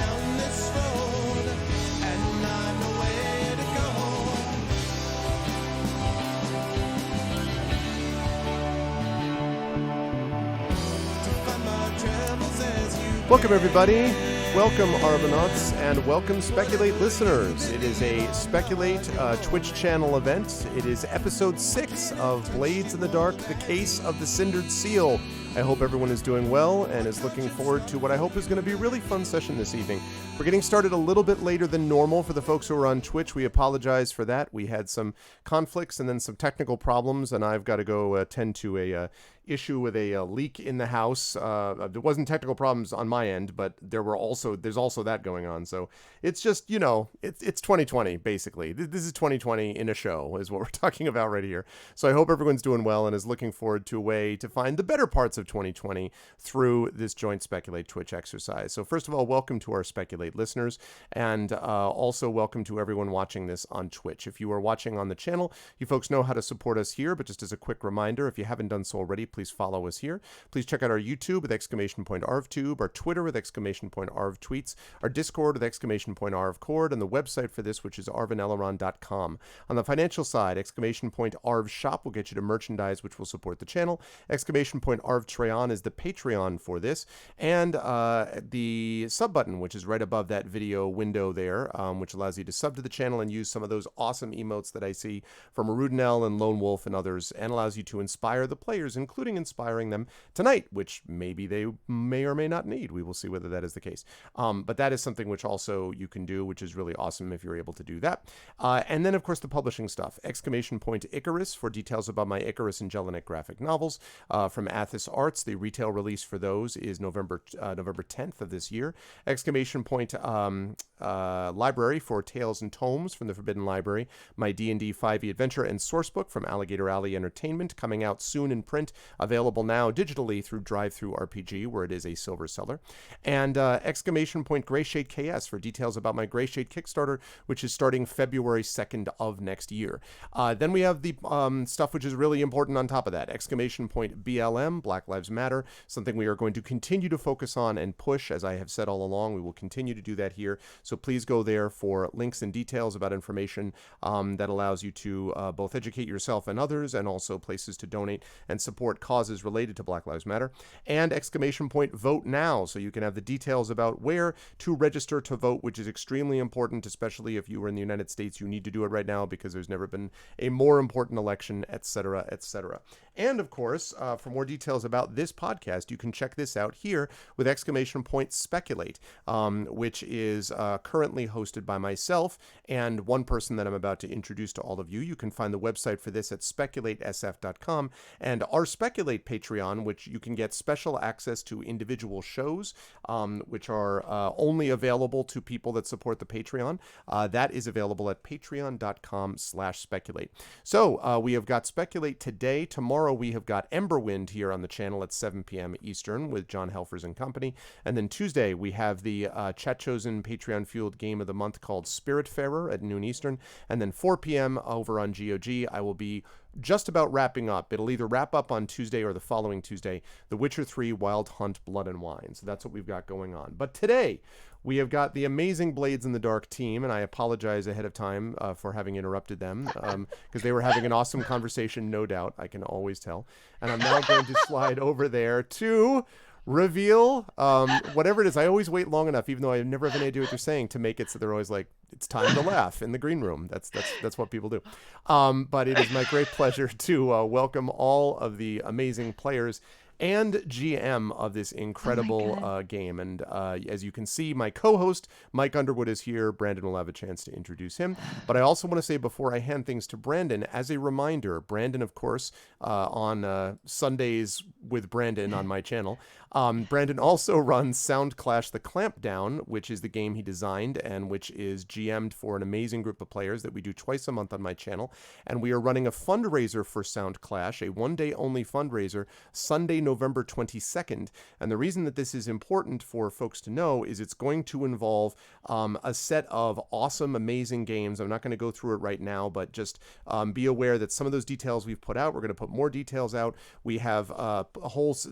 down this road, and I know where to go to find my troubles as you Welcome, everybody. Welcome, Argonauts, and welcome, Speculate listeners. It is a Speculate Twitch channel event. It is episode 6 of Blades in the Dark, the Case of the Cindered Seal. I hope everyone is doing well and is looking forward to what I hope is going to be a really fun session this evening. We're getting started a little bit later than normal for the folks who are on Twitch. We apologize for that. We had some conflicts and then some technical problems, and I've got to go attend to a issue with a leak in the house. There wasn't technical problems on my end, but there's also that going on. So it's just, it's 2020, basically. This is 2020 in a show is what we're talking about right here. So I hope everyone's doing well and is looking forward to a way to find the better parts of 2020 through this joint Speculate Twitch exercise. So first of all, welcome to our Speculate listeners, and also welcome to everyone watching this on Twitch. If you are watching on the channel, you folks know how to support us here, but just as a quick reminder, if you haven't done so already, please follow us here. Please check out our YouTube with !ArvTube, our Twitter with !ArvTweets, our Discord with !ArvCord, and the website for this, which is arvaneleron.com. On the financial side, !ArvShop will get you to merchandise, which will support the channel. !ArvTreon is the Patreon for this, and the sub button, which is right above that video window there, which allows you to sub to the channel and use some of those awesome emotes that I see from Arudinel and Lone Wolf and others, and allows you to inspire the players, including inspiring them tonight, which maybe they may or may not need. We will see whether that is the case. But that is something which also you can do, which is really awesome if you're able to do that. And then, of course, the publishing stuff. !Icarus for details about my Icarus and Jelinek graphic novels from Athos Arts. The retail release for those is November 10th of this year. Library for Tales and Tomes from the Forbidden Library, my D&D 5e adventure and sourcebook from Alligator Alley Entertainment, coming out soon in print, available now digitally through Drive-Thru RPG, where it is a silver seller. And Greyshade KS for details about my Greyshade Kickstarter, which is starting February 2nd of next year. Then we have the stuff which is really important on top of that. BLM, Black Lives Matter, something we are going to continue to focus on and push, as I have said all along. We will continue to do that here. So please go there for links and details about information that allows you to both educate yourself and others, and also places to donate and support causes related to Black Lives Matter. And Vote Now, so you can have the details about where to register to vote, which is extremely important, especially if you are in the United States. You need to do it right now because there's never been a more important election, etc., etc. And of course, for more details about this podcast, you can check this out here with Speculate, which is currently hosted by myself and one person that I'm about to introduce to all of you. You can find the website for this at speculatesf.com, and our Speculate Patreon, which you can get special access to individual shows, which are only available to people that support the Patreon. That is available at patreon.com/speculate. So we have got Speculate today. Tomorrow we have got Emberwind here on the channel at 7 p.m. Eastern with John Helfers and company. And then Tuesday we have the chat-chosen Patreon-fueled game of the month called Spiritfarer at noon Eastern. And then 4 p.m. over on GOG, I will be just about wrapping up. It'll either wrap up on Tuesday or the following Tuesday, The Witcher 3 Wild Hunt Blood and Wine. So that's what we've got going on. But today, we have got the amazing Blades in the Dark team, and I apologize ahead of time for having interrupted them, because they were having an awesome conversation, no doubt. I can always tell. And I'm now going to slide over there to reveal whatever it is. I always wait long enough, even though I never have any idea what they're saying, to make it so they're always like, it's time to laugh in the green room. That's what people do. But it is my great pleasure to welcome all of the amazing players and GM of this incredible game. And as you can see, my co-host, Mike Underwood, is here. Brandon will have a chance to introduce him. But I also want to say, before I hand things to Brandon, as a reminder, Brandon, of course, on Sundays with Brandon on my channel, Brandon also runs Sound Clash The Clampdown, which is the game he designed and which is GM'd for an amazing group of players that we do twice a month on my channel. And we are running a fundraiser for Sound Clash, a one-day only fundraiser, Sunday, November 22nd. And the reason that this is important for folks to know is it's going to involve a set of awesome, amazing games. I'm not going to go through it right now, but just be aware that some of those details we've put out, we're going to put more details out. We have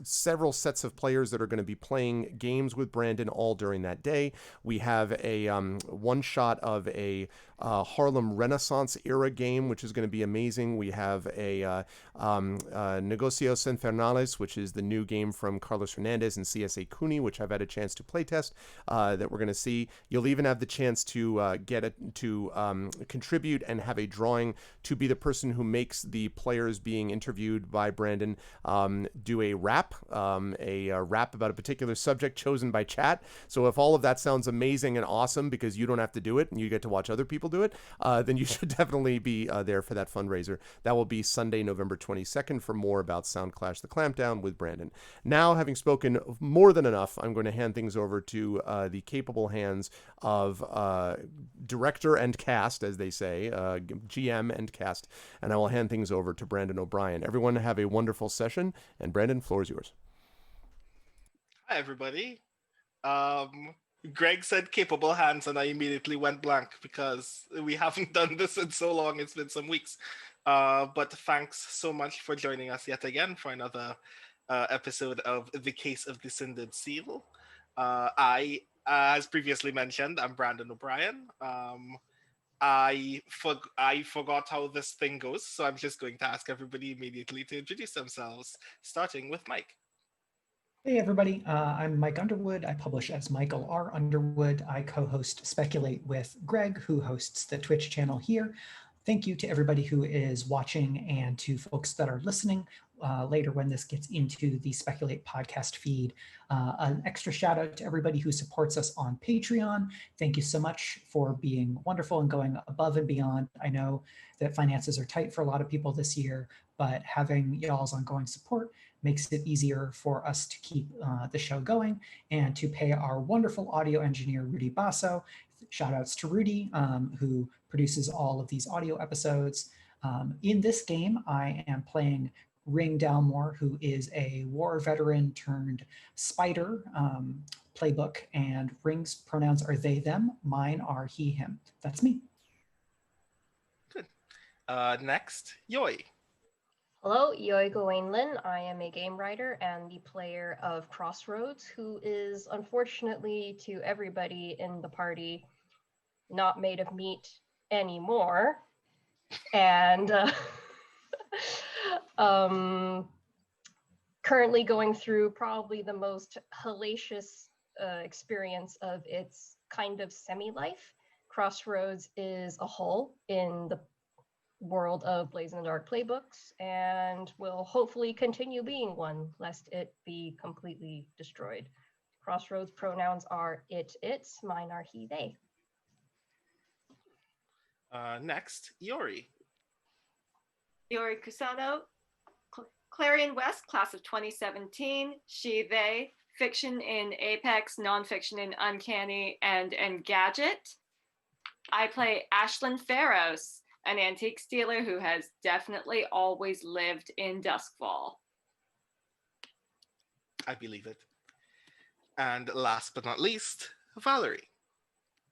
several sets of players that are going to be playing games with Brandon all during that day. We have a one shot of a Harlem Renaissance era game, which is going to be amazing. We have a Negocios Infernales, which is the new game from Carlos Hernandez and CSA Cooney, which I've had a chance to playtest, that we're going to see. You'll even have the chance to contribute and have a drawing to be the person who makes the players being interviewed by Brandon do a rap about a particular subject chosen by chat. So if all of that sounds amazing and awesome because you don't have to do it and you get to watch other people do it, then you should definitely be there for that fundraiser. That will be Sunday, November 22nd for more about Sound Clash the Clampdown with Brandon. Now, having spoken more than enough, I'm going to hand things over to the capable hands of director and cast, as they say, GM and cast, and I will hand things over to Brandon O'Brien. Everyone have a wonderful session, and Brandon, floor is yours. Hi, everybody. Greg said capable hands, and I immediately went blank because we haven't done this in so long. It's been some weeks. But thanks so much for joining us yet again for another episode of The Case of the Cindered Seal. I, as previously mentioned, I'm Brandon O'Brien. I forgot how this thing goes, so I'm just going to ask everybody immediately to introduce themselves, starting with Mike. Hey everybody, I'm Mike Underwood. I publish as Michael R. Underwood. I co-host Speculate with Greg, who hosts the Twitch channel here. Thank you to everybody who is watching and to folks that are listening later when this gets into the Speculate podcast feed. An extra shout out to everybody who supports us on Patreon. Thank you so much for being wonderful and going above and beyond. I know that finances are tight for a lot of people this year, but having y'all's ongoing support makes it easier for us to keep the show going and to pay our wonderful audio engineer, Rudy Basso. Shout outs to Rudy, who produces all of these audio episodes. In this game, I am playing Ring Dalmore, who is a war veteran turned spider playbook, and Ring's pronouns are they, them. Mine are he, him. That's me. Good. Next, Jeoi. Hello, Jeoi Gawain. I am a game writer and the player of Crossroads, who is unfortunately to everybody in the party not made of meat anymore. And currently going through probably the most hellacious experience of its kind of semi-life. Crossroads is a hole in the world of Blaze in the Dark playbooks and will hopefully continue being one, lest it be completely destroyed. Crossroads pronouns are it, its, mine are he, they. Next, Iori. Iori Kusano, Clarion West, class of 2017, she, they, fiction in Apex, nonfiction in Uncanny and Engadget. I play Ashlyn Pharos, an antique stealer who has definitely always lived in Duskfall. I believe it. And last but not least, Valerie.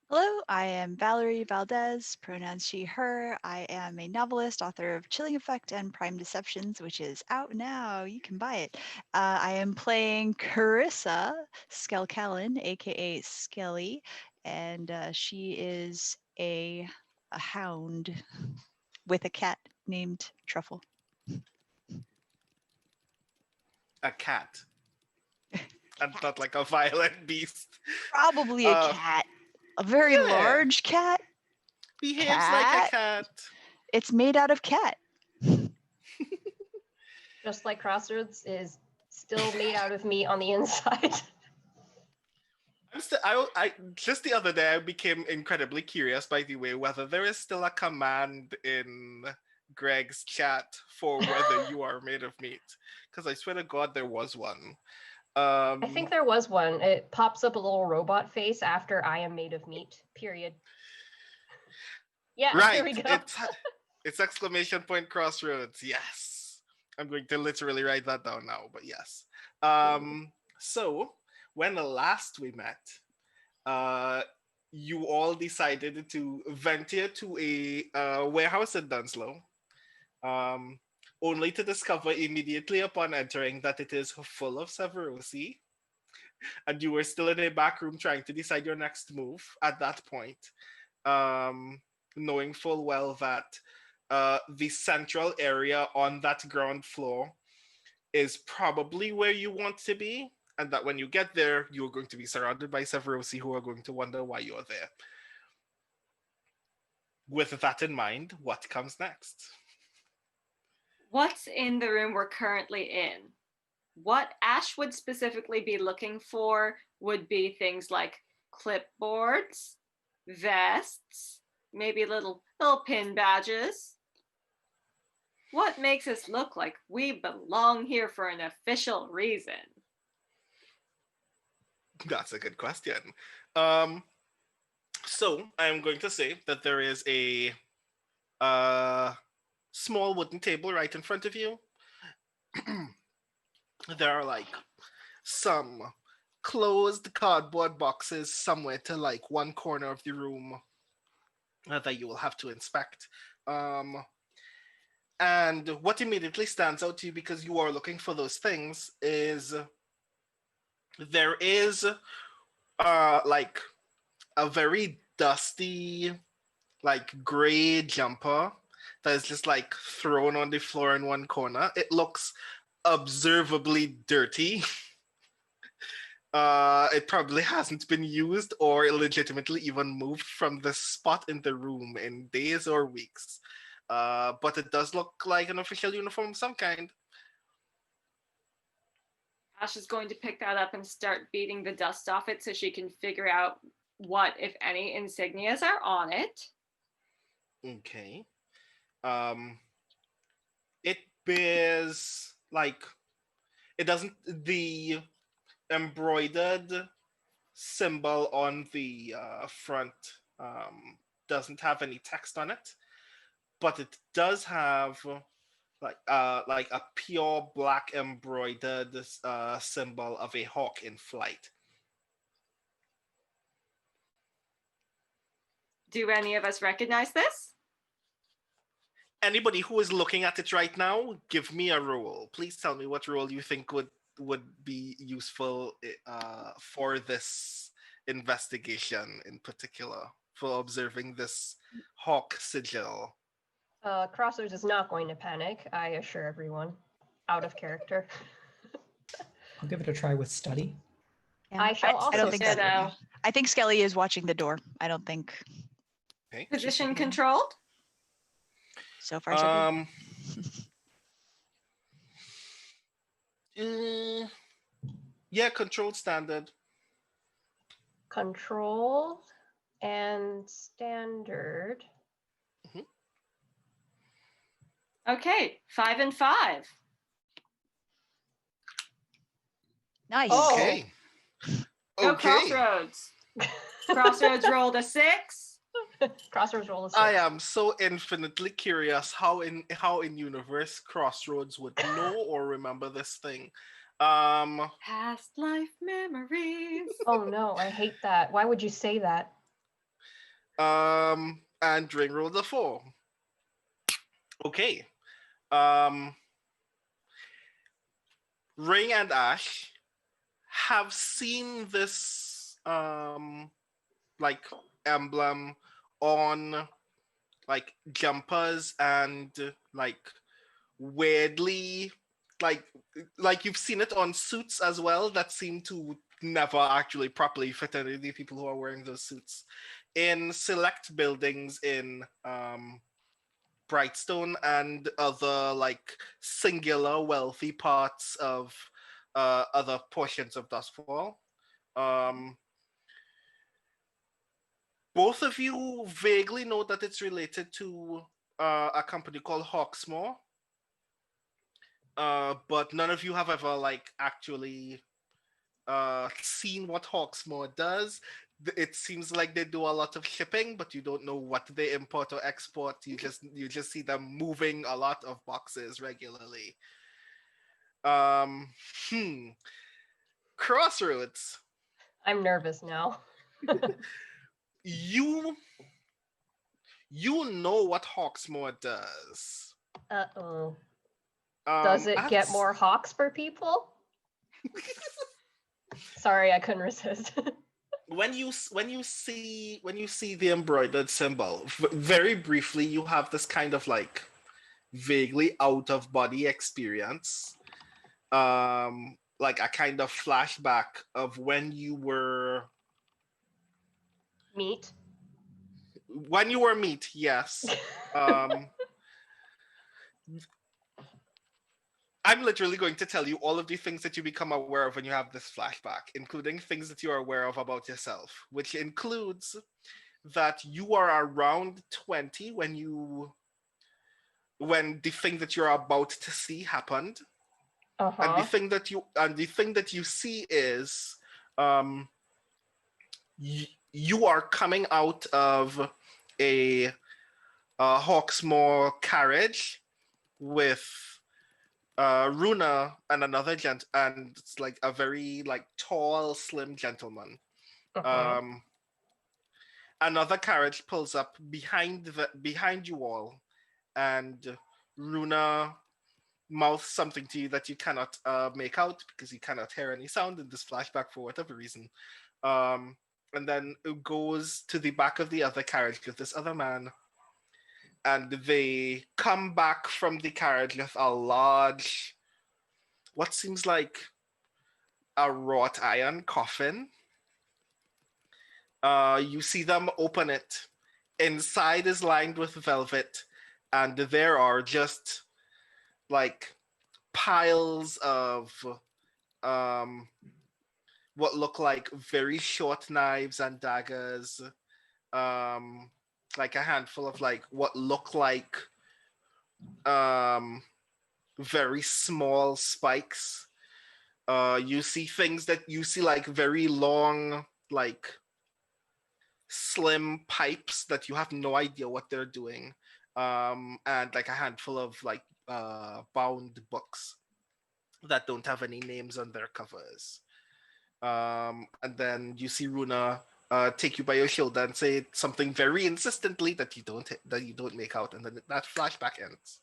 Hello, I am Valerie Valdes, pronouns she, her. I am a novelist, author of Chilling Effect and Prime Deceptions, which is out now. You can buy it. I am playing Carissa Skelcallen, aka Skelly, and she is a hound with a cat named Truffle. A cat. And not like a violent beast. Probably a cat. A very large cat. Behaves like a cat. It's made out of cat. Just like Crossroads is still made out of meat on the inside. I just the other day I became incredibly curious, by the way, whether there is still a command in Greg's chat for whether you are made of meat. Because I swear to God there was one. I think there was one. It pops up a little robot face after I am made of meat, period. Yeah, right. there we go. It's exclamation point Crossroads. Yes. I'm going to literally write that down now, but yes. So when last we met, uh, you all decided to venture to a warehouse in Dunslow, um, only to discover immediately upon entering that it is full of Severosi, and you were still in a back room trying to decide your next move at that point, um, knowing full well that the central area on that ground floor is probably where you want to be, and that when you get there, you're going to be surrounded by Severosi who are going to wonder why you're there. With that in mind, what comes next? What's in the room we're currently in? What Ash would specifically be looking for would be things like clipboards, vests, maybe little pin badges. What makes us look like we belong here for an official reason? That's a good question. So I'm going to say that there is a small wooden table right in front of you. There are like some closed cardboard boxes somewhere to like one corner of the room that you will have to inspect. And what immediately stands out to you because you are looking for those things is there is like a very dusty like gray jumper that is just like thrown on the floor in one corner. It looks observably dirty. It probably hasn't been used or legitimately even moved from the spot in the room in days or weeks. But it does look like an official uniform of some kind. Ash is going to pick that up and start beating the dust off it so she can figure out what, if any, insignias are on it. Okay. It bears like it doesn't the embroidered symbol on the front doesn't have any text on it, but it does have like a pure black embroidered symbol of a hawk in flight. Do any of us recognize this? Anybody who is looking at it right now, give me a roll. Please tell me what roll you think would be useful for this investigation in particular, for observing this hawk sigil. Crossers is not going to panic, I assure everyone. Out of character. I'll give it a try with study. I shall also I don't think so. so. I think Skelly is watching the door. I don't think Okay. Position controlled? so far so good. Yeah, controlled standard. Control and standard. Okay, 5 and 5. Nice. Oh. Okay. Go Okay. Crossroads. Crossroads rolled a 6. Crossroads roll a 6. I am so infinitely curious how in universe Crossroads would know or remember this thing. Past life memories. Oh no, I hate that. Why would you say that? And Ring rolled a 4. Okay. Ring and Ash have seen this like emblem on like jumpers and like weirdly like you've seen it on suits as well that seem to never actually properly fit any of the people who are wearing those suits in select buildings in Brightstone and other like singular wealthy parts of other portions of Duskfall. Both of you vaguely know that it's related to a company called Hawksmoor, but none of you have ever like actually seen what Hawksmoor does. It seems like they do a lot of shipping, but you don't know what they import or export. You just see them moving a lot of boxes regularly. Um, hmm. Crossroads. I'm nervous now. You you know what Hawksmoor does. Uh-oh. Does I it have to get more hawks for people? Sorry, I couldn't resist. when you see the embroidered symbol, very briefly, you have this kind of like vaguely out of body experience, like a kind of flashback of Meat. when you were meat. Yes. um I'm literally going to tell you all of the things that you become aware of when you have this flashback, including things that you are aware of about yourself, which includes that you are around 20 when the thing that you're about to see happened. And Uh-huh. the thing that you see is um you are coming out of a, Hawksmoor carriage with Runa and another and it's like a very like tall, slim gentleman. Uh-huh. Um, Another carriage pulls up behind you all, and Runa mouths something to you that you cannot make out because you cannot hear any sound in this flashback for whatever reason. Um, and then it goes to the back of the other carriage with this other man, and they come back from the carriage with a large, what seems like a wrought iron coffin. You see them open it. Inside is lined with velvet, and there are just like piles of um, what look like very short knives and daggers, um, like a handful of like what look like um, very small spikes. You see things that you see like very long, like slim pipes that you have no idea what they're doing, and like a handful of like bound books that don't have any names on their covers. And then you see Runa take you by your shoulder and say something very insistently that you don't make out, and then that flashback ends.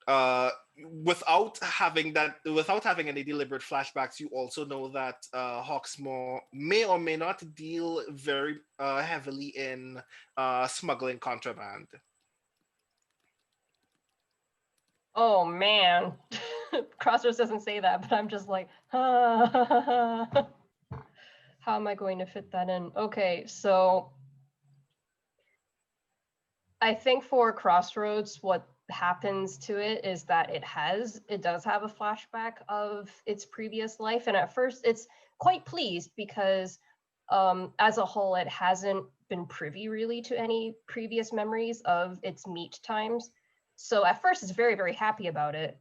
Uh, without having any deliberate flashbacks, you also know that Hawksmoor may or may not deal very heavily in smuggling contraband. Oh man. Crossroads doesn't say that, but I'm just like, how am I going to fit that in? Okay, so I think for Crossroads, what happens to it is that it does have a flashback of its previous life. And at first it's quite pleased because as a whole, it hasn't been privy really to any previous memories of its meat times. So at first it's very, very happy about it.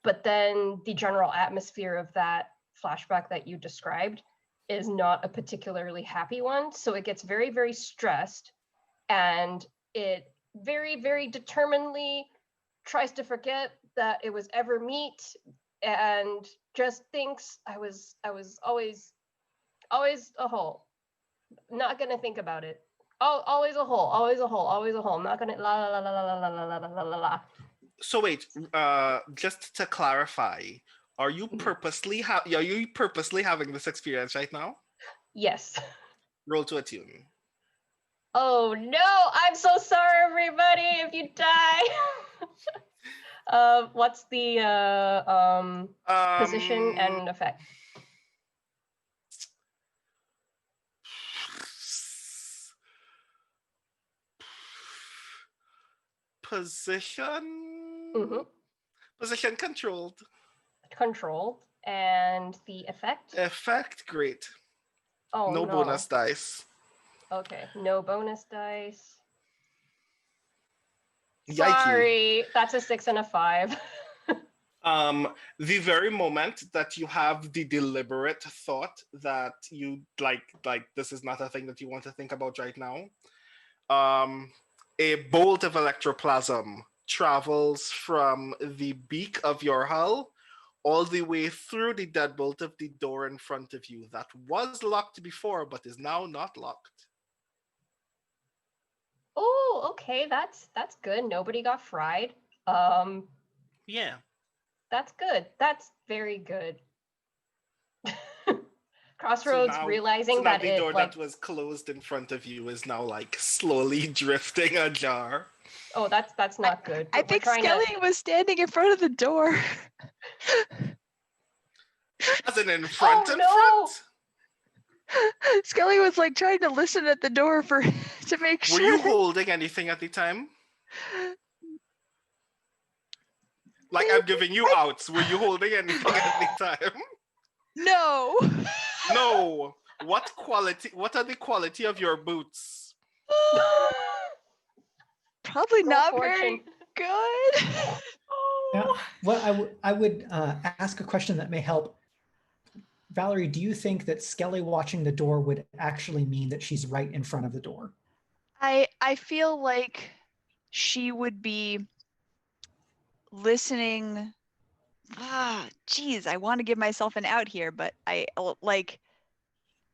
But then the general atmosphere of that flashback that you described is not a particularly happy one. So it gets very, very stressed, and it very, very determinedly tries to forget that it was ever meat, and just thinks I was always a hole. Not gonna think about it. Oh, always a hole, always a hole, always a hole. Not gonna la la la la la la la la la la la. So wait, just to clarify, are you purposely having this experience right now? Yes. Roll to attune. Oh no, I'm so sorry, everybody, if you die. What's the position and effect? Position. Mm-hmm. Position controlled. Controlled. And the effect? Effect, great. Oh no no. bonus dice. Okay, no bonus dice. Yikey. Sorry, that's a 6 and a 5. The very moment that you have the deliberate thought that you like this is not a thing that you want to think about right now, a bolt of electroplasm travels from the beak of your hull all the way through the deadbolt of the door in front of you that was locked before but is now not locked. Oh, okay, that's good. Nobody got fried. Yeah. That's good. That's very good. So Crossroads now, realizing now that the it door like that was closed in front of you is now like slowly drifting ajar. oh that's not good. I We're think trying Skelly was standing in front of the door. As in front Oh, and no! front? Skelly was like trying to listen at the door for to make Were sure. you holding anything at the time? Like, I'm giving you outs. Were you holding anything at the time? No. No. What are the quality of your boots? Probably Roll not fortune. very good. Now, what I would ask a question that may help. Valerie, do you think that Skelly watching the door would actually mean that she's right in front of the door? I feel like she would be listening. Geez, I want to give myself an out here, but I like.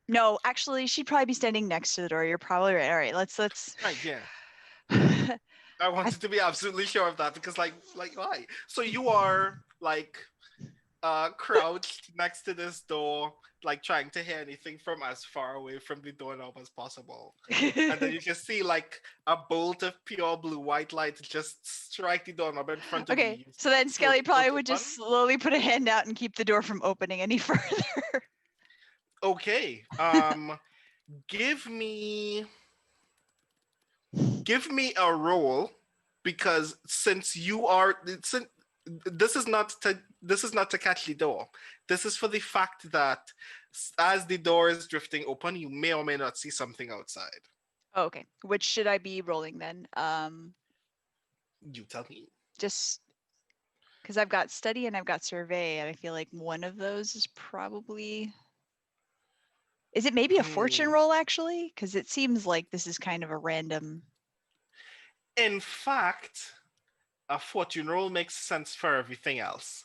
No, actually, she'd probably be standing next to the door. You're probably right. All right, let's. Right, yeah. I wanted to be absolutely sure of that because, like why? So you are like crouched next to this door, like trying to hear anything from as far away from the doorknob as possible, and then you can see like a bolt of pure blue white light just strike the doorknob in front of you. Okay, so then Skelly probably would open. just slowly put a hand out and keep the door from opening any further. Okay. Give me a roll, because since this is not to catch the door. This is for the fact that as the door is drifting open, you may or may not see something outside. Oh, okay, which should I be rolling then? You tell me. Just because I've got study and I've got survey, and I feel like one of those is probably. Is it maybe a fortune roll actually? Because it seems like this is kind of a random. In fact, a fortune roll makes sense for everything else.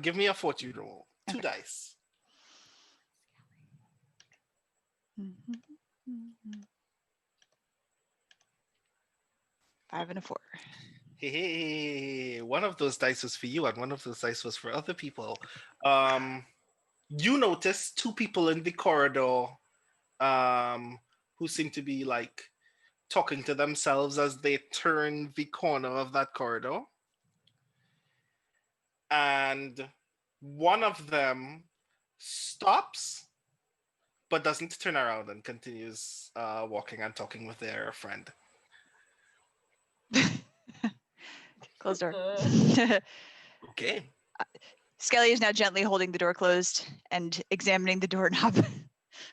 Give me a fortune roll. 2 dice. 5 and a 4. Hey, one of those dice was for you and one of those dice was for other people. You notice 2 people in the corridor who seem to be like talking to themselves as they turn the corner of that corridor. And one of them stops but doesn't turn around and continues walking and talking with their friend. Close door. Okay. Skelly is now gently holding the door closed and examining the doorknob.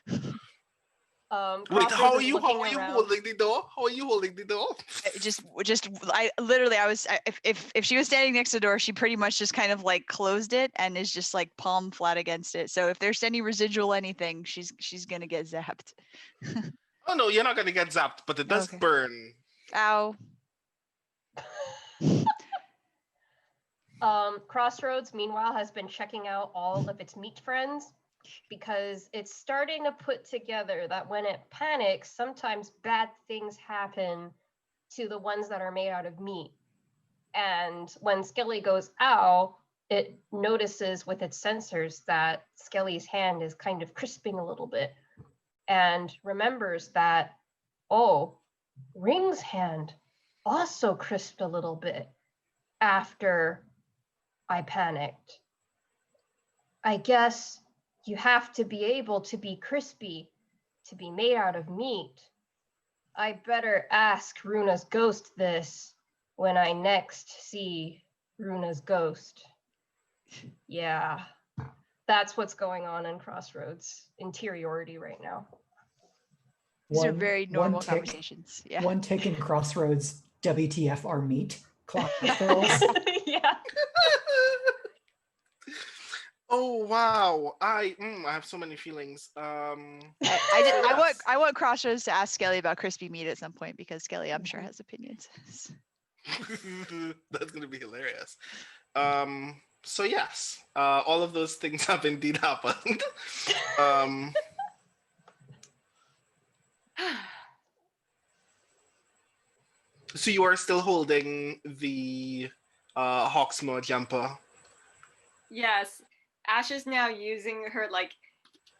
Wait, how are you looking holding the door? How are you holding the door? If she was standing next to the door, she pretty much just kind of like closed it and is just like palm flat against it. So if there's any residual anything, she's gonna get zapped. Oh no, you're not gonna get zapped, but it does burn. Ow. Crossroads, meanwhile, has been checking out all of its meat friends because it's starting to put together that when it panics, sometimes bad things happen to the ones that are made out of meat. And when Skelly goes, ow, it notices with its sensors that Skelly's hand is kind of crisping a little bit and remembers that, oh, Ring's hand also crisped a little bit after I panicked. I guess you have to be able to be crispy to be made out of meat. I better ask Runa's ghost this when I next see Runa's ghost. Yeah, that's what's going on in Crossroads interiority right now. These are very normal conversations. Yeah. One tick in Crossroads, WTF our meat clock fills. Yeah. Oh wow! I have so many feelings. I want Crossroads to ask Skelly about crispy meat at some point because Skelly, I'm sure, has opinions. That's gonna be hilarious. So yes, all of those things have indeed happened. um, so you are still holding the Hawksmoor jumper. Yes, Ash is now using her like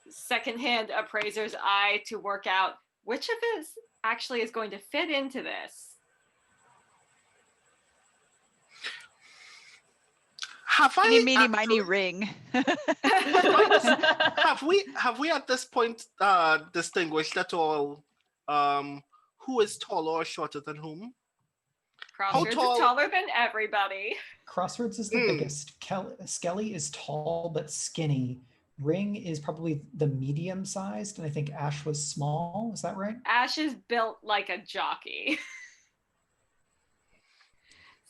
secondhand appraiser's eye to work out which of this actually is going to fit into this. Have I Meeny, meeny, actually- miny, ring. have we at this point distinguished at all who is taller or shorter than whom? Crossroads tall- is taller than everybody. Crossroads is the biggest. Skelly is tall but skinny. Ring is probably the medium sized, and I think Ash was small. Is that right? Ash is built like a jockey.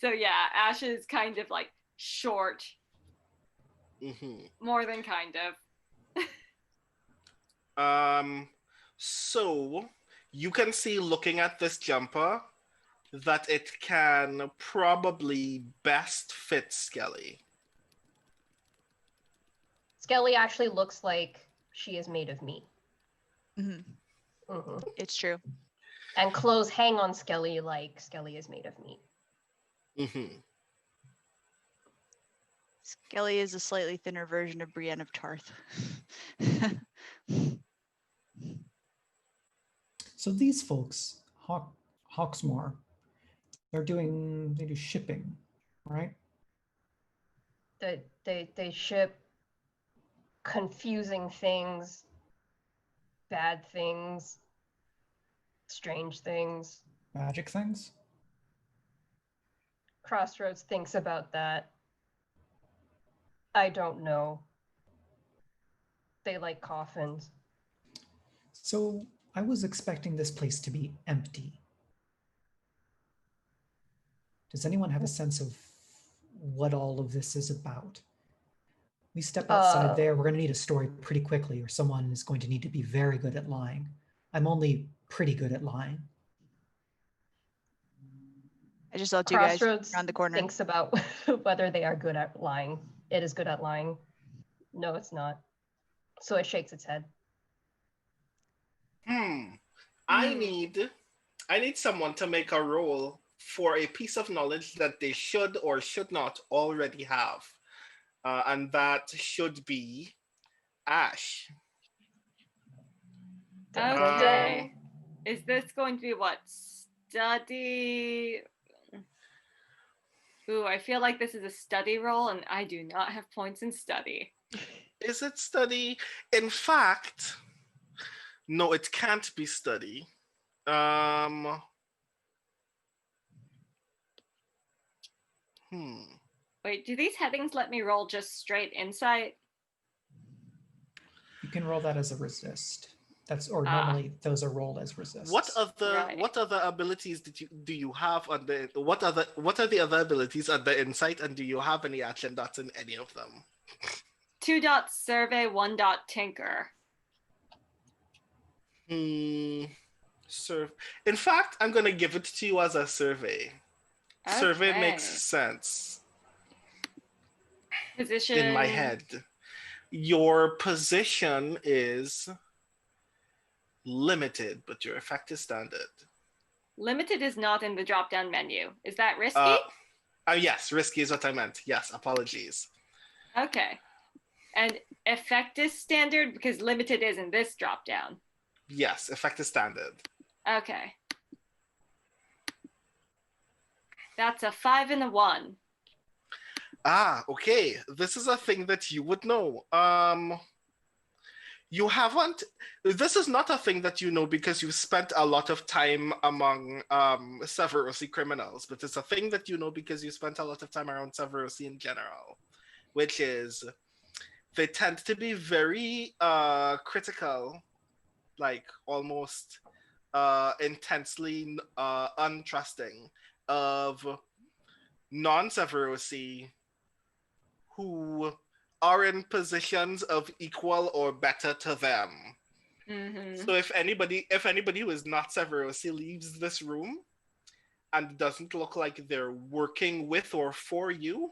So yeah, Ash is kind of like short. More than kind of. So you can see, looking at this jumper, that it can probably best fit Skelly. Skelly actually looks like she is made of meat. Mhm. Mhm. It's true. And clothes hang on Skelly like Skelly is made of meat. Skelly is a slightly thinner version of Brienne of Tarth. So these folks, Hawksmoor, they do shipping, right? They ship confusing things, bad things, strange things. Magic things. Crossroads thinks about that. I don't know. They like coffins. So I was expecting this place to be empty. Does anyone have a sense of what all of this is about? We step outside there, we're going to need a story pretty quickly, or someone is going to need to be very good at lying. I'm only pretty good at lying. I just saw two guys Crossroads around the corner. thinks about whether they are good at lying. It is good at lying. No, it's not. So it shakes its head. I need someone to make a roll for a piece of knowledge that they should or should not already have. And that should be Ash. Okay. Is this going to be what? Study? Ooh, I feel like this is a study roll, and I do not have points in study. Is it study? In fact, no, it can't be study. Wait, do these headings let me roll just straight insight? You can roll that as a resist. Normally those are rolled as resists. What other abilities do you have on the what are the other abilities under insight, and do you have any action dots in any of them? 2 dot survey, 1 dot tinker. In fact, I'm gonna give it to you as a survey. Okay. Survey makes sense. Position in my head. Your position is limited, but your effect is standard. Limited is not in the drop-down menu. Is that risky? Yes, risky is what I meant. Yes, apologies. Okay. And effect is standard because limited is in this drop-down. Yes, effect is standard. Okay. That's a 5 and a 1. Okay. This is a thing that you would know. You haven't. This is not a thing that you know because you spent a lot of time among Severosi criminals, but it's a thing that you know because you spent a lot of time around Severosi in general, which is they tend to be very critical, like almost intensely untrusting of non-Severosi who are in positions of equal or better to them. Mm-hmm. So if anybody who is not Severosi leaves this room and it doesn't look like they're working with or for you,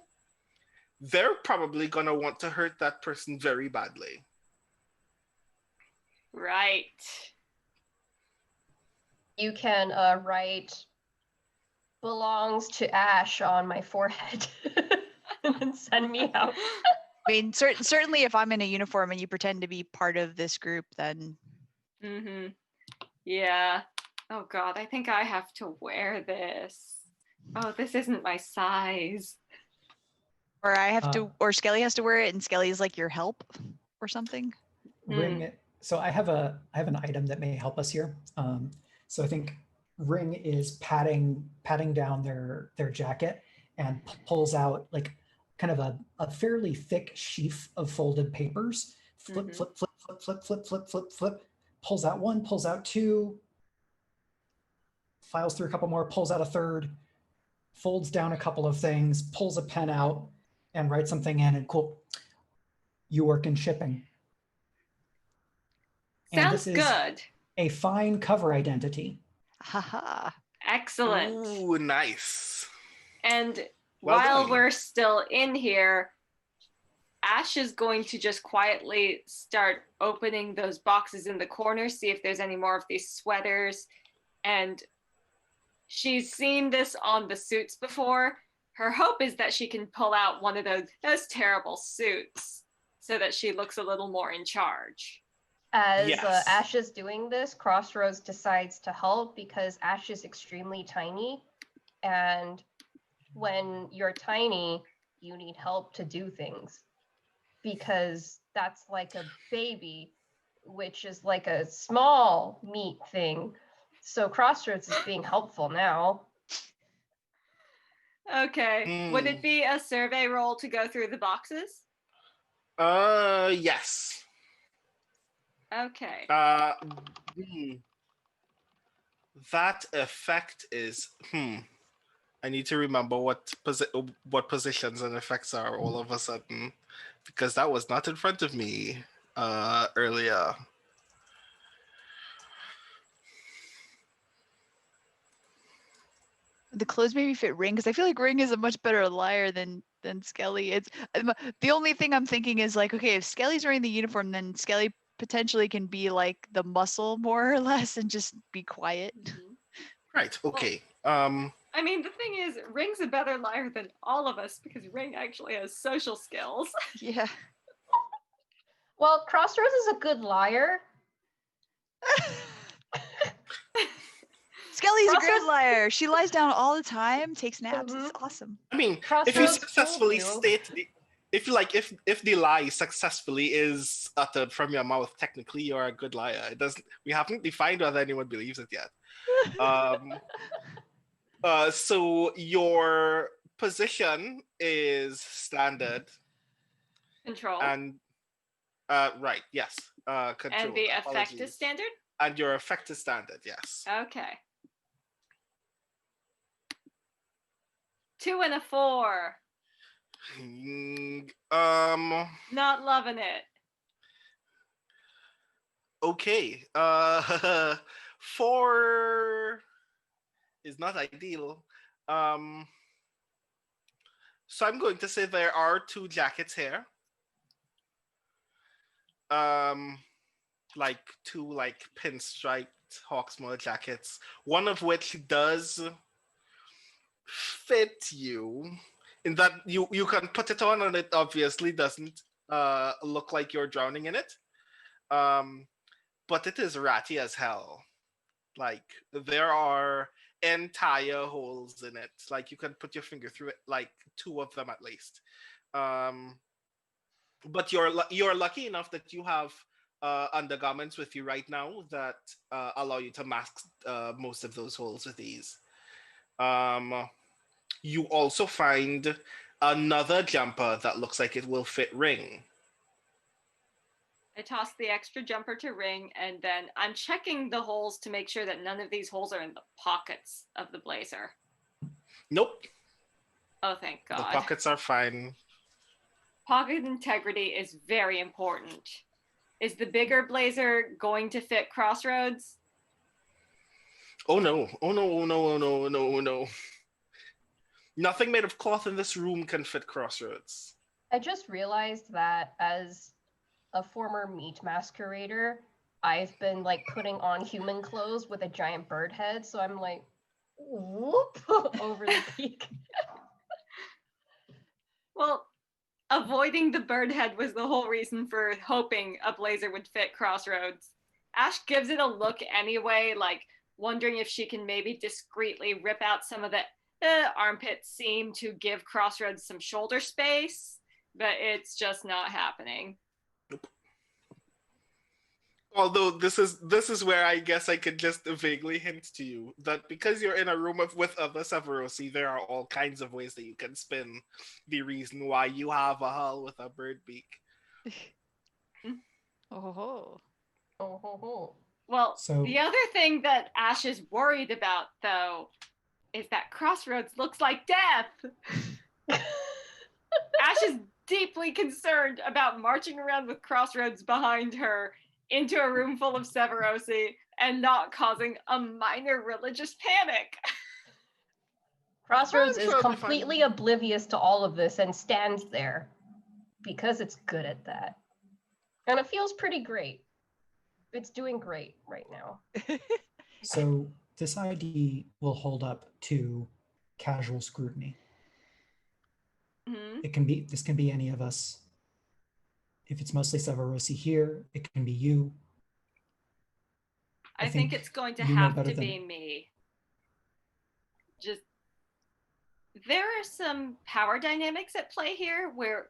they're probably going to want to hurt that person very badly. Right. You can write belongs to Ash on my forehead and then send me out. I mean, certainly if I'm in a uniform and you pretend to be part of this group, then Mm-hmm. Yeah. Oh God, I think I have to wear this. Oh, this isn't my size. or I have to, or Skelly has to wear it, and Skelly is like your help or something. Ring. So I have an item that may help us here. So I think Ring is patting down their jacket and pulls out like kind of a fairly thick sheaf of folded papers. Flip, flip, flip, flip, flip, flip, flip, flip, flip. Pulls out one, pulls out two, files through a couple more, pulls out a third, folds down a couple of things, pulls a pen out, and writes something in. And cool, you work in shipping. And Sounds this is good. a fine cover identity. Haha. Excellent. Ooh, nice. And Well while done. we're still in here, Ash is going to just quietly start opening those boxes in the corner, see if there's any more of these sweaters. And she's seen this on the suits before. Her hope is that she can pull out one of those terrible suits so that she looks a little more in charge. As Yes. Ash is doing this, Crossroads decides to help because Ash is extremely tiny. And when you're tiny, you need help to do things. Because that's like a baby, which is like a small meat thing. So Crossroads is being helpful now. Okay. Would it be a survey roll to go through the boxes? Yes. Okay. That effect is I need to remember what positions and effects are all of a sudden, because that was not in front of me earlier. The clothes maybe fit Ring, because I feel like Ring is a much better liar than Skelly. It's the only thing I'm thinking is like, okay, if Skelly's wearing the uniform, then Skelly potentially can be like the muscle more or less and just be quiet. Right. Okay. I mean, the thing is, Ring's a better liar than all of us because Ring actually has social skills. Yeah. Well, Crossroads is a good liar. Skelly's a Crossroads- good liar. She lies down all the time, takes naps. It's awesome. I mean, if you Crossroads successfully told you. state if the lie successfully is uttered from your mouth, technically you're a good liar. It doesn't. We haven't defined whether anyone believes it yet. So your position is standard. Control. And right, yes. Control. And the effect Apologies. is standard? And your effect is standard, yes. Okay. 2 and a 4. Not loving it. Okay. 4 is not ideal. So I'm going to say there are 2 jackets here. Like 2 like pinstriped Hawksmoor jackets, one of which does fit you in that you can put it on and it obviously doesn't look like you're drowning in it. But it is ratty as hell. Like there are entire holes in it. Like you can put your finger through it, like 2 of them at least. But you're lucky enough that you have undergarments with you right now that allow you to mask most of those holes with ease. You also find another jumper that looks like it will fit Ring. I toss the extra jumper to Ring, and then I'm checking the holes to make sure that none of these holes are in the pockets of the blazer. Nope. Oh, thank God. The pockets are fine. Pocket integrity is very important. Is the bigger blazer going to fit Crossroads? Oh no! Oh no! Oh no! Oh no! Oh no! Oh no! Nothing made of cloth in this room can fit Crossroads. I just realized that as a former meat masquerader, I've been like putting on human clothes with a giant bird head, so I'm like whoop over the peak. Well, avoiding the bird head was the whole reason for hoping a blazer would fit Crossroads. Ash gives it a look anyway, like wondering if she can maybe discreetly rip out some of the armpit seam to give Crossroads some shoulder space, but it's just not happening. Although this is where I guess I could just vaguely hint to you that because you're in a room with other Severosi, there are all kinds of ways that you can spin the reason why you have a hull with a bird beak. Oh. Oh ho ho. Well, So- the other thing that Ash is worried about, though, is that Crossroads looks like death. Ash is deeply concerned about marching around with Crossroads behind her into a room full of Severosi and not causing a minor religious panic. Crossroads I'm is sure it'll be completely fine. oblivious to all of this and stands there because it's good at that. And it feels pretty great. It's doing great right now. So this ID will hold up to casual scrutiny. Mhm. This can be any of us. If it's mostly Severosi here, it can be you. I think it's going to you know have better to than- be me. Just there are some power dynamics at play here where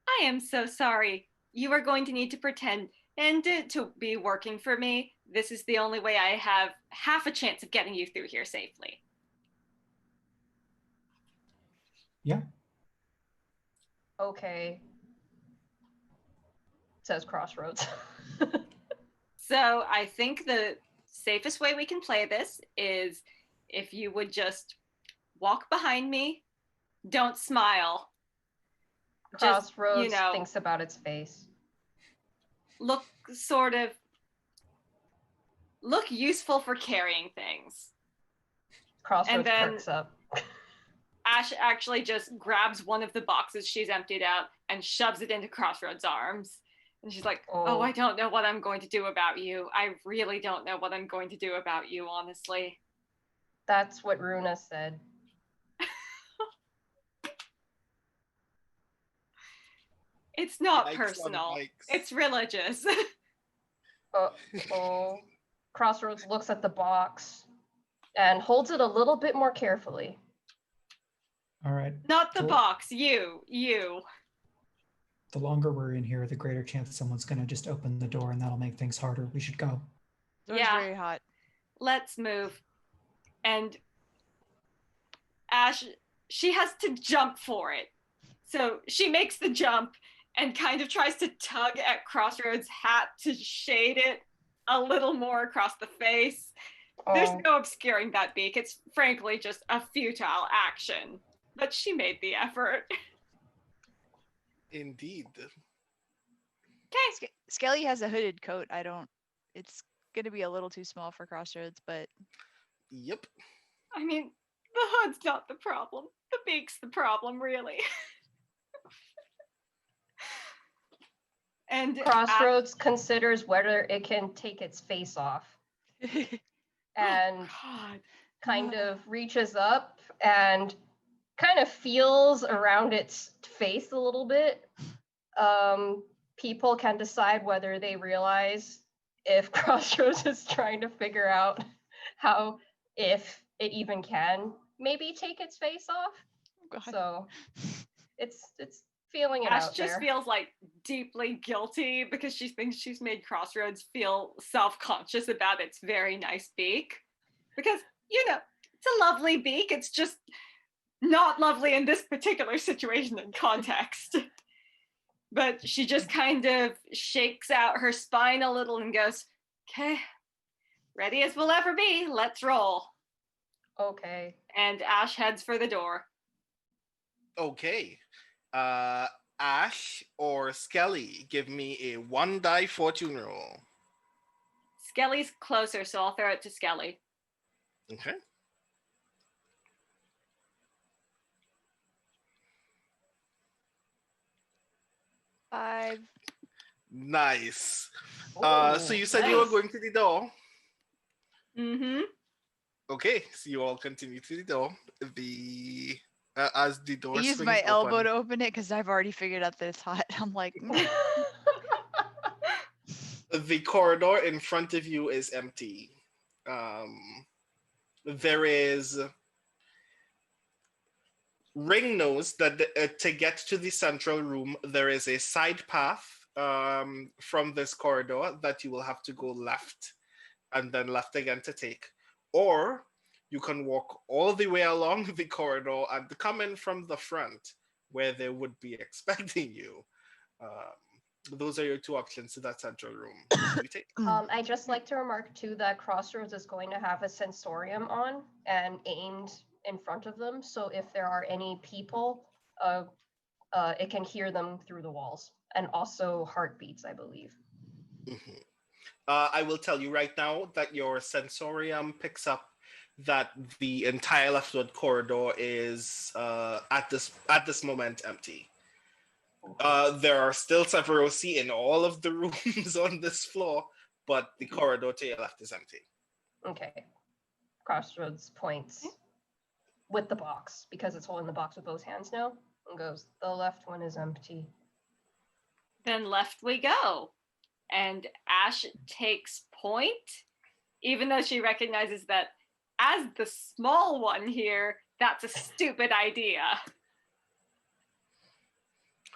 I am so sorry. You are going to need to pretend and to be working for me. This is the only way I have half a chance of getting you through here safely. Yeah. Okay. Says Crossroads. So I think the safest way we can play this is if you would just walk behind me, don't smile. Just, Crossroads thinks about its face. look useful for carrying things. Crossroads And then- perks up. Ash actually just grabs one of the boxes she's emptied out and shoves it into Crossroads' arms. And she's like, oh, I don't know what I'm going to do about you. I really don't know what I'm going to do about you, honestly. That's what Runa said. It's not Yikes on personal. bikes. It's religious. Oh. Crossroads looks at the box and holds it a little bit more carefully. All right. Not the Cool. box, you. The longer we're in here, the greater chance someone's going to just open the door, and that'll make things harder. We should go. Door's Yeah. very hot. Let's move. And Ash, she has to jump for it. So she makes the jump and kind of tries to tug at Crossroads' hat to shade it a little more across the face. There's no obscuring that beak. It's frankly just a futile action. But she made the effort. Indeed. Okay. Skelly has a hooded coat. It's going to be a little too small for Crossroads, but Yep. I mean, the hood's not the problem. The beak's the problem, really. And Crossroads considers whether it can take its face off and God. kind of reaches up and kind of feels around its face a little bit. People can decide whether they realize if Crossroads is trying to figure out how, if it even can, maybe take its face off. God. So it's feeling it Ash out just there. feels like deeply guilty because she thinks she's made Crossroads feel self-conscious about its very nice beak. Because, it's a lovely beak. It's just not lovely in this particular situation and context. But she just kind of shakes out her spine a little and goes, okay, ready as we'll ever be. Let's roll. Okay. And Ash heads for the door. Okay. Ash or Skelly, give me a 1-die fortune roll. Skelly's closer, so I'll throw it to Skelly. Okay. Five. Nice. So Ooh, you said you were nice. going to the door. Mm-hmm. Okay, so you all continue to the door. The as the I door use swings my elbow open. to open it because I've already figured out that it's hot. I'm like, The corridor in front of you is empty. There is Ring knows that to get to the central room, there is a side path from this corridor that you will have to go left and then left again to take. Or you can walk all the way along the corridor and come in from the front where they would be expecting you. Those are your two options to that central room. What do you take? I just like to remark too that Crossroads is going to have a sensorium on and aimed in front of them. So if there are any people, it can hear them through the walls, and also heartbeats, I believe. Mhm. I will tell you right now that your sensorium picks up that the entire leftward corridor is at this moment empty. There are still several seats in all of the rooms on this floor, but the corridor to your left is empty. Okay. Crossroads points with the box because it's holding the box with both hands now and goes, the left one is empty. Then left we go. And Ash takes point, even though she recognizes that as the small one here, that's a stupid idea.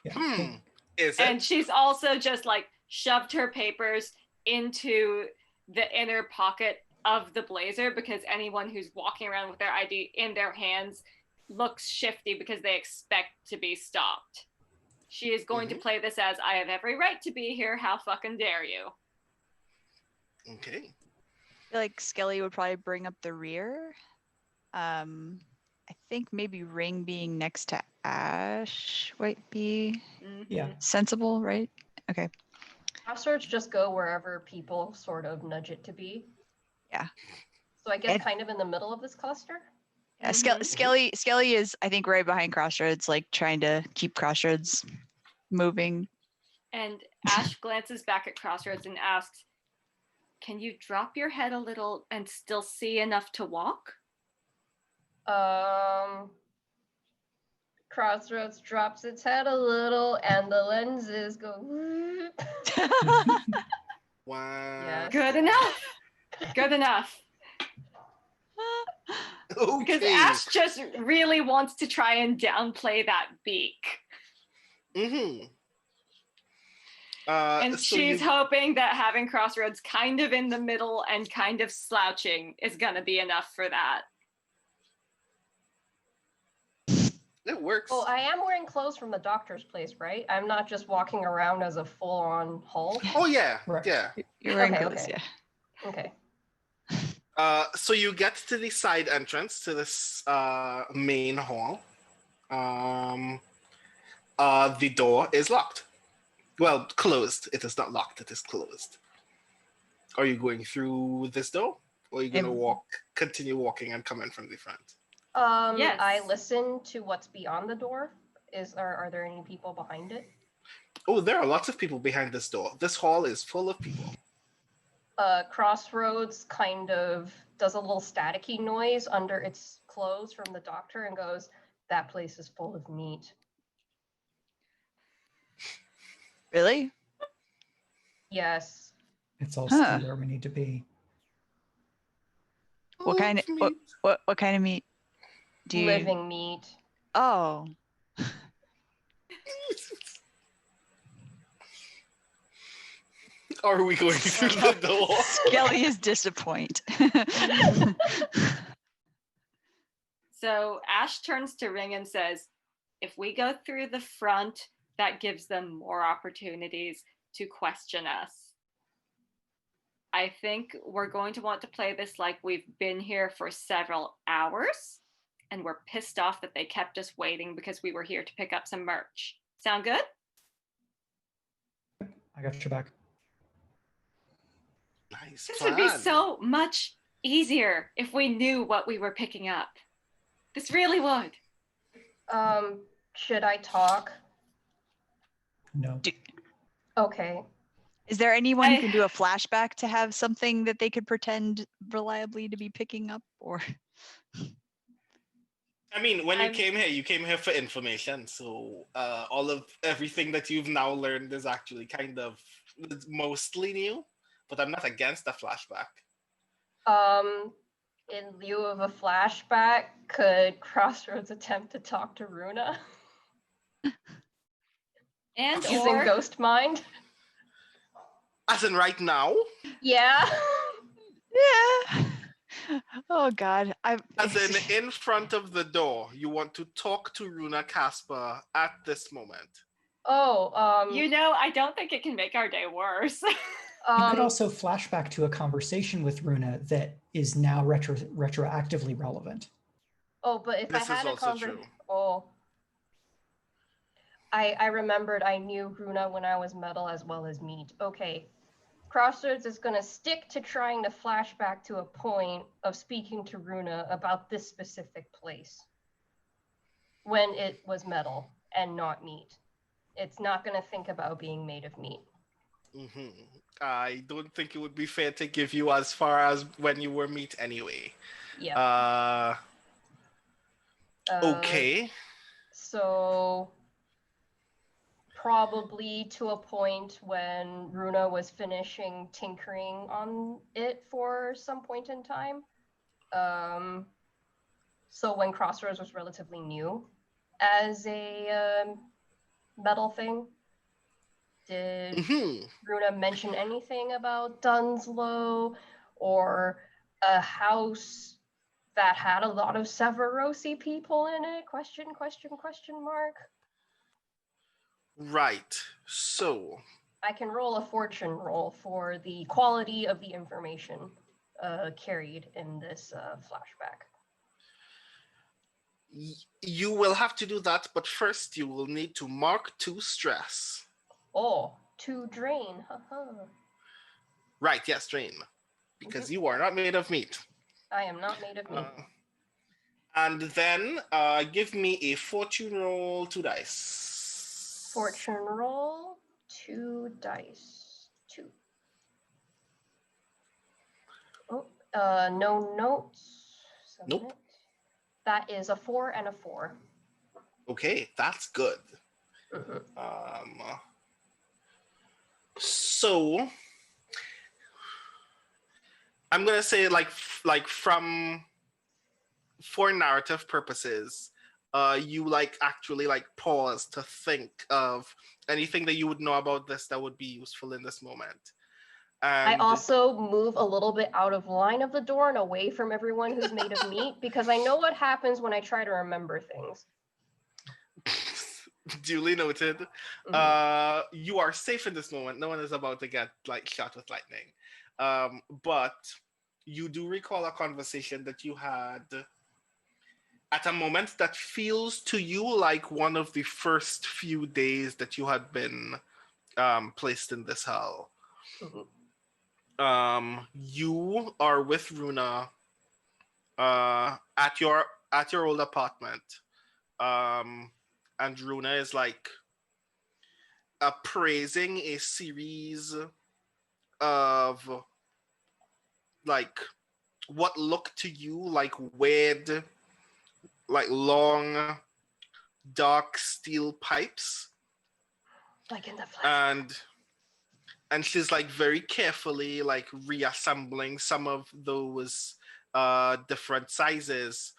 Yeah. Is it? And she's also just like shoved her papers into the inner pocket of the blazer because anyone who's walking around with their ID in their hands looks shifty because they expect to be stopped. She is going to play this as, I have every right to be here, how fucking dare you? Okay. I feel like Skelly would probably bring up the rear. I think maybe Ring being next to Ash might be Yeah. sensible, right? Okay. Crossroads just go wherever people sort of nudge it to be. Yeah. So I guess And- kind of in the middle of this cluster. Yeah, Mhm. Skelly is, I think, right behind Crossroads, like trying to keep Crossroads moving. And Ash glances back at Crossroads and asks, can you drop your head a little and still see enough to walk? Crossroads drops its head a little and the lenses go. Wow. Yes. Good enough. Good enough. Because Okay. Ash just really wants to try and downplay that beak. Mm-hmm. And she's hoping that having Crossroads kind of in the middle and kind of slouching is going to be enough for that. It works. Well, I am wearing clothes from the doctor's place, right? I'm not just walking around as a full-on Hulk. Oh yeah, Right. yeah. You're wearing Okay, clothes, okay. yeah. Okay. So you get to the side entrance to this main hall. The door is locked. Well, closed. It is not locked. It is closed. Are you going through this door, or are you gonna continue walking, and come in from the front? Yes. I listen to what's beyond the door. Are there any people behind it? Oh, there are lots of people behind this door. This hall is full of people. Crossroads kind of does a little staticky noise under its clothes from the doctor and goes, that place is full of meat. Really? Yes. It's all Huh. still where we need to be. What kind of meat. what kind of meat do you? Living meat. Oh, Are we going through the door? Skelly is disappointed. So Ash turns to Ring and says, if we go through the front, that gives them more opportunities to question us. I think we're going to want to play this like we've been here for several hours and we're pissed off that they kept us waiting because we were here to pick up some merch. Sound good? I got your back. Nice This plan. would be so much easier if we knew what we were picking up. This really would. Should I talk? No. Okay. Is there anyone who can do a flashback to have something that they could pretend reliably to be picking up, or? I mean, when you came here for information. So all of everything that you've now learned is actually kind of mostly new. But I'm not against a flashback. In lieu of a flashback, could Crossroads attempt to talk to Runa? And using Ghost Mind? As in right now? Yeah. Yeah. Oh God. As in front of the door, you want to talk to Runa Casper at this moment. Oh, I don't think it can make our day worse. You could also flashback to a conversation with Runa that is now retroactively relevant. Oh, but if this I had is also true. Oh. I remembered I knew Runa when I was metal as well as meat. Okay. Crossroads is going to stick to trying to flashback to a point of speaking to Runa about this specific place when it was metal and not meat. It's not going to think about being made of meat. Mm-hmm. I don't think it would be fair to give you as far as when you were meat anyway. Yeah. Okay. So probably to a point when Runa was finishing tinkering on it for some point in time. So when Crossroads was relatively new as a metal thing, did Runa mention anything about Dunslow or a house that had a lot of Severosi people in it? Question mark. Right. So I can roll a fortune roll for the quality of the information carried in this flashback. You will have to do that, but first you will need to mark 2 stress. Oh, 2 drain. Right, yes, drain. Because you are not made of meat. I am not made of meat. And then give me a fortune roll, 2 dice. Fortune roll, 2 dice. 2. Oh, no notes. Submit. Nope. That is a 4 and a 4. Okay, that's good. So I'm gonna say like from for narrative purposes, you actually pause to think of anything that you would know about this that would be useful in this moment. And I also move a little bit out of line of the door and away from everyone who's made of meat because I know what happens when I try to remember things. Duly noted. You are safe in this moment. No one is about to get shot with lightning. But you do recall a conversation that you had at a moment that feels to you like one of the first few days that you had been placed in this hell. You are with Runa at your old apartment. And Runa is appraising a series of what look to you like weird, long, dark steel pipes. Like in the flash. And she's very carefully reassembling some of those different sizes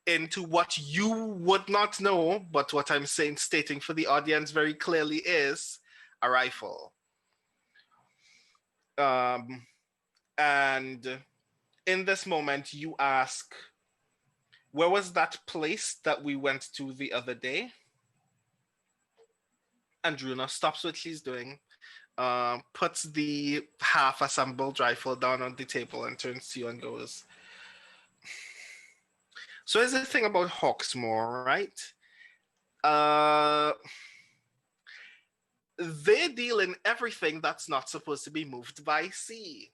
into what you would not know, but what I'm stating for the audience very clearly is a rifle. And in this moment, you ask, where was that place that we went to the other day? And Runa stops what she's doing, puts the half-assembled rifle down on the table and turns to you and goes, so here's the thing about Hawksmoor, right? They deal in everything that's not supposed to be moved by sea.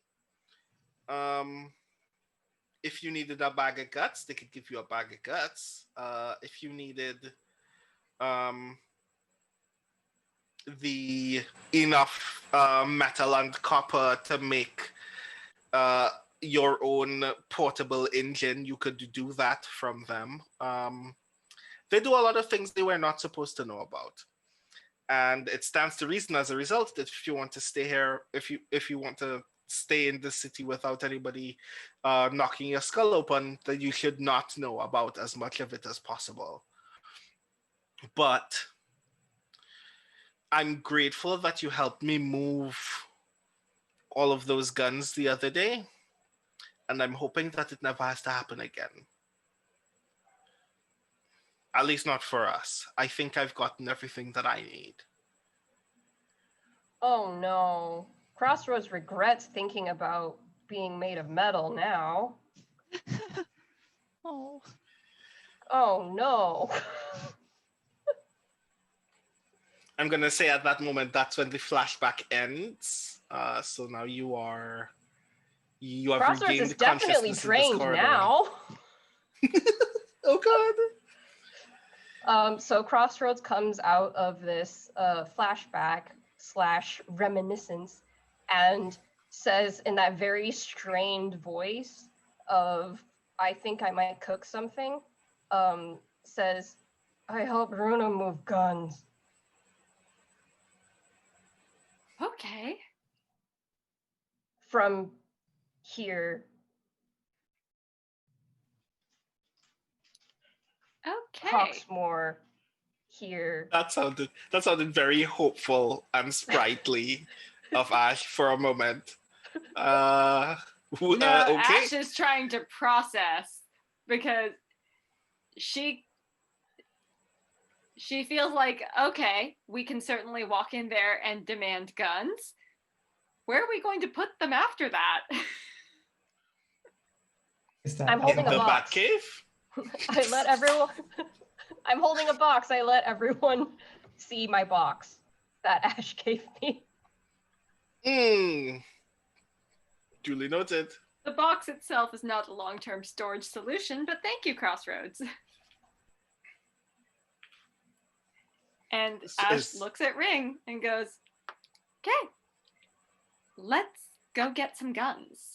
if you needed a bag of guts, they could give you a bag of guts. If you needed um, the enough metal and copper to make your own portable engine, you could do that from them. They do a lot of things they were not supposed to know about. And it stands to reason as a result that if you want to stay here, if you want to stay in the city without anybody knocking your skull open, that you should not know about as much of it as possible. But I'm grateful that you helped me move all of those guns the other day, and I'm hoping that it never has to happen again. At least not for us. I think I've gotten everything that I need. Oh no. Crossroads regrets thinking about being made of metal now. Oh. Oh no. I'm gonna say at that moment that's when the flashback ends. So now you have Crossroads regained is definitely consciousness in this drained corridor. now. Oh god. So Crossroads comes out of this flashback / reminiscence and says in that very strained voice of, I think I might cook something, says, I helped Runa move guns. Okay. From here. Okay. Hawksmoor here. That sounded very hopeful and sprightly of Ash for a moment. No, Okay. Ash is trying to process because she feels like, okay, we can certainly walk in there and demand guns. Where are we going to put them after that? Is that I'm holding In a the box. Batcave? I let everyone. I'm holding a box. I let everyone see my box that Ash gave me. Duly noted. The box itself is not a long-term storage solution, but thank you, Crossroads. And Ash looks at Ring and goes, okay, let's go get some guns.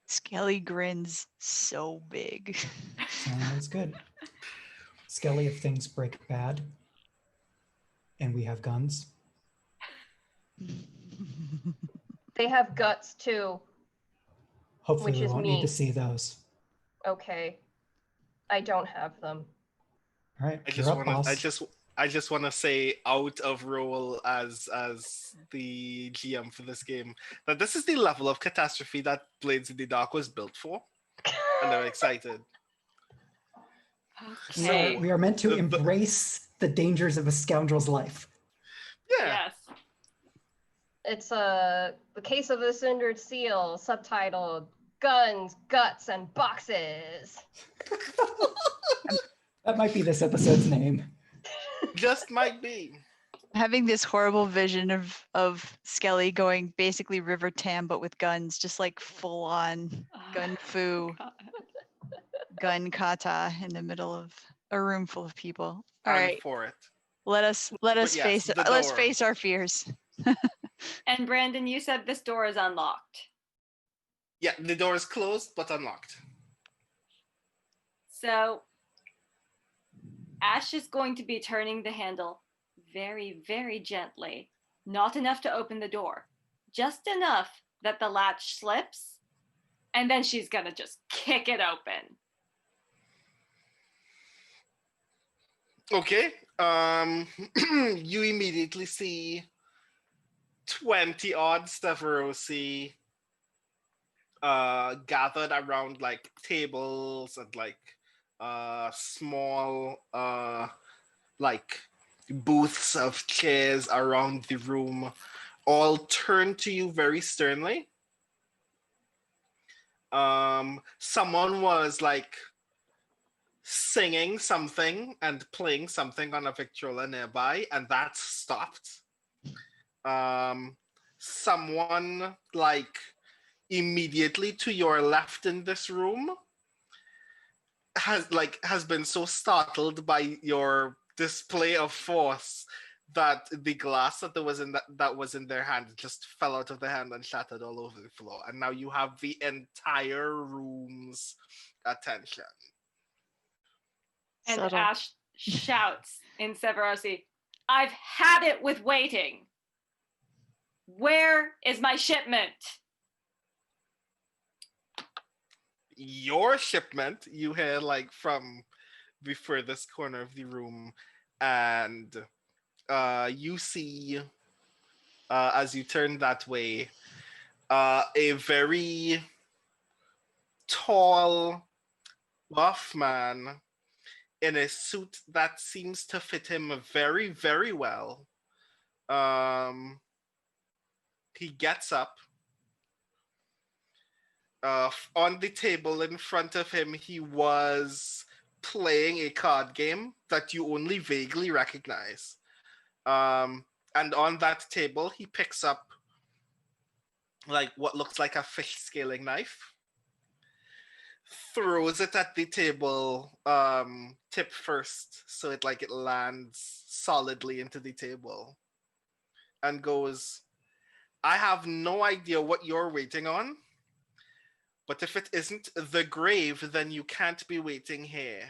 Skelly grins so big. Sounds good. Skelly, if things break bad and we have guns. They have guts too. Hopefully Which we is won't me. need to see those. Okay. I don't have them. All right, I you're up, boss. just want to say out of role as the GM for this game that this is the level of catastrophe that Blades in the Dark was built for, and I'm excited. Okay. So we are meant to embrace the dangers of a scoundrel's life. Yeah. Yes. It's the case of the Cindered Seal, subtitled Guns, Guts, and Boxes. That might be this episode's name. Just might be. Having this horrible vision of Skelly going basically River Tam but with guns, just like full on gun fu, God. gun kata in the middle of a room full of people. All I'm right, for it. let us yes, face the let's door. face our fears. And Brandon, you said this door is unlocked. Yeah, the door is closed but unlocked. So Ash is going to be turning the handle very, very gently. Not enough to open the door. Just enough that the latch slips. And then she's going to just kick it open. Okay. You immediately see 20-odd Steverosi gathered around like tables and like small like booths of chairs around the room, all turn to you very sternly. Someone was like singing something and playing something on a Victrola nearby, and that stopped. Someone like immediately to your left in this room has been so startled by your display of force that the glass that was in their hand just fell out of their hand and shattered all over the floor. And now you have the entire room's attention. And Subtle. Ash shouts in Severosi, I've had it with waiting. Where is my shipment? Your shipment, you hear like from the furthest corner of the room, and you see as you turn that way a very tall, buff man in a suit that seems to fit him very, very well. He gets up. On the table in front of him, he was playing a card game that you only vaguely recognize. And on that table, he picks up like what looks like a fish scaling knife, throws it at the table tip first, so it lands solidly into the table, and goes, I have no idea what you're waiting on, but if it isn't the grave, then you can't be waiting here.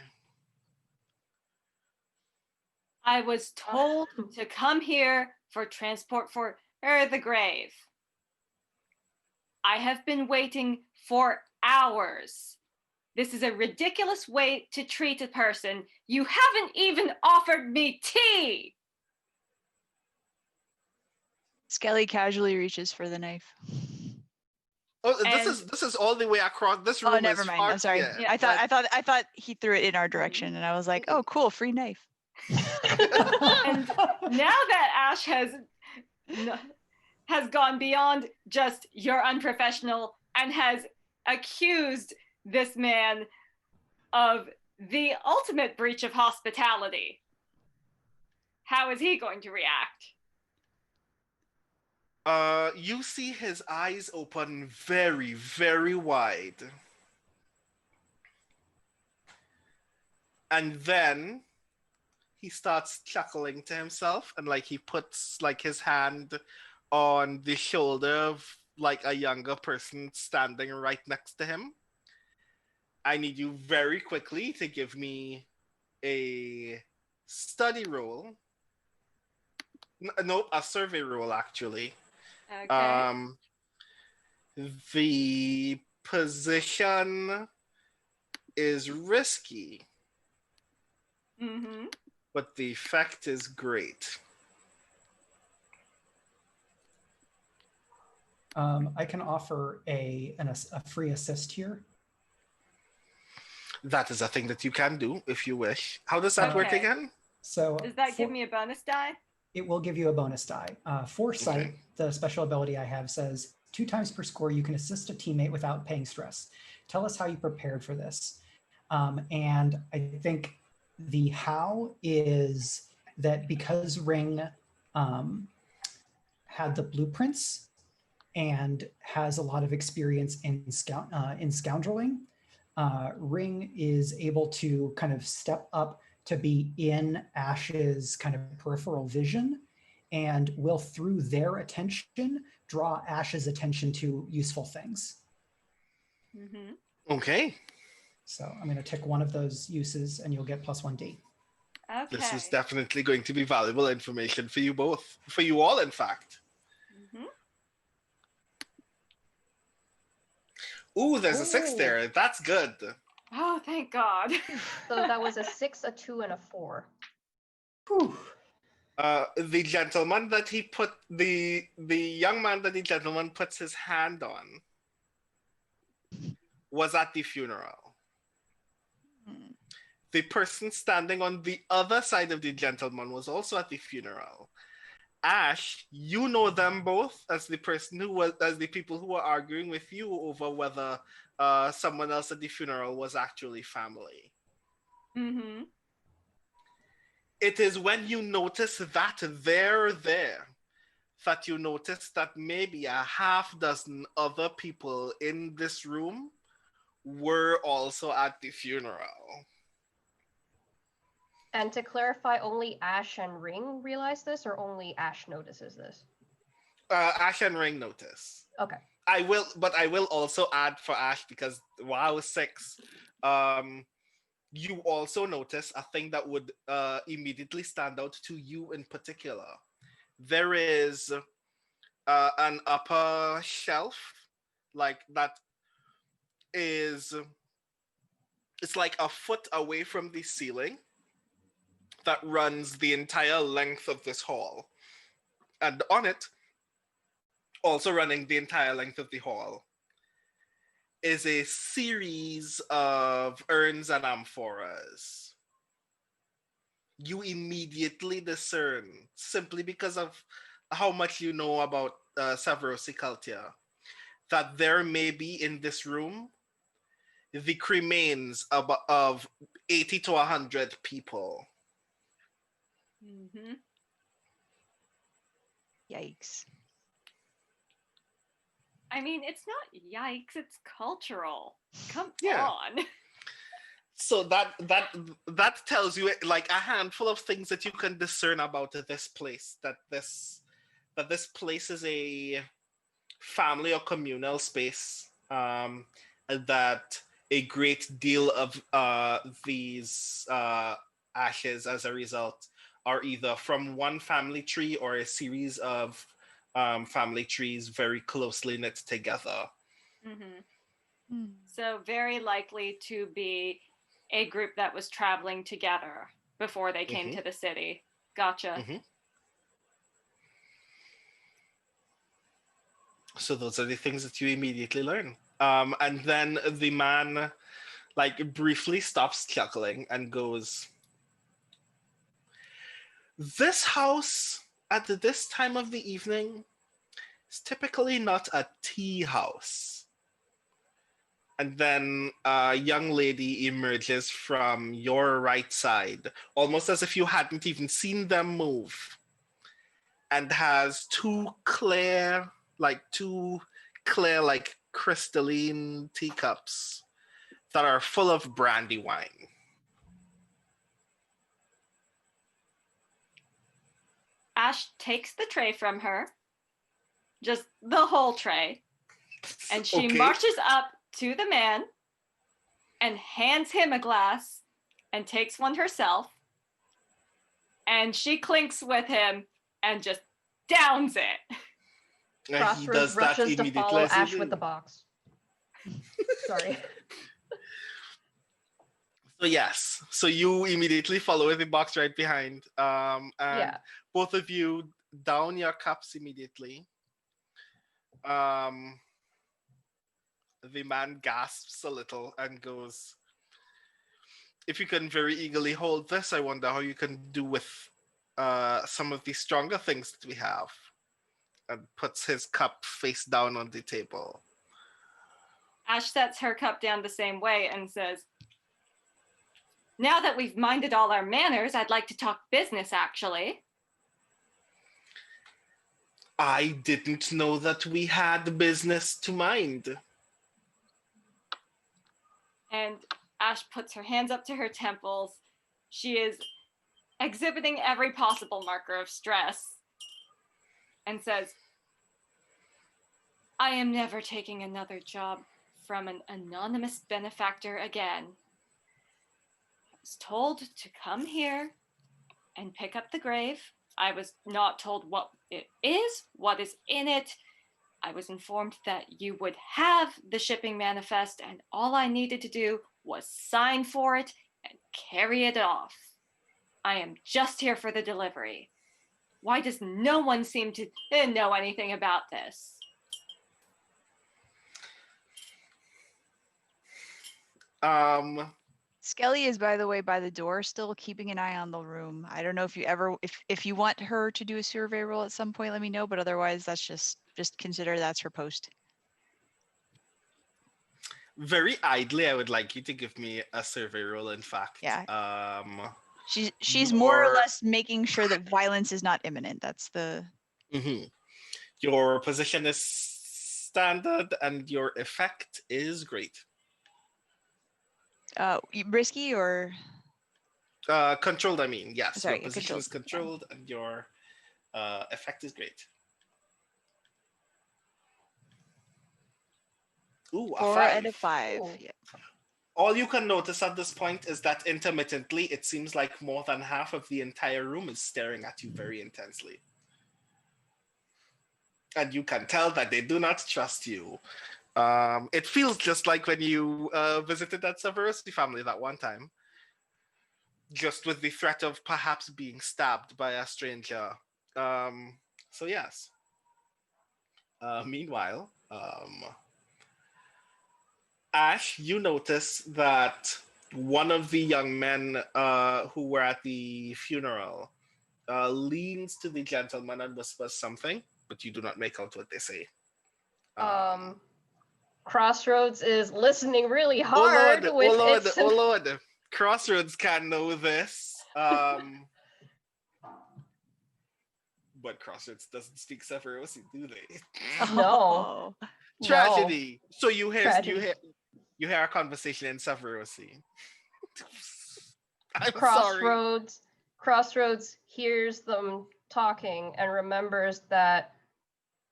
I was told to come here for transport for the grave. I have been waiting for hours. This is a ridiculous way to treat a person. You haven't even offered me tea. Skelly casually reaches for the knife. Oh, this is all the way across this room. Oh, never mind. I'm sorry. Yeah, I thought he threw it in our direction, and I was like, oh, cool, free knife. And now that Ash has gone beyond just you're unprofessional and has accused this man of the ultimate breach of hospitality, how is he going to react? You see his eyes open very, very wide. And then he starts chuckling to himself, and he puts his hand on the shoulder of a younger person standing right next to him. I need you very quickly to give me a study roll. Nope, a survey roll, actually. Okay. The position is risky, but the effect is great. I can offer a free assist here. That is a thing that you can do if you wish. How does that work Okay. again? So Does that give me a bonus die? It will give you a bonus die. Foresight, the special ability I have, says 2 times per score you can assist a teammate without paying stress. Tell us how you prepared for this. And I think the how is that because Ring had the blueprints and has a lot of experience in scoundreling, Ring is able to kind of step up to be in Ash's kind of peripheral vision, and will, through their attention, draw Ash's attention to useful things. Okay. So I'm going to tick one of those uses, and you'll get +1D. Okay. This is definitely going to be valuable information for you both. For you all, in fact. Ooh, there's a 6 there. That's good. Oh, thank God. So that was a 6, a 2, and a 4. Whew. The gentleman that he put the young man that the gentleman puts his hand on was at the funeral. The person standing on the other side of the gentleman was also at the funeral. Ash, you know them both as the people who were arguing with you over whether someone else at the funeral was actually family. It is when you notice that they're there that you notice that maybe a half dozen other people in this room were also at the funeral. And to clarify, only Ash and Ring realize this, or only Ash notices this? Ash and Ring notice. Okay. I will also add for Ash because wow, 6. You also notice a thing that would immediately stand out to you in particular. There is an upper shelf, like that is, it's like a foot away from the ceiling that runs the entire length of this hall. And on it, also running the entire length of the hall, is a series of urns and amphoras. You immediately discern, simply because of how much you know about Severosicultia, that there may be in this room the cremains of 80 to 100 people. Mm-hmm. Yikes. I mean, it's not yikes, it's cultural. Come Yeah. on. So that tells you like a handful of things that you can discern about this place. That this place is a family or communal space. And that a great deal of these ashes, as a result, are either from one family tree or a series of family trees very closely knit together. Mm-hmm. So very likely to be a group that was traveling together before they came to the city. Gotcha. So those are the things that you immediately learn. And then the man like briefly stops chuckling and goes, "This house at this time of the evening is typically not a tea house." And then a young lady emerges from your right side, almost as if you hadn't even seen them move, and has two clear, like crystalline teacups that are full of brandy wine. Ash takes the tray from her, just the whole tray, and she Okay. marches up to the man and hands him a glass and takes one herself, and she clinks with him and just downs it. He Crossroads does that rushes to immediately follow as you Ash do. with the box. Sorry. So yes, so you immediately follow with the box right behind. And Yeah. both of you down your cups immediately. The man gasps a little and goes, "If you can very eagerly hold this, I wonder how you can do with some of the stronger things that we have." And puts his cup face down on the table. Ash sets her cup down the same way and says, "Now that we've minded all our manners, I'd like to talk business, actually." I didn't know that we had business to mind. And Ash puts her hands up to her temples. She is exhibiting every possible marker of stress and says, "I am never taking another job from an anonymous benefactor again. I was told to come here and pick up the grave. I was not told what it is, what is in it. I was informed that you would have the shipping manifest, and all I needed to do was sign for it and carry it off. I am just here for the delivery. Why does no one seem to know anything about this?" Skelly is, by the way, by the door, still keeping an eye on the room. I don't know if you ever, if you want her to do a survey roll at some point, let me know. But otherwise, that's just consider that's her post. Very idly, I would like you to give me a survey roll. In fact, Yeah. She's more or less making sure that violence is not imminent. That's the. Mhm. Your position is standard, and your effect is great. Risky or Controlled, I mean. Yes, sorry, your position is controlled, and your effect is great. Ooh, a 4 5. out of 5. Ooh. Yeah. All you can notice at this point is that intermittently, it seems like more than half of the entire room is staring at you very intensely. And you can tell that they do not trust you. It feels just like when you visited that Severosi family that one time. Just with the threat of perhaps being stabbed by a stranger. So yes. Meanwhile, Ash, you notice that one of the young men who were at the funeral leans to the gentleman and whispers something, but you do not make out what they say. Crossroads is listening really hard with its. Oh Lord. Crossroads can know this. But Crossroads doesn't speak Sephiroth, do they? No. Tragedy. No. So you hear Tragedy. you hear a conversation in Sephiroth. I'm sorry. Crossroads hears them talking and remembers that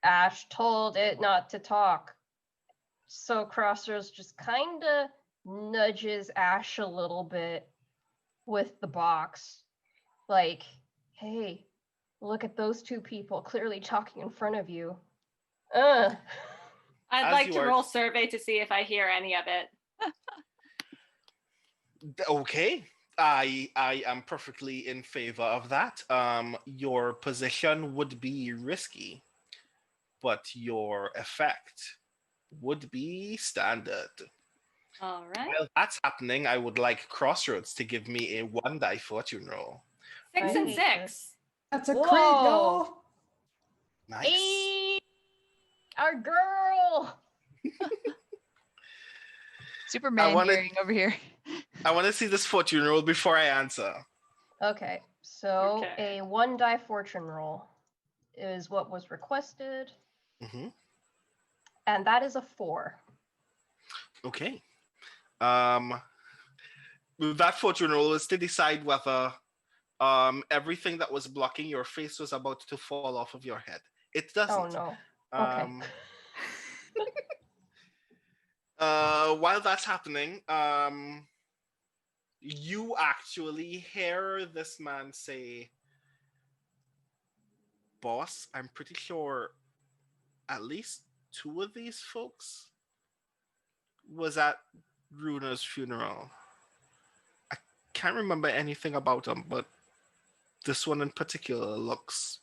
Ash told it not to talk. So Crossroads just kind of nudges Ash a little bit with the box. Like, hey, look at those two people clearly talking in front of you. I'd As like you to are- roll survey to see if I hear any of it. Okay. I am perfectly in favor of that. Your position would be risky, but your effect would be standard. All right. While that's happening, I would like Crossroads to give me a 1 die fortune roll. 6 and I hate 6. That's a crit, Whoa. y'all. Nice. Hey, our girl. Superman wanted- hearing over here. I want to see this fortune roll before I answer. Okay, so Okay. a 1 die fortune roll is what was requested, Mm-hmm. and that is a 4. Okay. That fortune roll is to decide whether everything that was blocking your face was about to fall off of your head. It doesn't. Oh no. Okay. While that's happening, you actually hear this man say, "Boss, I'm pretty sure at least 2 of these folks was at Runa's funeral. I can't remember anything about them, but this one in particular looks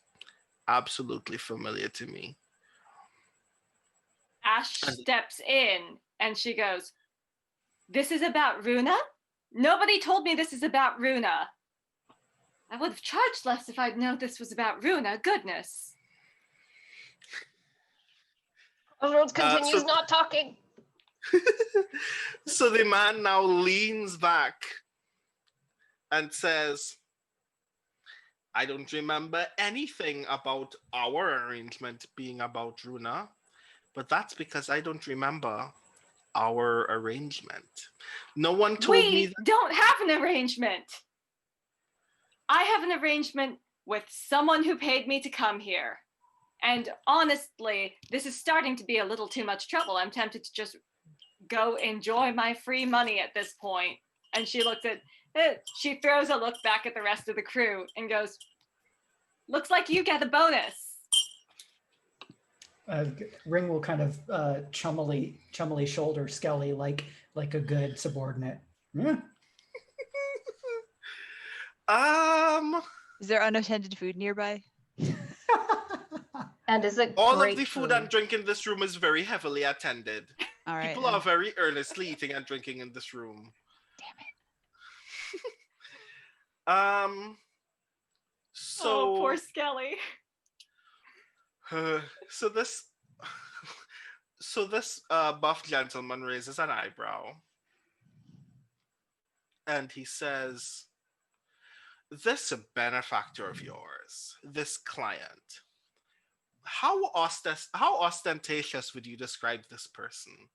absolutely familiar to me." Ash steps in and she goes, "This is about Runa? Nobody told me this is about Runa. I would have charged less if I'd known this was about Runa. Goodness." Crossroads continues so- not talking. So the man now leans back and says, "I don't remember anything about our arrangement being about Runa, but that's because I don't remember our arrangement. No one told me We that." don't have an arrangement. I have an arrangement with someone who paid me to come here. And honestly, this is starting to be a little too much trouble. I'm tempted to just go enjoy my free money at this point. And she looks at it. She throws a look back at the rest of the crew and goes, "Looks like you get a bonus." Ring will kind of chummily shoulder Skelly like a good subordinate. Hmm. Is there unattended food nearby? And is it All great of the food and drink in this room is very heavily attended. All right. People are very earnestly eating and drinking in this room. Damn it. So Oh, poor Skelly. so this buff gentleman raises an eyebrow and he says, "This benefactor of yours, this client, how ostentatious would you describe this person?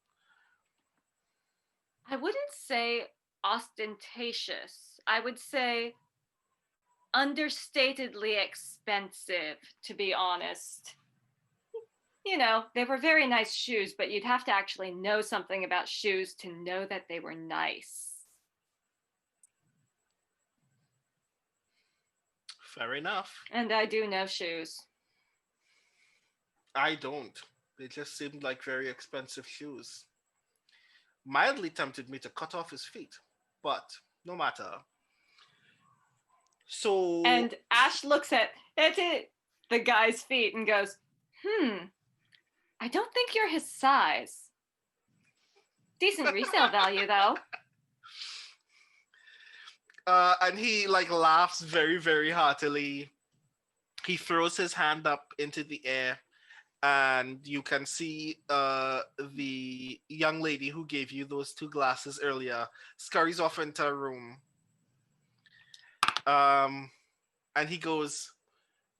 I wouldn't say ostentatious. I would say understatedly expensive, to be honest. You know, they were very nice shoes, but you'd have to actually know something about shoes to know that they were nice. Fair enough. And I do know shoes. I don't. They just seemed like very expensive shoes. Mildly tempted me to cut off his feet, but no matter. So And Ash looks at the guy's feet and goes, I don't think you're his size. Decent resale value, though. And he like laughs very, very heartily. He throws his hand up into the air, and you can see the young lady who gave you those 2 glasses earlier scurries off into a room. And he goes,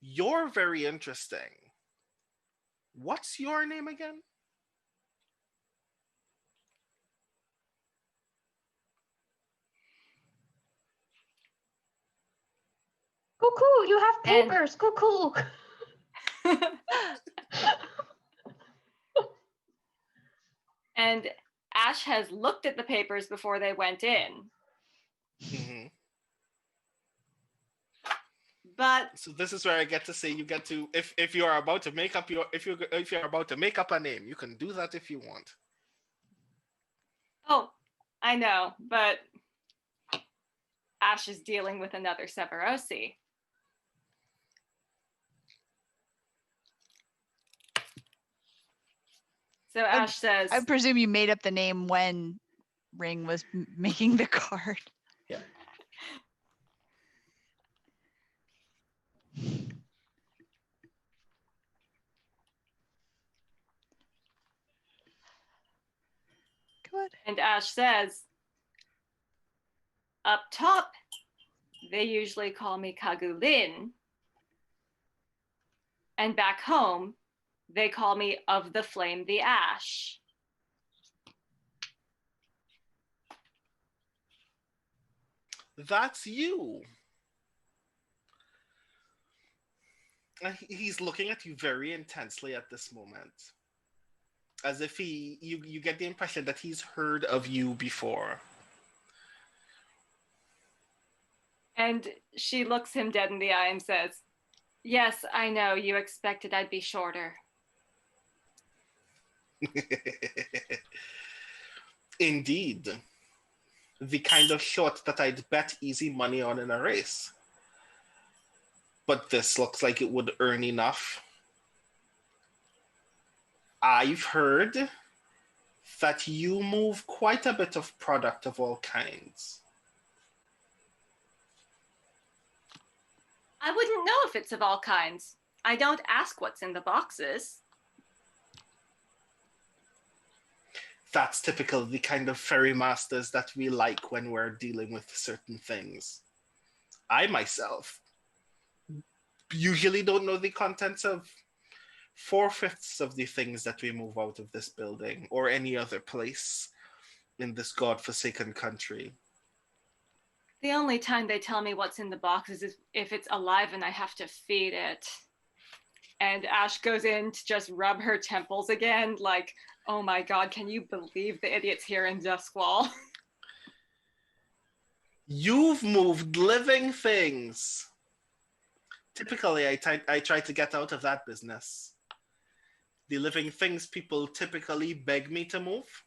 "You're very interesting. What's your name again?" Cuckoo, you have papers. Cuckoo. And Ash has looked at the papers before they went in. Mm-hmm. But So this is where I get to say you get to if you are about to make up if you're about to make up a name, you can do that if you want. oh, I know, but Ash is dealing with another Severosi. So Ash says, I presume you made up the name when Ring was making the card. Yeah. Good. and Ash says, up top, they usually call me Kagulin. And back home, they call me Of the Flame the Ash. That's you. He's looking at you very intensely at this moment, as if you get the impression that he's heard of you before. And she looks him dead in the eye and says, yes, I know, you expected I'd be shorter. Indeed. The kind of short that I'd bet easy money on in a race. But this looks like it would earn enough. I've heard that you move quite a bit of product of all kinds. I wouldn't know if it's of all kinds. I don't ask what's in the boxes. That's typical of the kind of ferry masters that we like when we're dealing with certain things. I myself usually don't know the contents of 4/5 of the things that we move out of this building or any other place in this godforsaken country. The only time they tell me what's in the boxes is if it's alive and I have to feed it. And Ash goes in to just rub her temples again, like, oh my god, can you believe the idiots here in Duskwall? You've moved living things. Typically, I try to get out of that business. The living things people typically beg me to move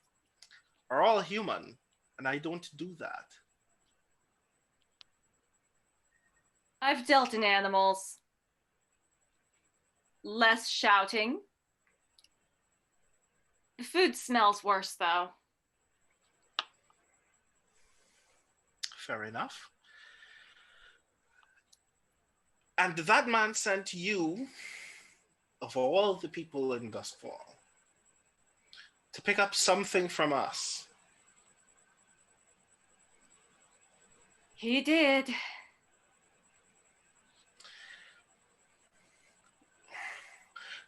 are all human, and I don't do that. I've dealt in animals. Less shouting. The food smells worse, though. Fair enough. And that man sent you, of all the people in Dustfall, to pick up something from us. He did.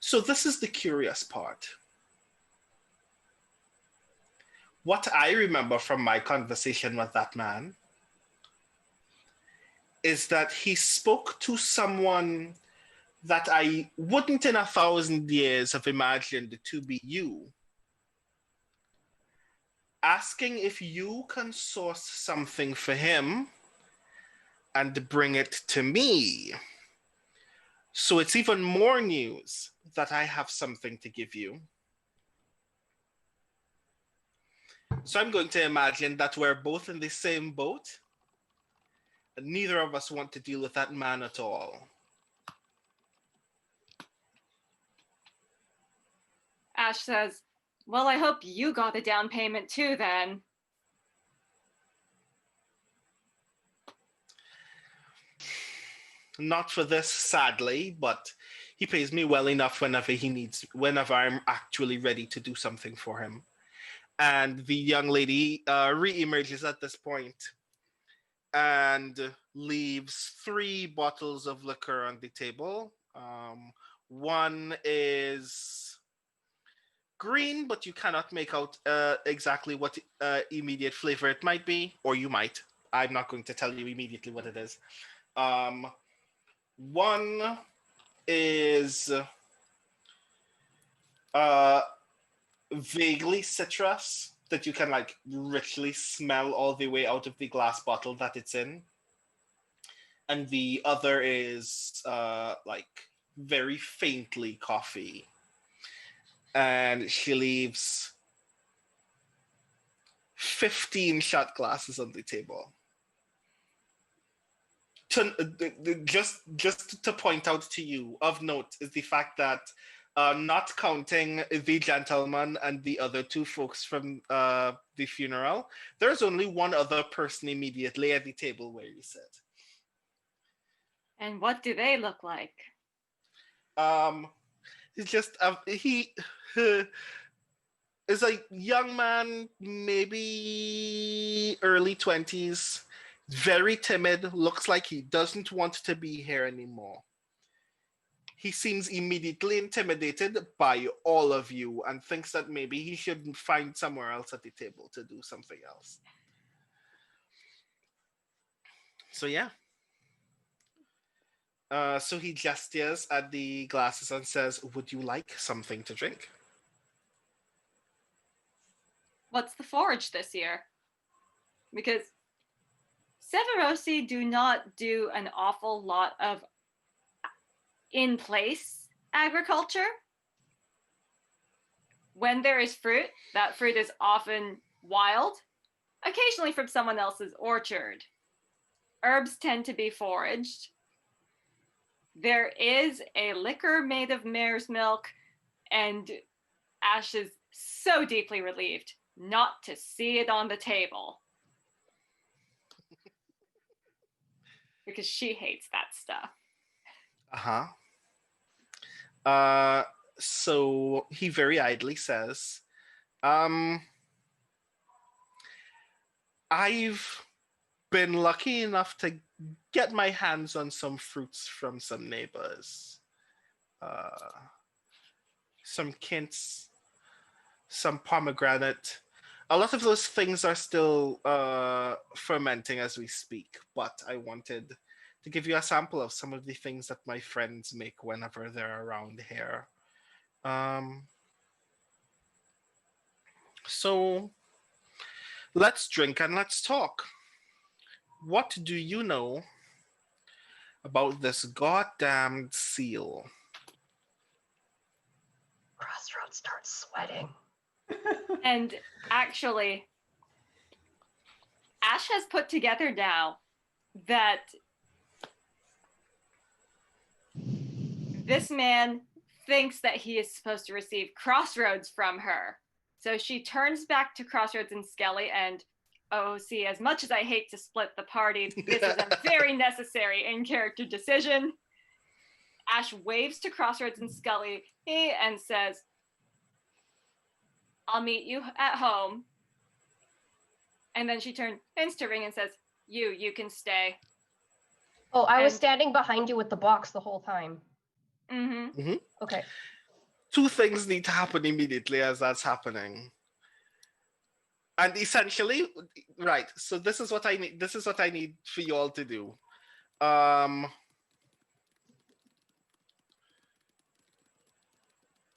So this is the curious part. What I remember from my conversation with that man is that he spoke to someone that I wouldn't in 1,000 years have imagined to be you, asking if you can source something for him and bring it to me. So it's even more news that I have something to give you. So I'm going to imagine that we're both in the same boat, and neither of us want to deal with that man at all. Ash says, well, I hope you got a down payment too then. Not for this, sadly, but he pays me well enough whenever I'm actually ready to do something for him. And the young lady re-emerges at this point and leaves 3 bottles of liquor on the table. One is green, but you cannot make out exactly what immediate flavor it might be, or you might. I'm not going to tell you immediately what it is. One is vaguely citrus that you can like richly smell all the way out of the glass bottle that it's in. And the other is like very faintly coffee. And she leaves 15 shot glasses on the table. Just to point out to you, of note is the fact that not counting the gentleman and the other 2 folks from the funeral, there's only one other person immediately at the table where you sit. And what do they look like? He's just he is a young man, maybe early 20s, very timid, looks like he doesn't want to be here anymore. He seems immediately intimidated by all of you and thinks that maybe he should find somewhere else at the table to do something else. So yeah. So he gestures at the glasses and says, would you like something to drink? What's the forage this year? Because Severosi do not do an awful lot of in-place agriculture. When there is fruit, that fruit is often wild, occasionally from someone else's orchard. Herbs tend to be foraged. There is a liquor made of mare's milk, and Ash is so deeply relieved not to see it on the table. Because she hates that stuff. So he very idly says, I've been lucky enough to get my hands on some fruits from some neighbors. Some quince, some pomegranate. A lot of those things are still fermenting as we speak, but I wanted to give you a sample of some of the things that my friends make whenever they're around here. So let's drink and let's talk. What do you know about this goddamned seal? Crossroads starts sweating. And actually, Ash has put together now that this man thinks that he is supposed to receive Crossroads from her. So she turns back to Crossroads and Skelly and, oh, see, as much as I hate to split the party, this is a very necessary in-character decision. Ash waves to Crossroads and Skelly and says, I'll meet you at home. And then she turns to Ring and says, you can stay. Oh, I was standing behind you with the box the whole time. Mm-hmm. Mm-hmm. Okay. two things need to happen immediately as that's happening. And essentially, right. So this is what I need. This is what I need for you all to do.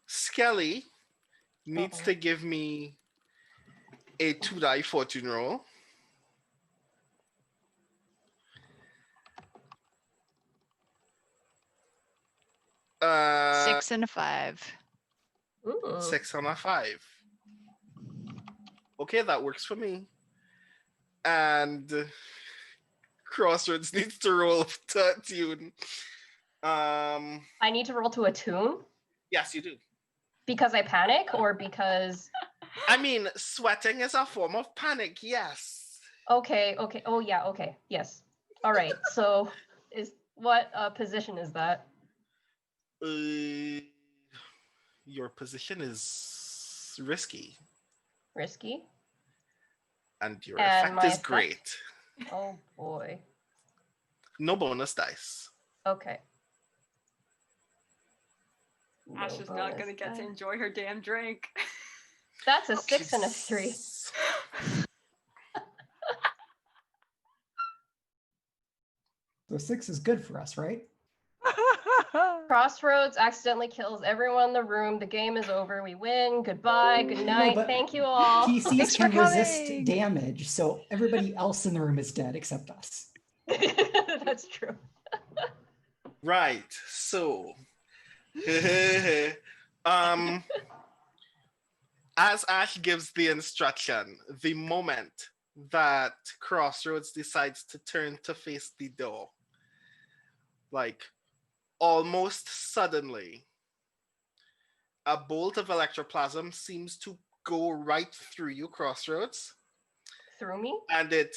Skelly needs to give me a 2-die fortune roll. Uh, 6 and a 5. Ooh. 6 and a 5. Okay, that works for me. And Crossroads needs to roll to a tune. I need to roll to a tune Yes, you do. because I panic or because. I mean, sweating is a form of panic, yes. Okay. Oh yeah. Okay. Yes. All right. So, what position is that? Your position is risky. Risky. And your And effect my is effect? great. Oh boy. No bonus dice. Okay. Ash No is not going to bonus get to die. enjoy her damn drink. That's a 6 and a 3. So 6 is good for us, right? Crossroads accidentally kills everyone in the room. The game is over. We win. Goodbye. Good night. but Thank you all. PCs Thanks for can resist coming. damage, so everybody else in the room is dead except us. That's true. Right. So, as Ash gives the instruction, the moment that Crossroads decides to turn to face the door, like almost suddenly, a bolt of electroplasm seems to go right through you, Crossroads. Through me? And it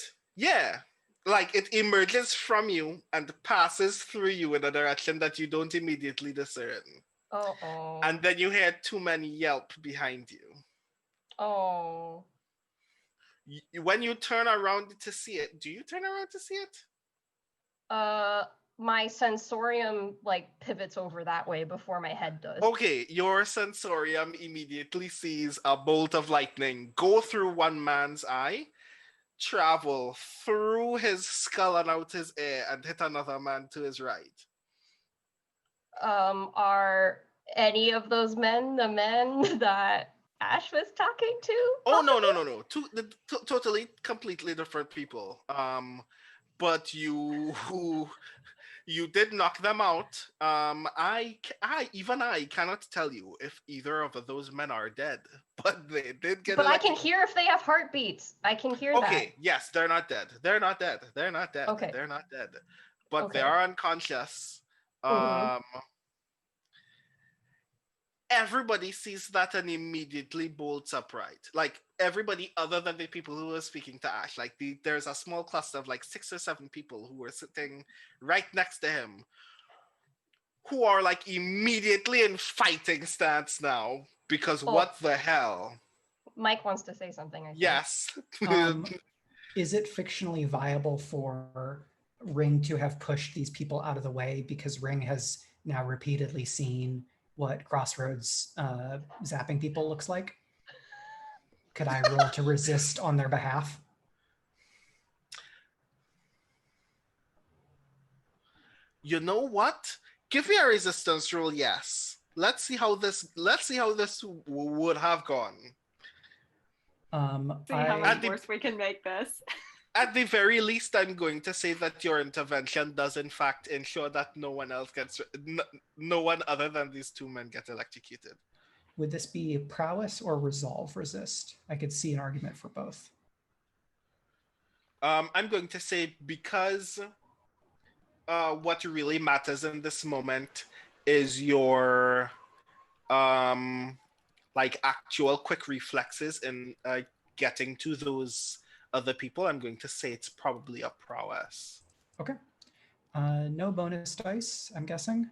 emerges from you and passes through you in a direction that you don't immediately discern. Oh. And then you hear too many yelp behind you. Oh. When you turn around to see it, do you turn around to see it? My sensorium pivots over that way before my head does. Okay, your sensorium immediately sees a bolt of lightning go through one man's eye, travel through his skull and out his ear, and hit another man to his right. Are any of those men the men that Ash was talking to? Oh, no. Totally, completely different people. But you did knock them out. I cannot tell you if either of those men are dead, but they did get. But I can hear if they have heartbeats. I can hear that. Okay, yes, they're not dead. They're not dead. They're not dead. Okay. They're not dead. But Okay. they are unconscious. Mhm. Everybody sees that and immediately bolts upright. Like everybody other than the people who were speaking to Ash. There's a small cluster of 6 or 7 people who were sitting right next to him, who are immediately in fighting stance now because what the hell? Mike wants to say something, I think. Yes. Is it fictionally viable for Ring to have pushed these people out of the way because Ring has now repeatedly seen what Crossroads zapping people looks like? Could I roll to resist on their behalf? You know what? Give me a resistance roll, yes. Let's see how this would have gone. See how much worse we can make this. At the very least, I'm going to say that your intervention does in fact ensure that no one else gets, no one other than these 2 men get electrocuted. Would this be prowess or resolve resist? I could see an argument for both. I'm going to say because what really matters in this moment is your actual quick reflexes in getting to those other people. I'm going to say it's probably a prowess. Okay. No bonus dice, I'm guessing.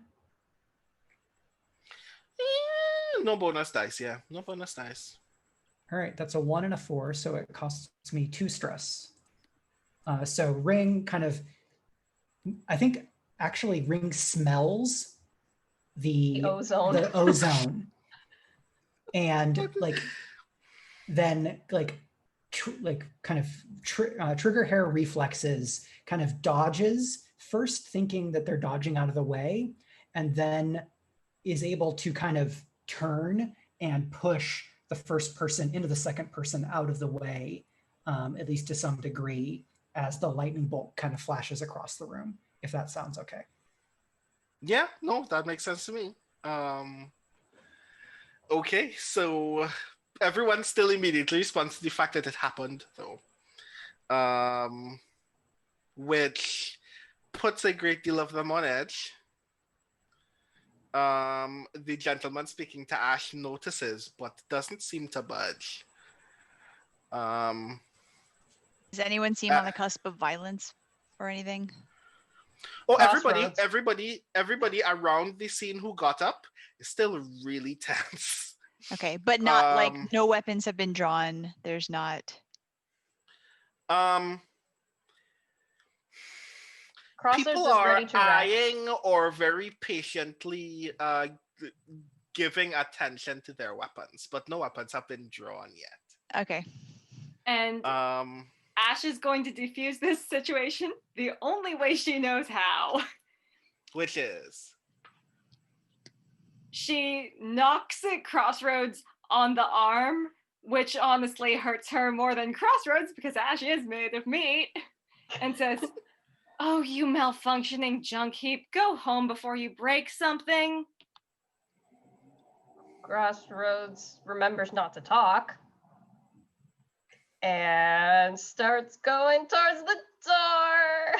No bonus dice, yeah. No bonus dice. All right, that's a 1 and a 4, so it costs me 2 stress. So Ring I think actually Ring smells the ozone. The ozone. and like then like trigger hair reflexes kind of dodges, first thinking that they're dodging out of the way, and then is able to kind of turn and push the first person into the second person out of the way, at least to some degree, as the lightning bolt kind of flashes across the room, if that sounds okay. Yeah, no, that makes sense to me. Okay, so everyone still immediately responds to the fact that it happened, though. Which puts a great deal of them on edge. The gentleman speaking to Ash notices, but doesn't seem to budge. Does anyone seem on the cusp of violence or anything? Oh, Crossroads. everybody around the scene who got up is still really tense. Okay, but not like no weapons have been drawn. There's not. Crossroads People is are ready to wreck. eyeing or very patiently giving attention to their weapons, but no weapons have been drawn yet. Okay. And Ash is going to defuse this situation the only way she knows how. Which is? She knocks at Crossroads on the arm, which honestly hurts her more than Crossroads because Ash is made of meat, and says, "Oh, you malfunctioning junk heap, go home before you break something." Crossroads remembers not to talk and starts going towards the door.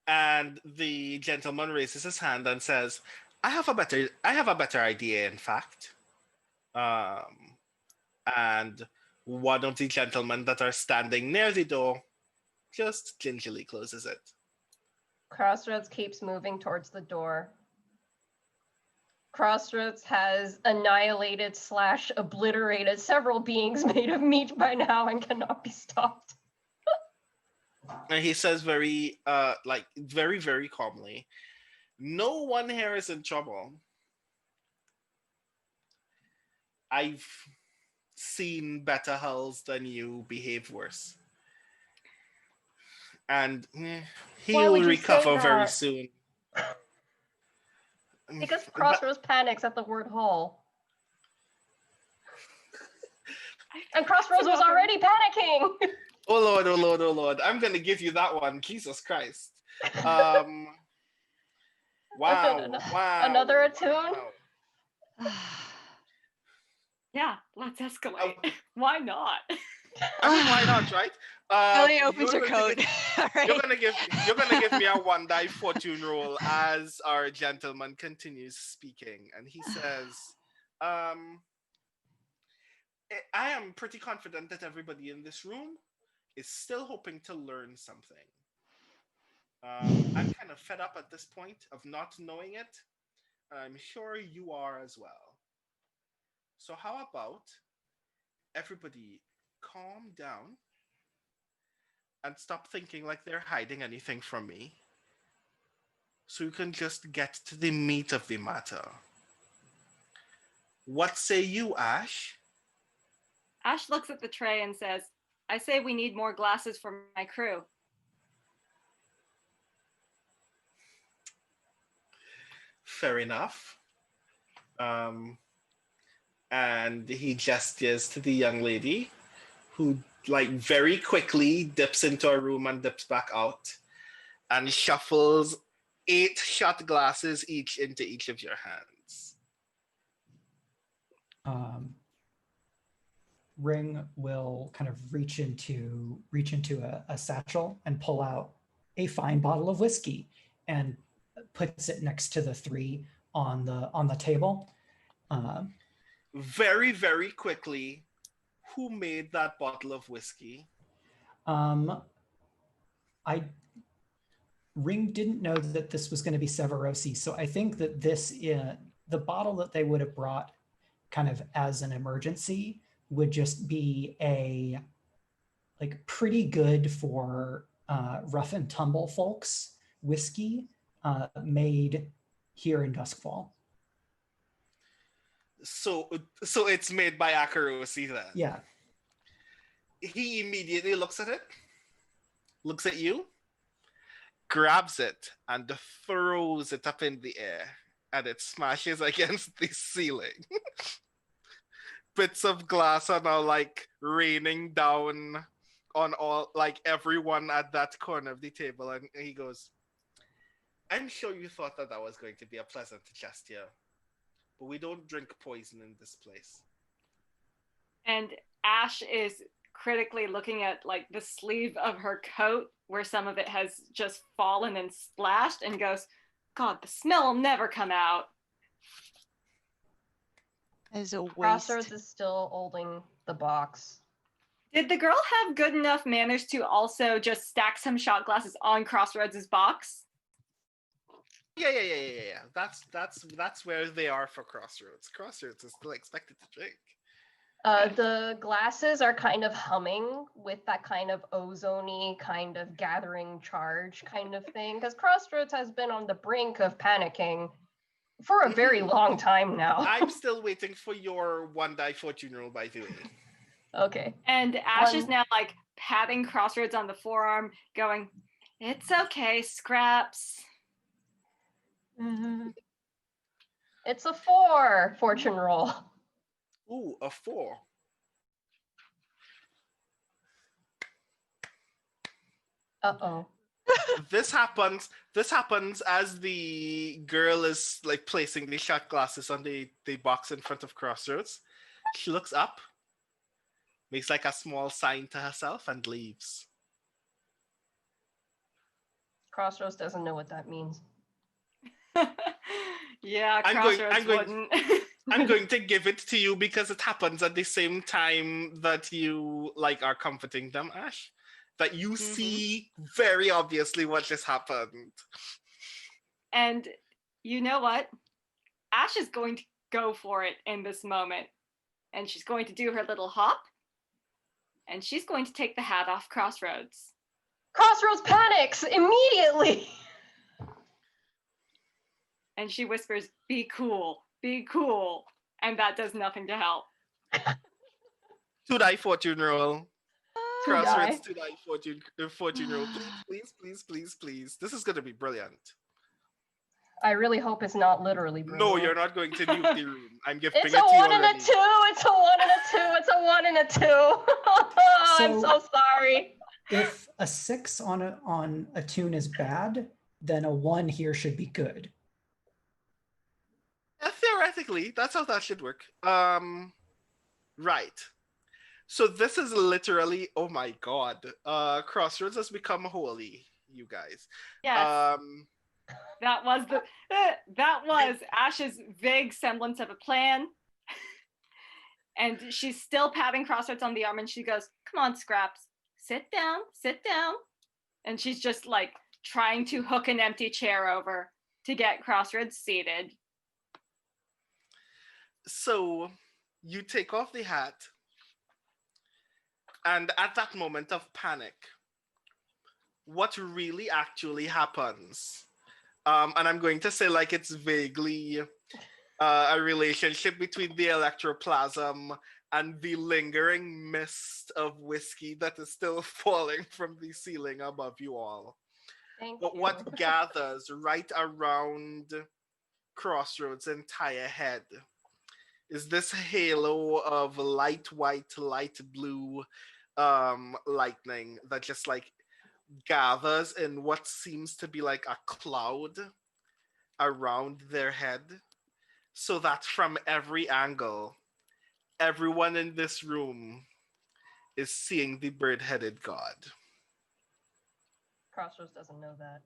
And the gentleman raises his hand and says, I have a better idea, in fact. And one of the gentlemen that are standing near the door just gingerly closes it. Crossroads keeps moving towards the door. Crossroads has annihilated / obliterated several beings made of meat by now and cannot be stopped. And he says very, very calmly, no one here is in trouble. I've seen better hulls than you behave worse. And he'll recover very soon. Because Crossroads panics at the word hull. And Crossroads was already panicking! Oh Lord, oh Lord, oh Lord. I'm going to give you that one. Jesus Christ. Wow. Wow. Another attune? Wow. Yeah, let's escalate. Why not? I mean, why not, right? Ellie opens her coat. You're gonna give me a one die fortune roll as our gentleman continues speaking, and he says, I am pretty confident that everybody in this room is still hoping to learn something. I'm kind of fed up at this point of not knowing it. I'm sure you are as well. So how about everybody calm down and stop thinking like they're hiding anything from me, so you can just get to the meat of the matter. What say you, Ash? Ash looks at the tray and says, I say we need more glasses for my crew. Fair enough. And he gestures to the young lady, who very quickly dips into a room and dips back out, and shuffles 8 shot glasses each into each of your hands. Ring will kind of reach into a satchel and pull out a fine bottle of whiskey and puts it next to the 3 on the table. Very, very quickly, who made that bottle of whiskey? Ring didn't know that this was going to be Severosi, so I think that the bottle that they would have brought kind of as an emergency would just be a pretty good for rough and tumble folks whiskey made here in Duskfall. So it's made by Akarosi then. Yeah. He immediately looks at it, looks at you, grabs it, and throws it up in the air, and it smashes against the ceiling. Bits of glass are now like raining down on all, like everyone at that corner of the table, and he goes, "I'm sure you thought that was going to be a pleasant gesture, but we don't drink poison in this place." And Ash is critically looking at like the sleeve of her coat where some of it has just fallen and splashed and goes, God, the smell will never come out. As a waste. Crossroads is still holding the box. Did the girl have good enough manners to also just stack some shot glasses on Crossroads' box? Yeah. That's where they are for Crossroads. Crossroads is still expected to drink. The glasses are kind of humming with that kind of ozone-y kind of gathering charge kind of thing, because Crossroads has been on the brink of panicking for a very long time now. I'm still waiting for your one die fortune roll, by the way. Okay. And Ash is now like patting Crossroads on the forearm, going, "It's okay, Scraps." It's a 4 fortune roll. Ooh, a 4. Uh-oh. This happens as the girl is like placing the shot glasses on the box in front of Crossroads. She looks up, makes like a small sign to herself, and leaves. Crossroads doesn't know what that means. Yeah, I'm Crossroads going- wouldn't. I'm going to give it to you because it happens at the same time that you like are comforting them, Ash. That you see very obviously what just happened. And you know what? Ash is going to go for it in this moment. And she's going to do her little hop. And she's going to take the hat off Crossroads. Crossroads panics immediately. And she whispers, "Be cool, be cool." And that does nothing to help. 2 die fortune roll. Two die. Crossroads 2 die fortune roll. Please. This is going to be brilliant. I really hope it's not literally brilliant. No, you're not going to nuke the room. I'm gifting It's it a to you 1 and a already. 2. It's a 1 and a 2. It's a 1 and a 2. I'm so sorry. If a 6 on a tune is bad, then a 1 here should be good. Theoretically, that's how that should work. Right. So this is literally, oh my god. Crossroads has become holy, you guys. Yes. That was Ash's vague semblance of a plan. And she's still patting Crossroads on the arm and she goes, "Come on, Scraps, sit down. And she's just like trying to hook an empty chair over to get Crossroads seated. So you take off the hat, and at that moment of panic, what really actually happens, and I'm going to say like it's vaguely a relationship between the electroplasm and the lingering mist of whiskey that is still falling from the ceiling above you all. But what gathers right around Crossroads' entire head is this halo of light white, light blue lightning that just like gathers in what seems to be like a cloud around their head, so that from every angle, everyone in this room is seeing the bird-headed god. Crossroads doesn't know that.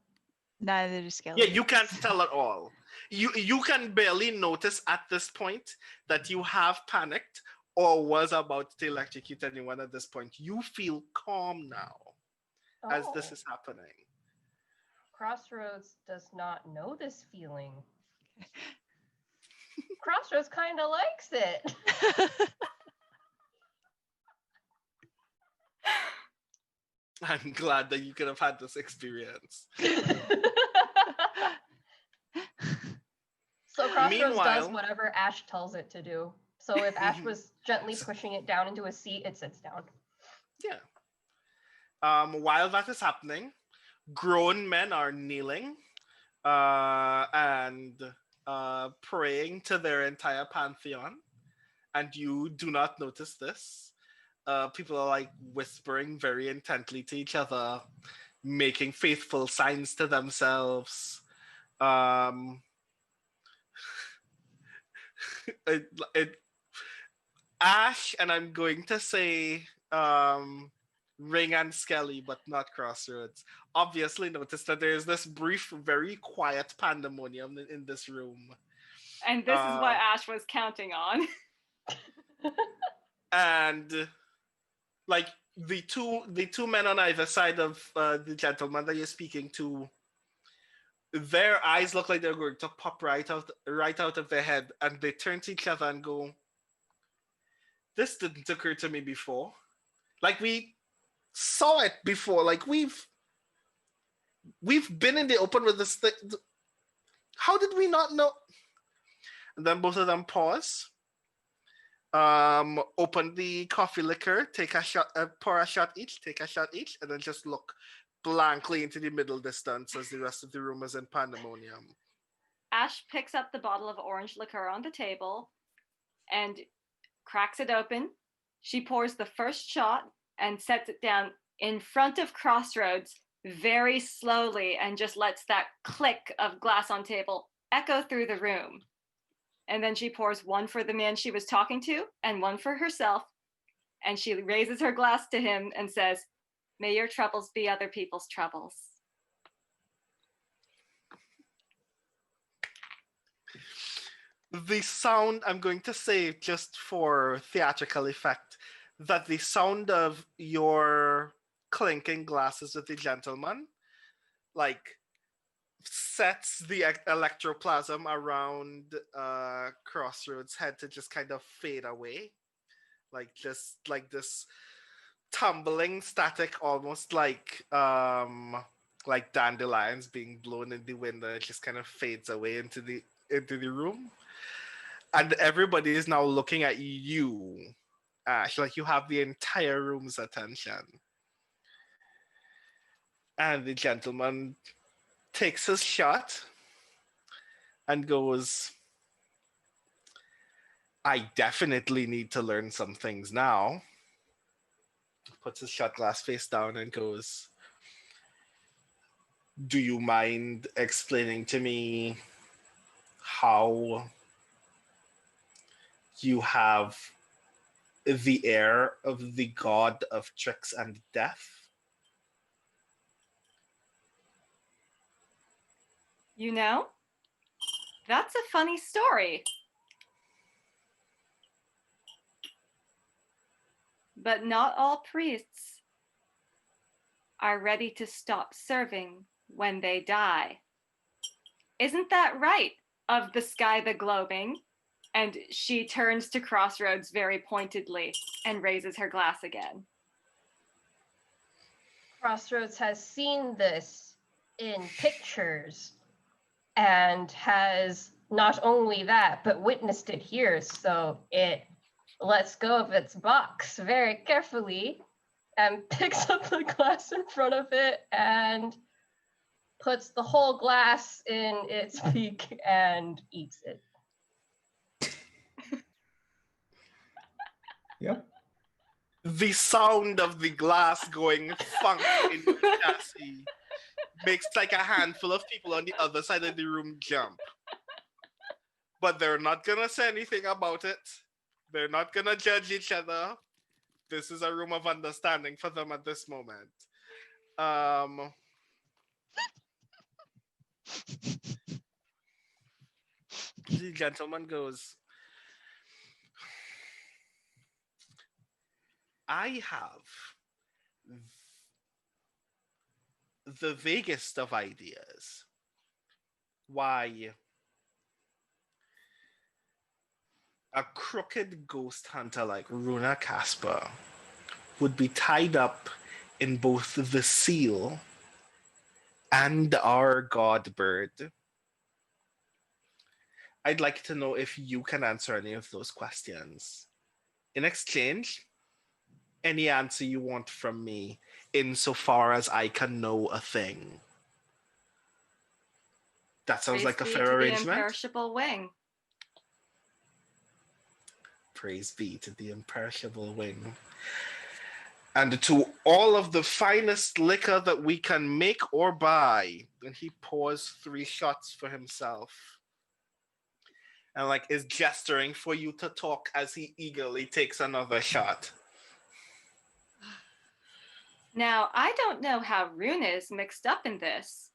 Neither do skeletons. Yeah, you can't tell at all. You can barely notice at this point that you have panicked or was about to electrocute anyone at this point. You feel calm now as this is happening. Crossroads does not know this feeling. Crossroads kind of likes it. I'm glad that you could have had this experience. So Crossroads does Meanwhile- whatever Ash tells it to do. So if Ash was gently pushing it down into a seat, it sits down. Yeah. While that is happening, grown men are kneeling and praying to their entire pantheon, and you do not notice this. People are like whispering very intently to each other, making faithful signs to themselves. Ash, and I'm going to say Ring and Skelly, but not Crossroads, obviously noticed that there's this brief, very quiet pandemonium in this room. And this is what Ash was counting on. And like the two men on either side of the gentleman that you're speaking to, their eyes look like they're going to pop right out of their head, and they turn to each other and go, "This didn't occur to me before. Like we saw it before. Like we've been in the open with this thing. How did we not know?" And then both of them pause, open the coffee liquor, take a shot, pour a shot each, take a shot each, and then just look blankly into the middle distance as the rest of the room is in pandemonium. Ash picks up the bottle of orange liqueur on the table and cracks it open. She pours the first shot and sets it down in front of Crossroads very slowly and just lets that click of glass on table echo through the room. And then she pours one for the man she was talking to and one for herself. And she raises her glass to him and says, "May your troubles be other people's troubles." The sound, I'm going to say just for theatrical effect, that the sound of your clinking glasses with the gentleman, like, sets the electroplasm around Crossroads' head to just kind of fade away. Like, just like this tumbling static, almost like dandelions being blown in the wind, and it just kind of fades away into the room. And everybody is now looking at you, Ash, like you have the entire room's attention. And the gentleman takes his shot and goes, "I definitely need to learn some things now." Puts his shot glass face down and goes, "Do you mind explaining to me how you have the air of the god of tricks and death?" You know, that's a funny story. But not all priests are ready to stop serving when they die. Isn't that right, of the sky the globing? And she turns to Crossroads very pointedly and raises her glass again. Crossroads has seen this in pictures and has not only that, but witnessed it here. So it lets go of its box very carefully and picks up the glass in front of it and puts the whole glass in its beak and eats it. Yep. The sound of the glass going funk in the chassis makes like a handful of people on the other side of the room jump. But they're not gonna say anything about it. They're not gonna judge each other. This is a room of understanding for them at this moment. The gentleman goes, "I have the vaguest of ideas why a crooked ghost hunter like Runa Casper would be tied up in both the seal and our god bird, I'd like to know if you can answer any of those questions. In exchange, any answer you want from me, insofar as I can know a thing. That sounds Praise like a be fair to the arrangement. imperishable wing. Praise be to the imperishable wing. And to all of the finest liquor that we can make or buy. And he pours 3 shots for himself. And like is gesturing for you to talk as he eagerly takes another shot. Now, I don't know how Runa is mixed up in this.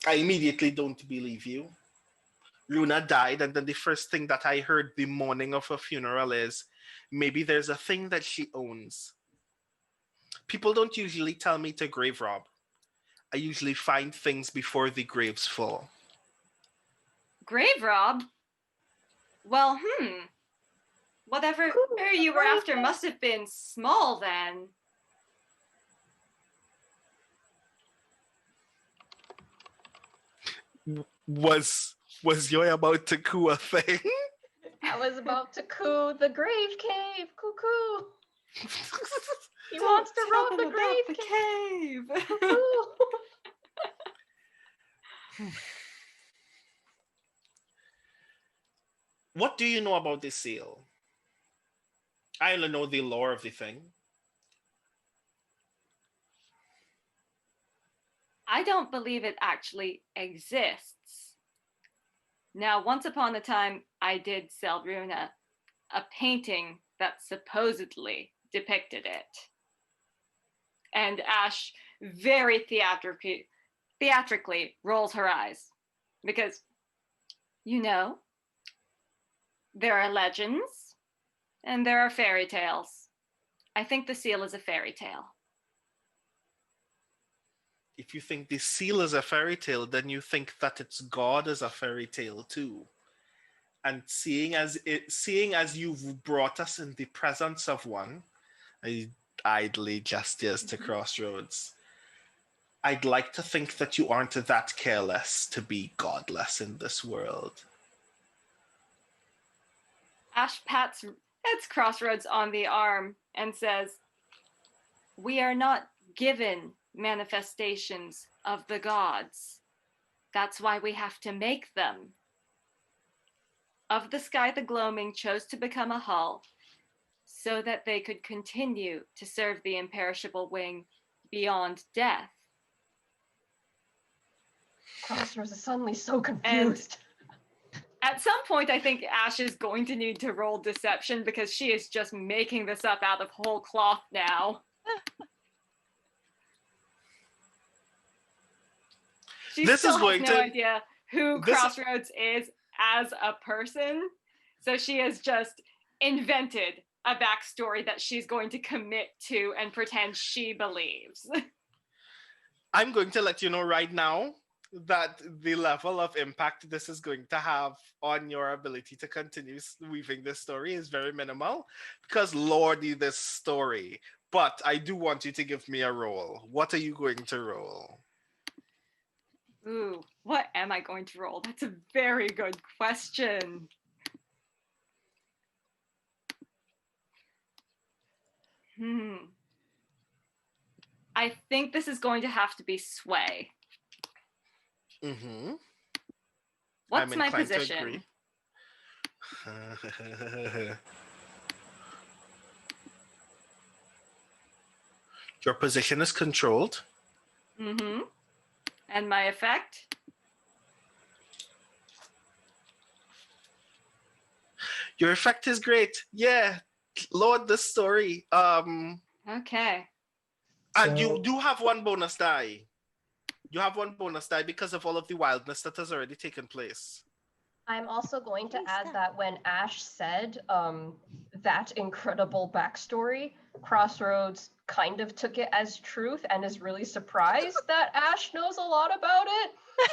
I immediately don't believe you. Luna died, and then the first thing that I heard the morning of her funeral is maybe there's a thing that she owns. People don't usually tell me to grave rob. I usually find things before the graves fall. Grave rob? Well, whatever you were after must have been small then. Was Jeoi about to coo a thing? I was about to coo the grave cave. Cuckoo. He wants to Tell rob them the grave about cave. the cave. Cuckoo. What do you know about this seal? I only know the lore of the thing. I don't believe it actually exists. Now, once upon a time, I did sell Runa a painting that supposedly depicted it. And Ash very theatrically rolls her eyes because, there are legends and there are fairy tales. I think the seal is a fairy tale. If you think the seal is a fairy tale, then you think that its god is a fairy tale too. And seeing as you've brought us in the presence of one, I idly gestures to Crossroads. I'd like to think that you aren't that careless to be godless in this world. Ash pats Crossroads on the arm and says, "We are not given manifestations of the gods. That's why we have to make them. Of the Sky the Gloaming chose to become a hull so that they could continue to serve the imperishable wing beyond death." Crossroads is suddenly so confused. At some point, I think Ash is going to need to roll deception because she is just making this up out of whole cloth now. She still has no idea who Crossroads is as a person. So she has just invented a backstory that she's going to commit to and pretend she believes. I'm going to let you know right now that the level of impact this is going to have on your ability to continue weaving this story is very minimal because lordy this story. But I do want you to give me a roll. What are you going to roll? Ooh, what am I going to roll? That's a very good question. I think this is going to have to be sway. Mm-hmm. What's my position? Your position is controlled. Mm-hmm. And my effect? Your effect is great. Yeah. Lord the story. Okay. And you do have one bonus die. You have one bonus die because of all of the wildness that has already taken place. I'm also going to add that when Ash said that incredible backstory, Crossroads kind of took it as truth and is really surprised that Ash knows a lot about it.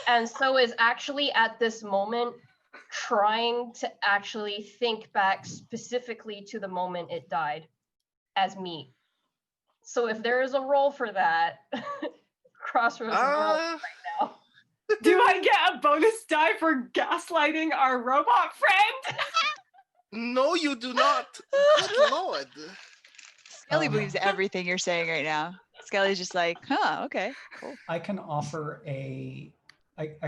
And so is actually at this moment trying to actually think back specifically to the moment it died as me. So if there is a role for that, Crossroads is rolling right Do I get a bonus die for gaslighting our robot friend? No, you do not. Good lord. Skelly Um, believes everything you're saying right now. Skelly's just like, huh, okay, cool. I can offer I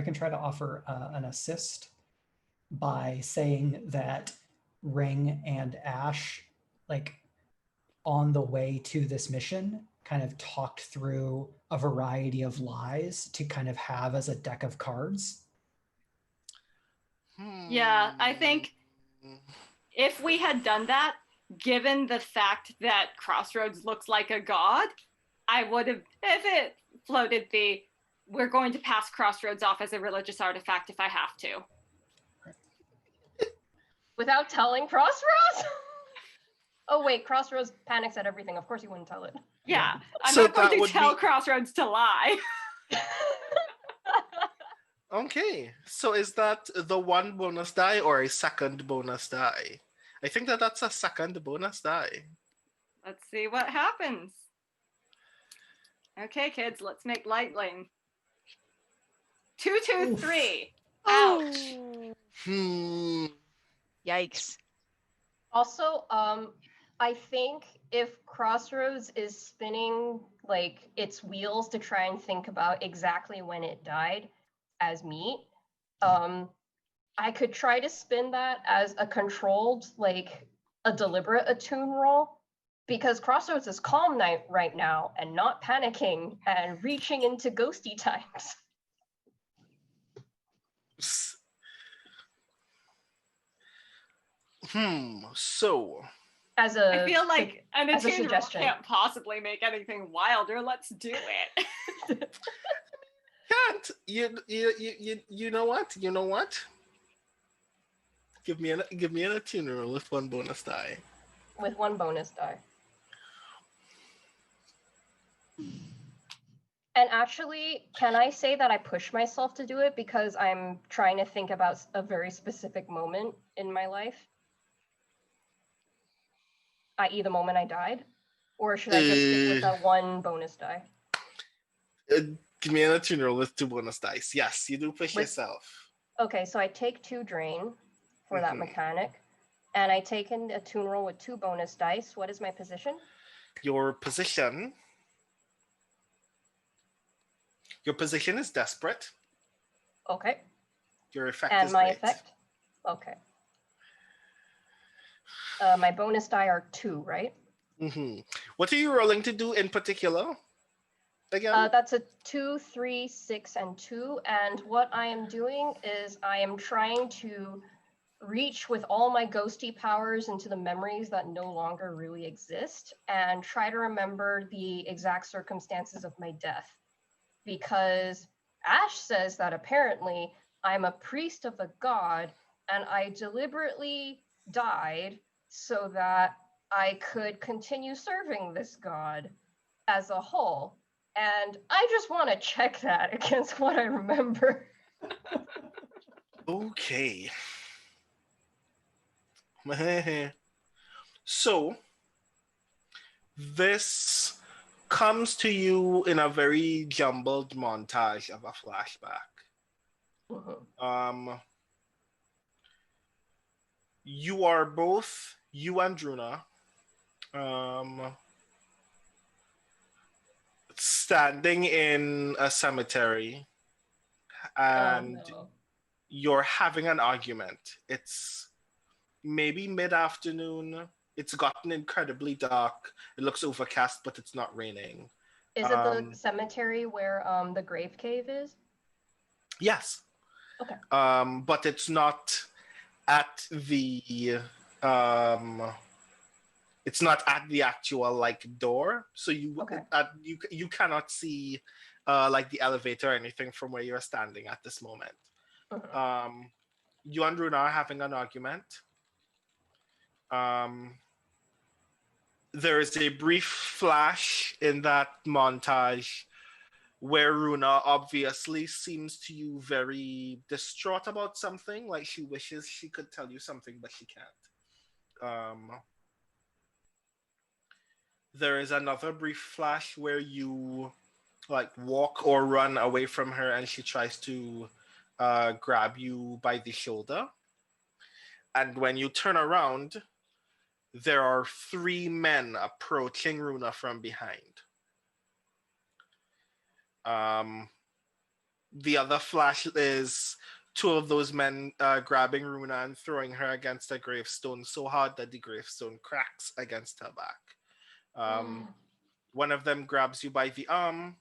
can try to offer an assist by saying that Ring and Ash, like on the way to this mission, kind of talked through a variety of lies to kind of have as a deck of cards. Yeah, I think if we had done that, given the fact that Crossroads looks like a god, I would have, if it floated the, we're going to pass Crossroads off as a religious artifact if I have to. Without telling Crossroads? Oh wait, Crossroads panics at everything. Of course you wouldn't tell it. Yeah, I'm So not that going would to tell be- Crossroads to lie. Okay, so is that the one bonus die or a second bonus die? I think that's a second bonus die. Let's see what happens. Okay, kids, let's make light lane. 2, 2, 3. Ouch. Hmm. Yikes. Also, I think if Crossroads is spinning like its wheels to try and think about exactly when it died as meat, I could try to spin that as a controlled, like a deliberate attune roll, because Crossroads is calm night right now and not panicking and reaching into ghosty times. So As a I feel like an as a attune roll suggestion. can't possibly make anything wilder. Let's do it. can't you know what? You know what? Give me an attune roll with one bonus die. with one bonus die. And actually, can I say that I push myself to do it because I'm trying to think about a very specific moment in my life, i.e. the moment I died? Or should I just stick with that one bonus die? Give me an attune roll with two bonus dice. Yes, you do push With- yourself. Okay, so I take 2 drain for that Mhm. mechanic, and I take in a tune roll with 2 bonus dice. What is my position? Your position is desperate. Okay, Your effect and is my great. effect? Okay. My bonus die are 2, right? What are you rolling to do in particular? Again? That's a 2, 3, 6, and 2. And what I am doing is I am trying to reach with all my ghosty powers into the memories that no longer really exist and try to remember the exact circumstances of my death. Because Ash says that apparently I'm a priest of a god and I deliberately died so that I could continue serving this god as a whole. And I just want to check that against what I remember. Okay. So, this comes to you in a very jumbled montage of a flashback. Mhm. You are both, you and Druna, standing in a cemetery, and No. you're having an argument. It's maybe mid-afternoon. It's gotten incredibly dark. It looks overcast, but it's not raining. Is it the cemetery where the grave cave is? Yes. Okay. But it's not at the it's not at the actual like door, so Okay. you cannot see like the elevator or anything from where you're standing at this moment. Mhm. You and Runa are having an argument. There is a brief flash in that montage where Runa obviously seems to you very distraught about something, like she wishes she could tell you something, but she can't. There is another brief flash where you like walk or run away from her, and she tries to grab you by the shoulder. And when you turn around, there are 3 men approaching Runa from behind. The other flash is 2 of those men grabbing Runa and throwing her against a gravestone so hard that the gravestone cracks against her back. One of them grabs you by the arm.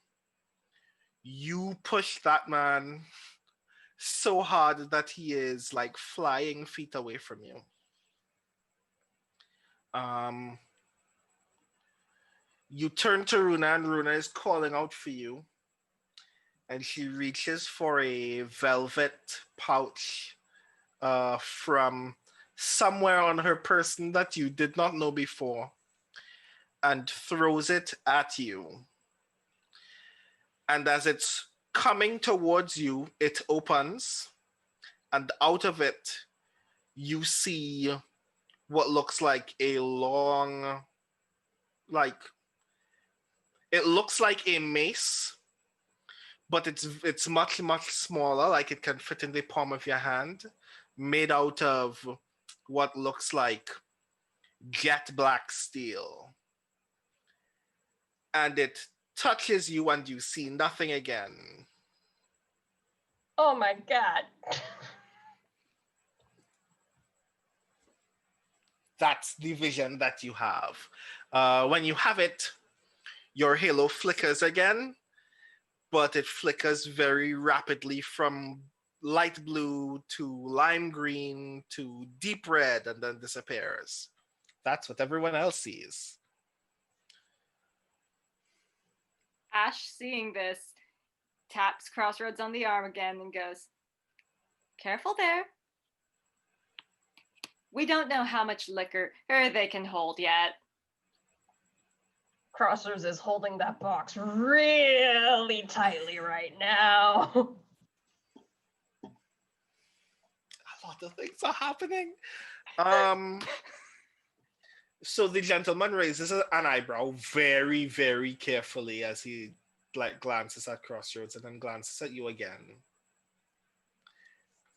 You push that man so hard that he is like flying feet away from you. You turn to Runa, and Runa is calling out for you. And she reaches for a velvet pouch from somewhere on her person that you did not know before, and throws it at you. And as it's coming towards you, it opens, and out of it, you see what looks like a long, it looks like a mace, but it's much, much smaller, like it can fit in the palm of your hand, made out of what looks like jet black steel. And it touches you, and you see nothing again. Oh my god. That's the vision that you have. When you have it, your halo flickers again, but it flickers very rapidly from light blue to lime green to deep red, and then disappears. That's what everyone else sees. Ash, seeing this, taps Crossroads on the arm again and goes, "Careful there. We don't know how much liquor they can hold yet." Crossroads is holding that box really tightly right now. A lot of things are happening. So the gentleman raises an eyebrow very, very carefully as he glances at Crossroads and then glances at you again.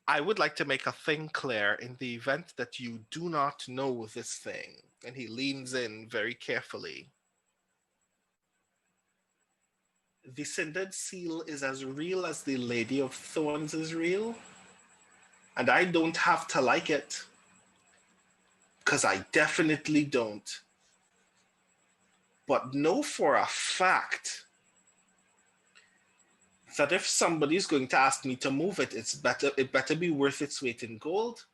I would like to make a thing clear in the event that you do not know this thing. And he leans in very carefully. The Cindered seal is as real as the Lady of Thorns is real. And I don't have to like it. Because I definitely don't. But know for a fact that if somebody's going to ask me to move it, it better be worth its weight in gold,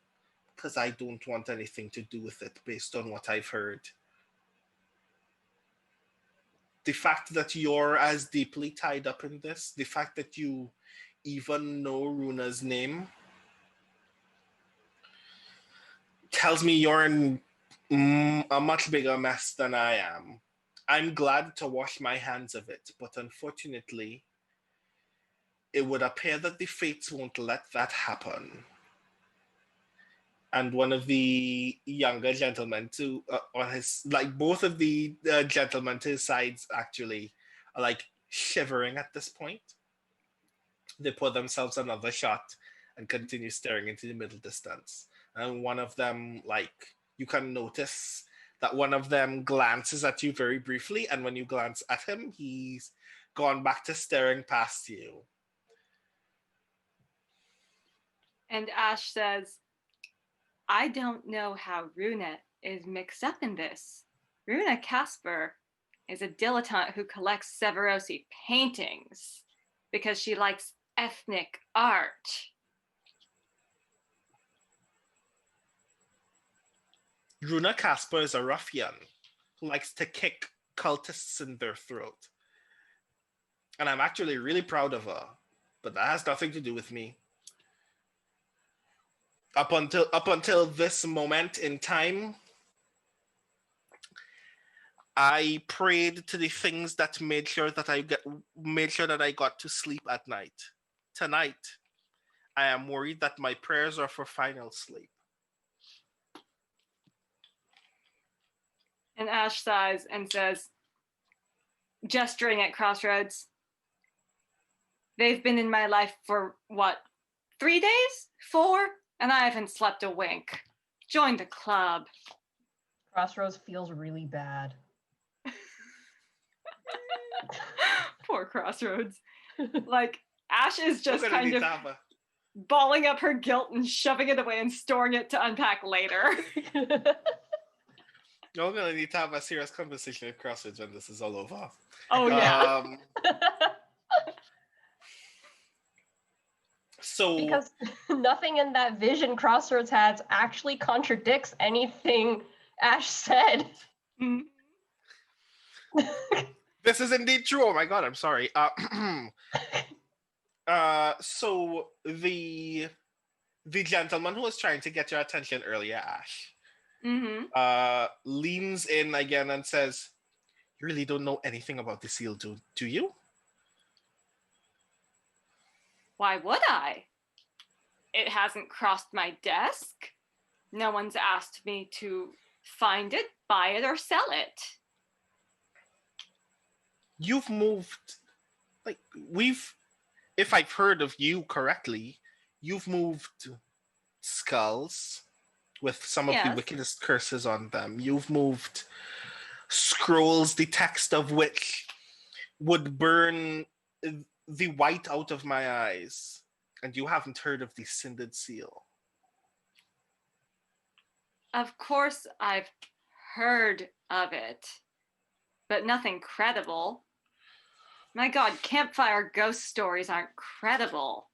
because I don't want anything to do with it based on what I've heard. The fact that you're as deeply tied up in this, the fact that you even know Runa's name, tells me you're in a much bigger mess than I am. I'm glad to wash my hands of it, but unfortunately, it would appear that the fates won't let that happen. And one of the younger gentlemen on his, both of the gentlemen to his sides actually are shivering at this point. They pour themselves another shot and continue staring into the middle distance. And one of them, you can notice that one of them glances at you very briefly, and when you glance at him, he's gone back to staring past you. And Ash says, "I don't know how Runa is mixed up in this. Runa Casper is a dilettante who collects Severosi paintings because she likes ethnic art." Runa Casper is a ruffian who likes to kick cultists in their throat. And I'm actually really proud of her, but that has nothing to do with me. Up until this moment in time, I prayed to the things that made sure that I got to sleep at night. Tonight, I am worried that my prayers are for final sleep. And Ash sighs and says, gesturing at Crossroads, They've been in my life for what, 3 days? 4? And I haven't slept a wink. Join the club. Crossroads feels really bad. Poor Crossroads. Like, Ash is just We're gonna kind need of Tava. balling up her guilt and shoving it away and storing it to unpack later. We're gonna need to have a serious conversation with Crossroads when this is all over. Oh, yeah. So Because nothing in that vision Crossroads has actually contradicts anything Ash said. Mm. this is indeed true. Oh my god, I'm sorry. So the gentleman who was trying to get your attention earlier, Ash, leans in again and says, "You really don't know anything about the seal, do you?" Why would I? It hasn't crossed my desk. No one's asked me to find it, buy it, or sell it. You've moved, like, if I've heard of you correctly, you've moved skulls with some of the Yes. wickedest curses on them. You've moved scrolls, the text of which would burn the white out of my eyes. And you haven't heard of the Cindered seal. Of course, I've heard of it, but nothing credible. My god, campfire ghost stories aren't credible.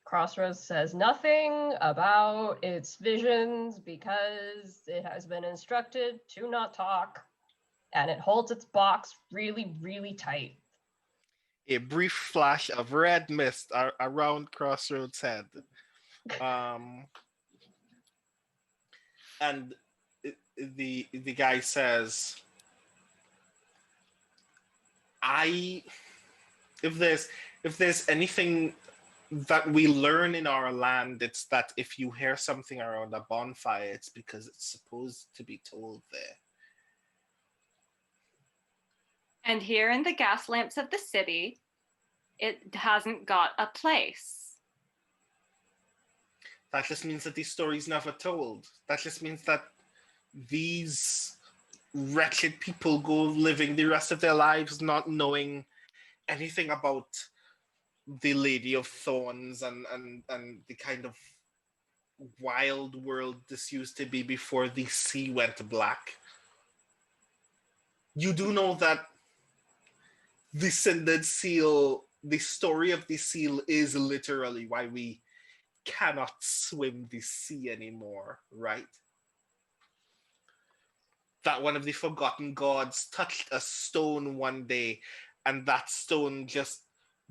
Crossroads says nothing about its visions because it has been instructed to not talk, and it holds its box really, really tight. A brief flash of red mist around Crossroads' head. And the guy says, if there's anything that we learn in our land, it's that if you hear something around a bonfire, it's because it's supposed to be told there. And here in the gas lamps of the city, it hasn't got a place. That just means that these stories never told. That just means that these wretched people go living the rest of their lives not knowing anything about the Lady of Thorns and the kind of wild world this used to be before the sea went black. You do know that the Cindered seal, the story of the seal is literally why we cannot swim the sea anymore, right? That one of the forgotten gods touched a stone one day, and that stone just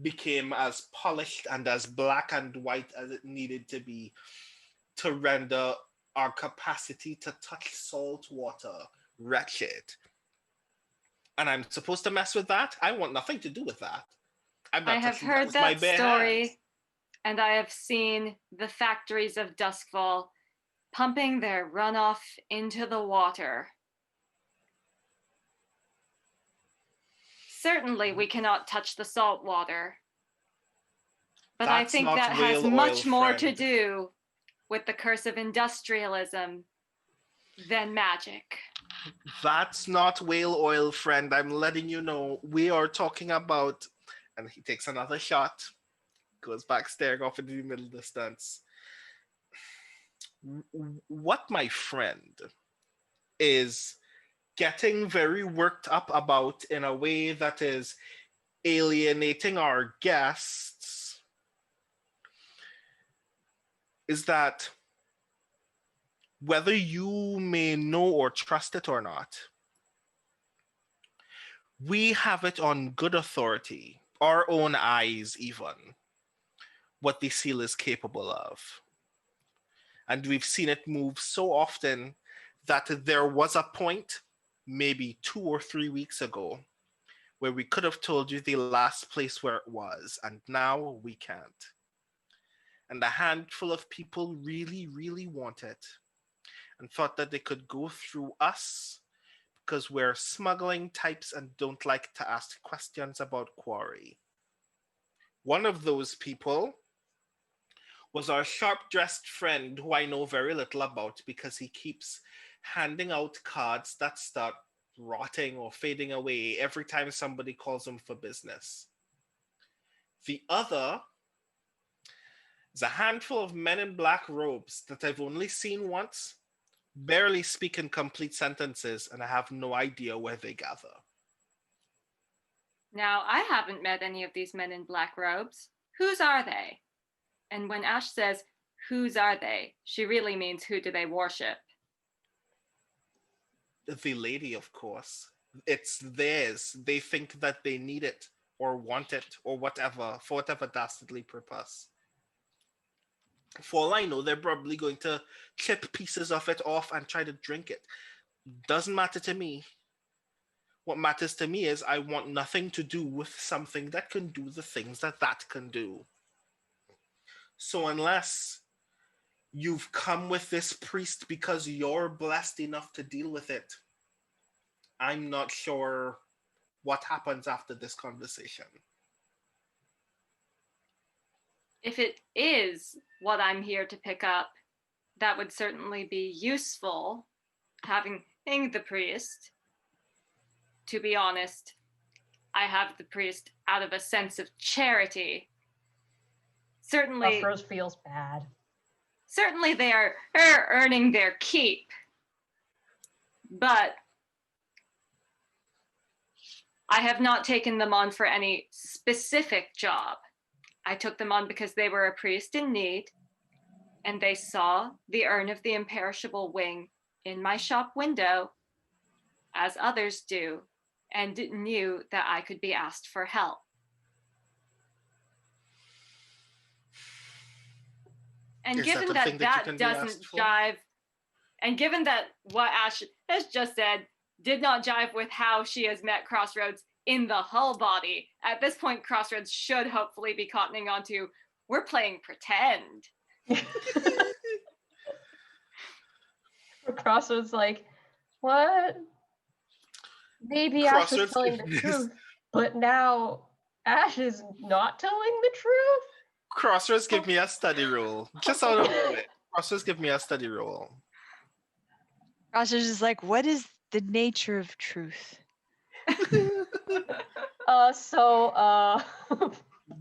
became as polished and as black and white as it needed to be to render our capacity to touch salt water wretched. And I'm supposed to mess with that? I want nothing to do with that. I'm not I have touching that heard with my that bare story, hands. and I have seen the factories of Duskfall pumping their runoff into the water. Certainly, we cannot touch the salt water. But I That's think not that has whale much oil, more to friend. do with the curse of industrialism than magic. That's not whale oil, friend. I'm letting you know. We are talking about, and he takes another shot, goes back staring off into the middle distance. What my friend is getting very worked up about in a way that is alienating our guests is that whether you may know or trust it or not, we have it on good authority, our own eyes even, what the seal is capable of. And we've seen it move so often that there was a point, maybe 2 or 3 weeks ago, where we could have told you the last place where it was, and now we can't. And a handful of people really, really want it and thought that they could go through us because we're smuggling types and don't like to ask questions about quarry. One of those people was our sharp-dressed friend who I know very little about because he keeps handing out cards that start rotting or fading away every time somebody calls him for business. The other is a handful of men in black robes that I've only seen once, barely speak in complete sentences, and I have no idea where they gather. Now, I haven't met any of these men in black robes. Whose are they? And when Ash says, whose are they, she really means who do they worship? The lady, of course. It's theirs. They think that they need it or want it or whatever, for whatever dastardly purpose. For all I know, they're probably going to chip pieces of it off and try to drink it. Doesn't matter to me. What matters to me is I want nothing to do with something that can do the things that can do. So unless you've come with this priest because you're blessed enough to deal with it, I'm not sure what happens after this conversation. If it is what I'm here to pick up, that would certainly be useful, having the priest. To be honest, I have the priest out of a sense of charity. Certainly, Crossroads feels bad. certainly they are earning their keep. But I have not taken them on for any specific job. I took them on because they were a priest in need, and they saw the urn of the imperishable wing in my shop window, as others do, and knew that I could be asked for help. And Is given that the thing that you can that be doesn't asked for? jive, and given that what Ash has just said did not jive with how she has met Crossroads in the Hull body, at this point, Crossroads should hopefully be cottoning on to, we're playing pretend. Crossroads like, what? Maybe Ash was Crossroads telling the is- truth, but now Ash is not telling the truth? Crossroads, give me a study roll. Just out of the way. Crossroads, give me a study roll. Crossroads is like, what is the nature of truth?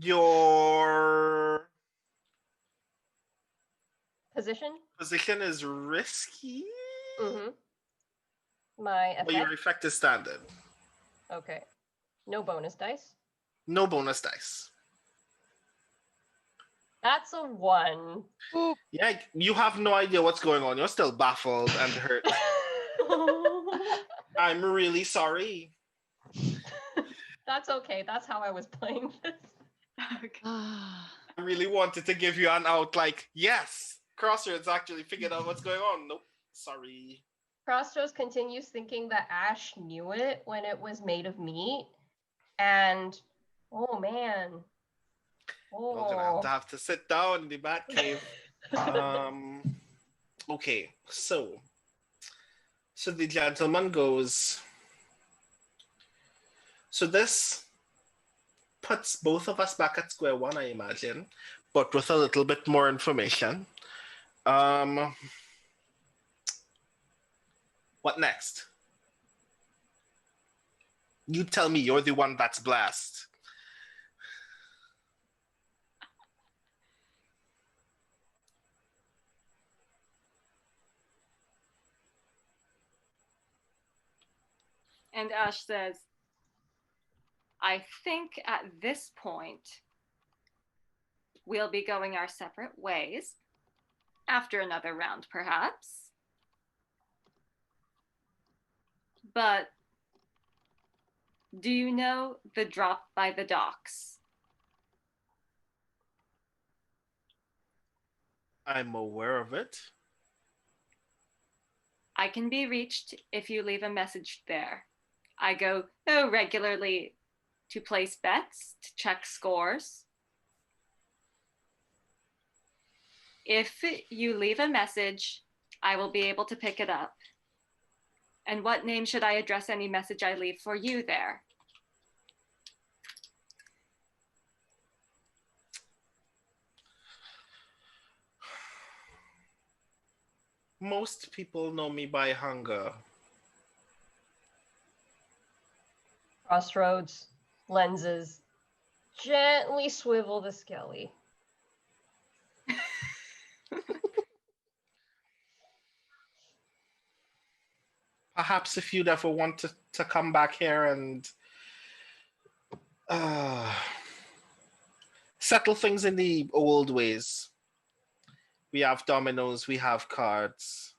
Your Position? position is risky, Mm-hmm. My but your effect? effect is standard. Okay. No bonus dice. No bonus dice. That's a 1. Yeah, you have no idea what's going on. You're still baffled and hurt. I'm really sorry. That's okay. That's how I was playing this. I really wanted to give you an out, like, yes, Crossroads actually figured out what's going on. Nope, sorry. Crossroads continues thinking that Ash knew it when it was made of meat. And, oh man. We're gonna have to sit down in the bat cave. Okay, so the gentleman goes. So this puts both of us back at square one, I imagine, but with a little bit more information. What next? You tell me, you're the one that's blessed. And Ash says, I think at this point, we'll be going our separate ways. After another round, perhaps. But do you know the drop by the docks? I'm aware of it. I can be reached if you leave a message there. I go regularly to place bets, to check scores. If you leave a message, I will be able to pick it up. And what name should I address any message I leave for you there? Most people know me by hunger. Crossroads, lenses, gently swivel the skelly. Perhaps if you'd ever want to come back here and settle things in the old ways. We have dominoes, we have cards,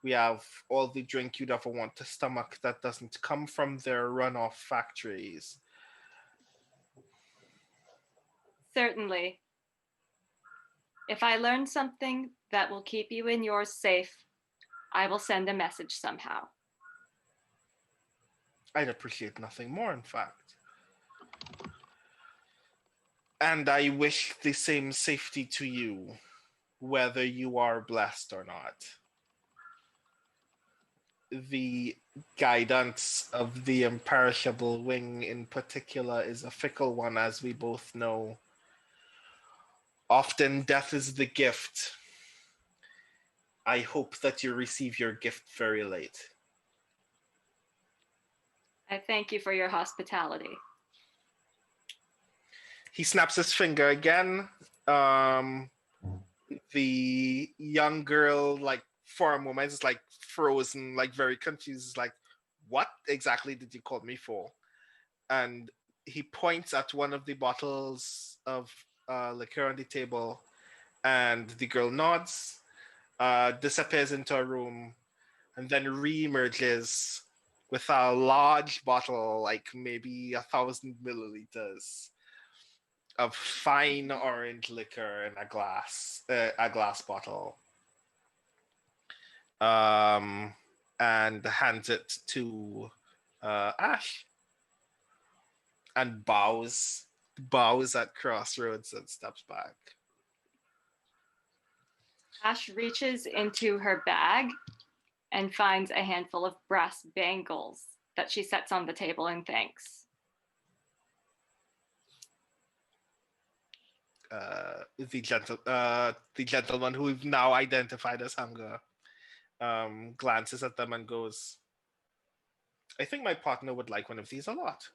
we have all the drink you'd ever want to stomach that doesn't come from their runoff factories. Certainly. If I learn something that will keep you and yours safe, I will send a message somehow. I'd appreciate nothing more, in fact. And I wish the same safety to you, whether you are blessed or not. The guidance of the imperishable wing in particular is a fickle one, as we both know. Often death is the gift. I hope that you receive your gift very late. I thank you for your hospitality. He snaps his finger again. The young girl, like, for a moment, is like frozen, like very confused, like, what exactly did you call me for? And he points at one of the bottles of liquor on the table, and the girl nods, disappears into a room, and then re-emerges with a large bottle, like maybe 1,000 milliliters of fine orange liquor in a glass bottle, and hands it to Ash, and bows at Crossroads and steps back. Ash reaches into her bag and finds a handful of brass bangles that she sets on the table and thanks. The gentleman who we've now identified as Hunger glances at them and goes, I think my partner would like one of these a lot,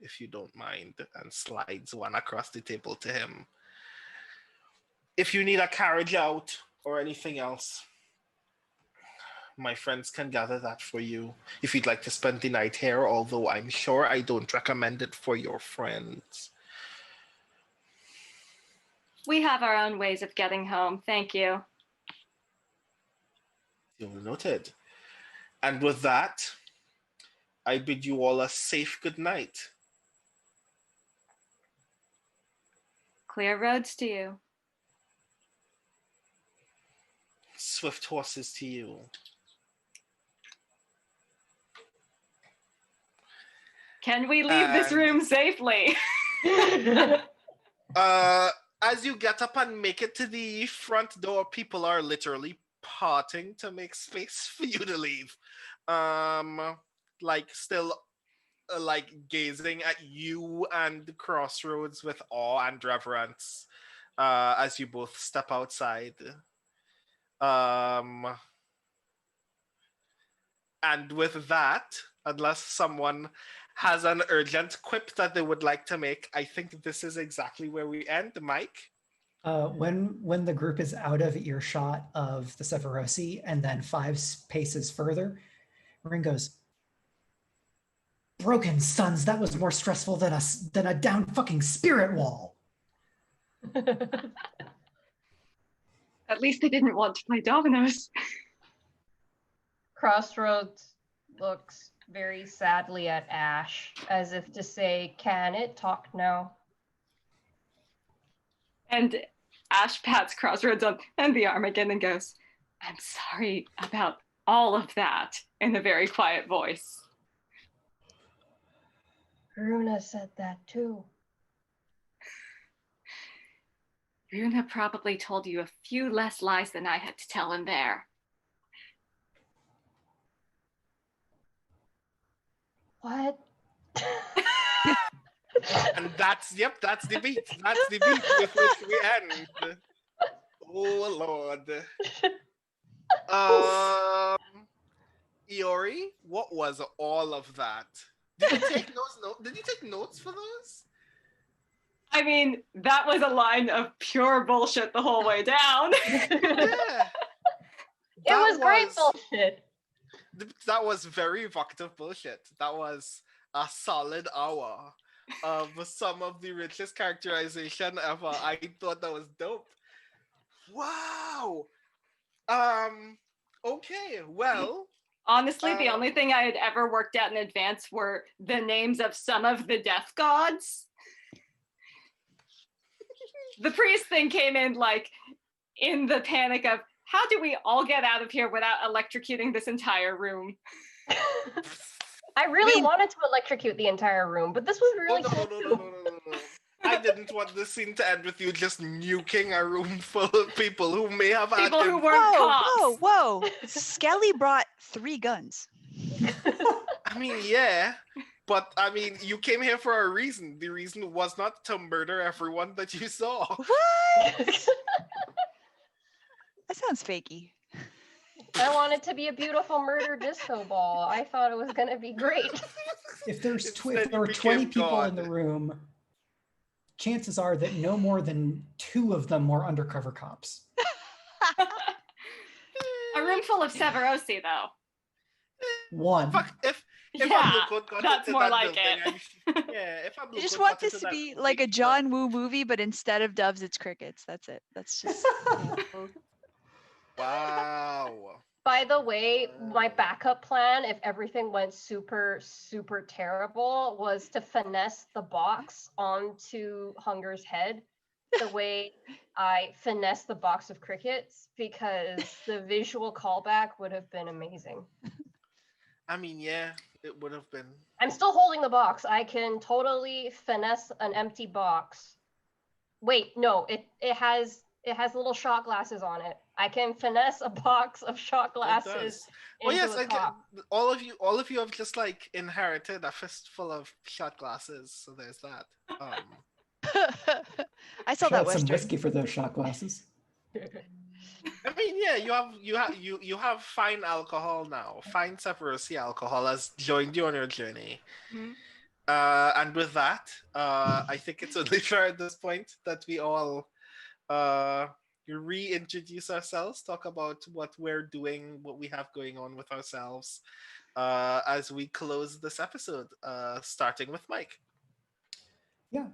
if you don't mind, and slides one across the table to him. If you need a carriage out or anything else, my friends can gather that for you if you'd like to spend the night here, although I'm sure I don't recommend it for your friends. We have our own ways of getting home. Thank you. You'll noted. And with that, I bid you all a safe good night. Clear roads to you. Swift horses to you. Can we leave this room safely? As you get up and make it to the front door, people are literally parting to make space for you to leave. Like still like gazing at you and Crossroads with awe and reverence as you both step outside. And with that, unless someone has an urgent quip that they would like to make, I think this is exactly where we end. Mike? When the group is out of earshot of the Sephirosi and then 5 paces further, Ring goes, broken sons, that was more stressful than a down fucking spirit wall. At least they didn't want to play dominoes. Crossroads looks very sadly at Ash, as if to say, can it talk now? And Ash pats Crossroads on the arm again and goes, I'm sorry about all of that, in a very quiet voice. Runa said that too. Runa probably told you a few less lies than I had to tell in there. What? And that's the beat. That's the beat with which we end. Oh Lord. Um, Iori, what was all of that? Did you take those notes? Did you take notes for those? I mean, that was a line of pure bullshit the whole way down. Yeah. It was great bullshit. That was very evocative bullshit. That was a solid hour of some of the richest characterization ever. I thought that was dope. Wow. Okay, well. Honestly, the only thing I had ever worked out in advance were the names of some of the death gods. The priest thing came in like in the panic of how do we all get out of here without electrocuting this entire room? I really wanted to electrocute the entire room, but this was really cool. No. I didn't want this scene to end with you just nuking a room full of people who may have had people who weren't cops. Whoa. Skelly brought 3 guns. I mean, yeah, but I mean, you came here for a reason. The reason was not to murder everyone that you saw. What? That sounds fakey. I want it to be a beautiful murder disco ball. I thought it was going to be great. If there were 20 people in the room, chances are that no more than 2 of them were undercover cops. A room full of Severosi, though. 1. Fuck, if Yeah, got that's into more that like building, it. yeah, if I just want this to be like a John Woo movie, but instead of doves, it's crickets. That's it. That's just. Wow. By the way, my backup plan, if everything went super, super terrible, was to finesse the box onto Hunger's head the way I finessed the box of crickets, because the visual callback would have been amazing. I mean, yeah, it would have been. I'm still holding the box. I can totally finesse an empty box. Wait, no, it has little shot glasses on it. I can finesse a box of shot glasses. Oh yes, into a cop. all of you have just like inherited a fistful of shot glasses. So there's that. I saw that some Western. whiskey for those shot glasses. I mean, yeah, you have fine alcohol now. Fine Severosi alcohol has joined you on your journey. Mhm. And with that, I think it's only fair at this point that we all reintroduce ourselves, talk about what we're doing, what we have going on with ourselves, as we close this episode, starting with Mike. Yeah.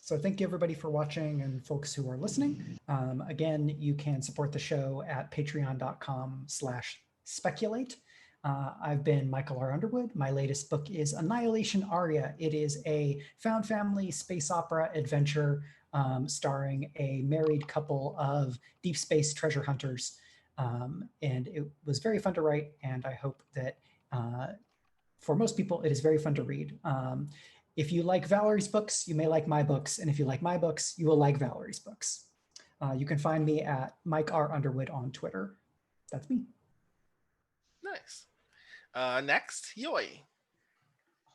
So thank you everybody for watching and folks who are listening. Again, you can support the show at patreon.com/speculate. I've been Michael R. Underwood. My latest book is Annihilation Aria. It is a found family space opera adventure starring a married couple of deep space treasure hunters. And it was very fun to write, and I hope that for most people, it is very fun to read. If you like Valerie's books, you may like my books. And if you like my books, you will like Valerie's books. You can find me at Mike R. Underwood on Twitter. That's me. Nice. Next, Jeoi.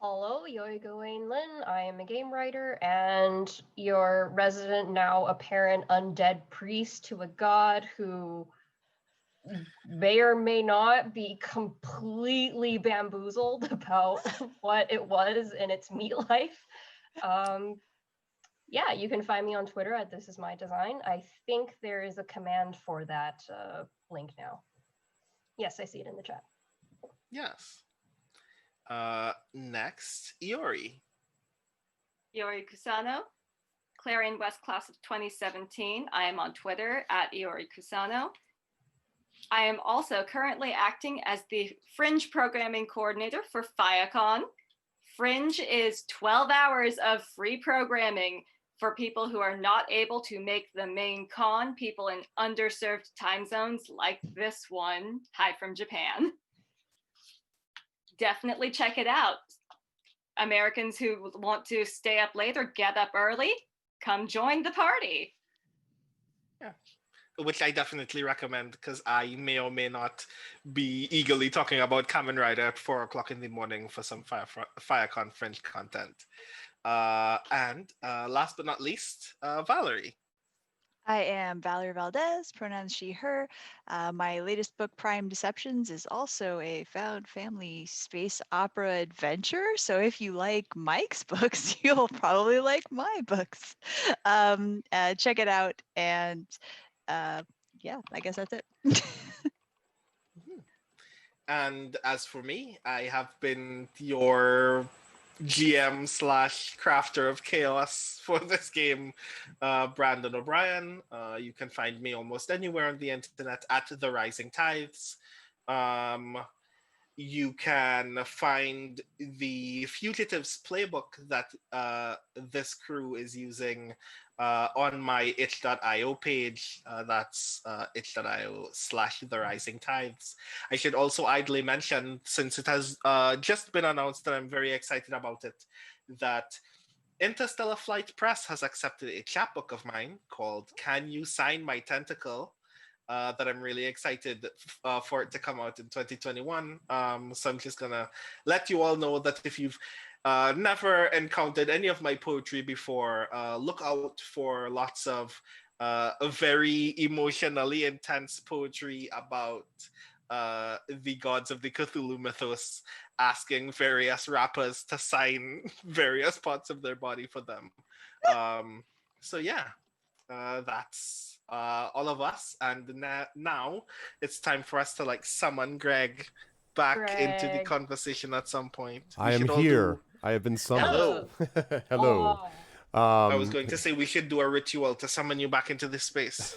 Hello, Jeoi Gawain Lin. I am a game writer and your resident, now apparent undead priest to a god who may or may not be completely bamboozled about what it was in its meat life. Yeah, you can find me on Twitter at This Is My Design. I think there is a command for that link now. Yes, I see it in the chat. Yes. Next, Iori. Iori Kusano, Clarion West class of 2017. I am on Twitter at Iori Kusano. I am also currently acting as the Fringe Programming Coordinator for FIACon. Fringe is 12 hours of free programming for people who are not able to make the main con, people in underserved time zones like this one. Hi from Japan. Definitely check it out. Americans who want to stay up late or get up early, come join the party. Yeah. Which I definitely recommend, because I may or may not be eagerly talking about Kamen Rider at 4 o'clock in the morning for some FireCon French content. And last but not least, Valerie. I am Valerie Valdes, pronouns she, her. My latest book, Prime Deceptions, is also a found family space opera adventure. So if you like Mike's books, you'll probably like my books. Check it out. And yeah, I guess that's it. And as for me, I have been your GM slash crafter of chaos for this game, Brandon O'Brien. You can find me almost anywhere on the internet at The Rising Tides. Um, you can find the Fugitives playbook that this crew is using on my itch.io page. That's itch.io/The Rising Tides. I should also idly mention, since it has just been announced and I'm very excited about it, that Interstellar Flight Press has accepted a chapbook of mine called Can You Sign My Tentacle? That I'm really excited for it to come out in 2021. So I'm just gonna let you all know that if you've never encountered any of my poetry before, look out for lots of very emotionally intense poetry about the gods of the Cthulhu mythos asking various rappers to sign various parts of their body for them. So yeah, that's all of us. And now it's time for us to like summon Greg back into the Greg. conversation at some point. I am here. I have been summoned. Hello. Hello. I was going to say we should do a ritual to summon you back into this space.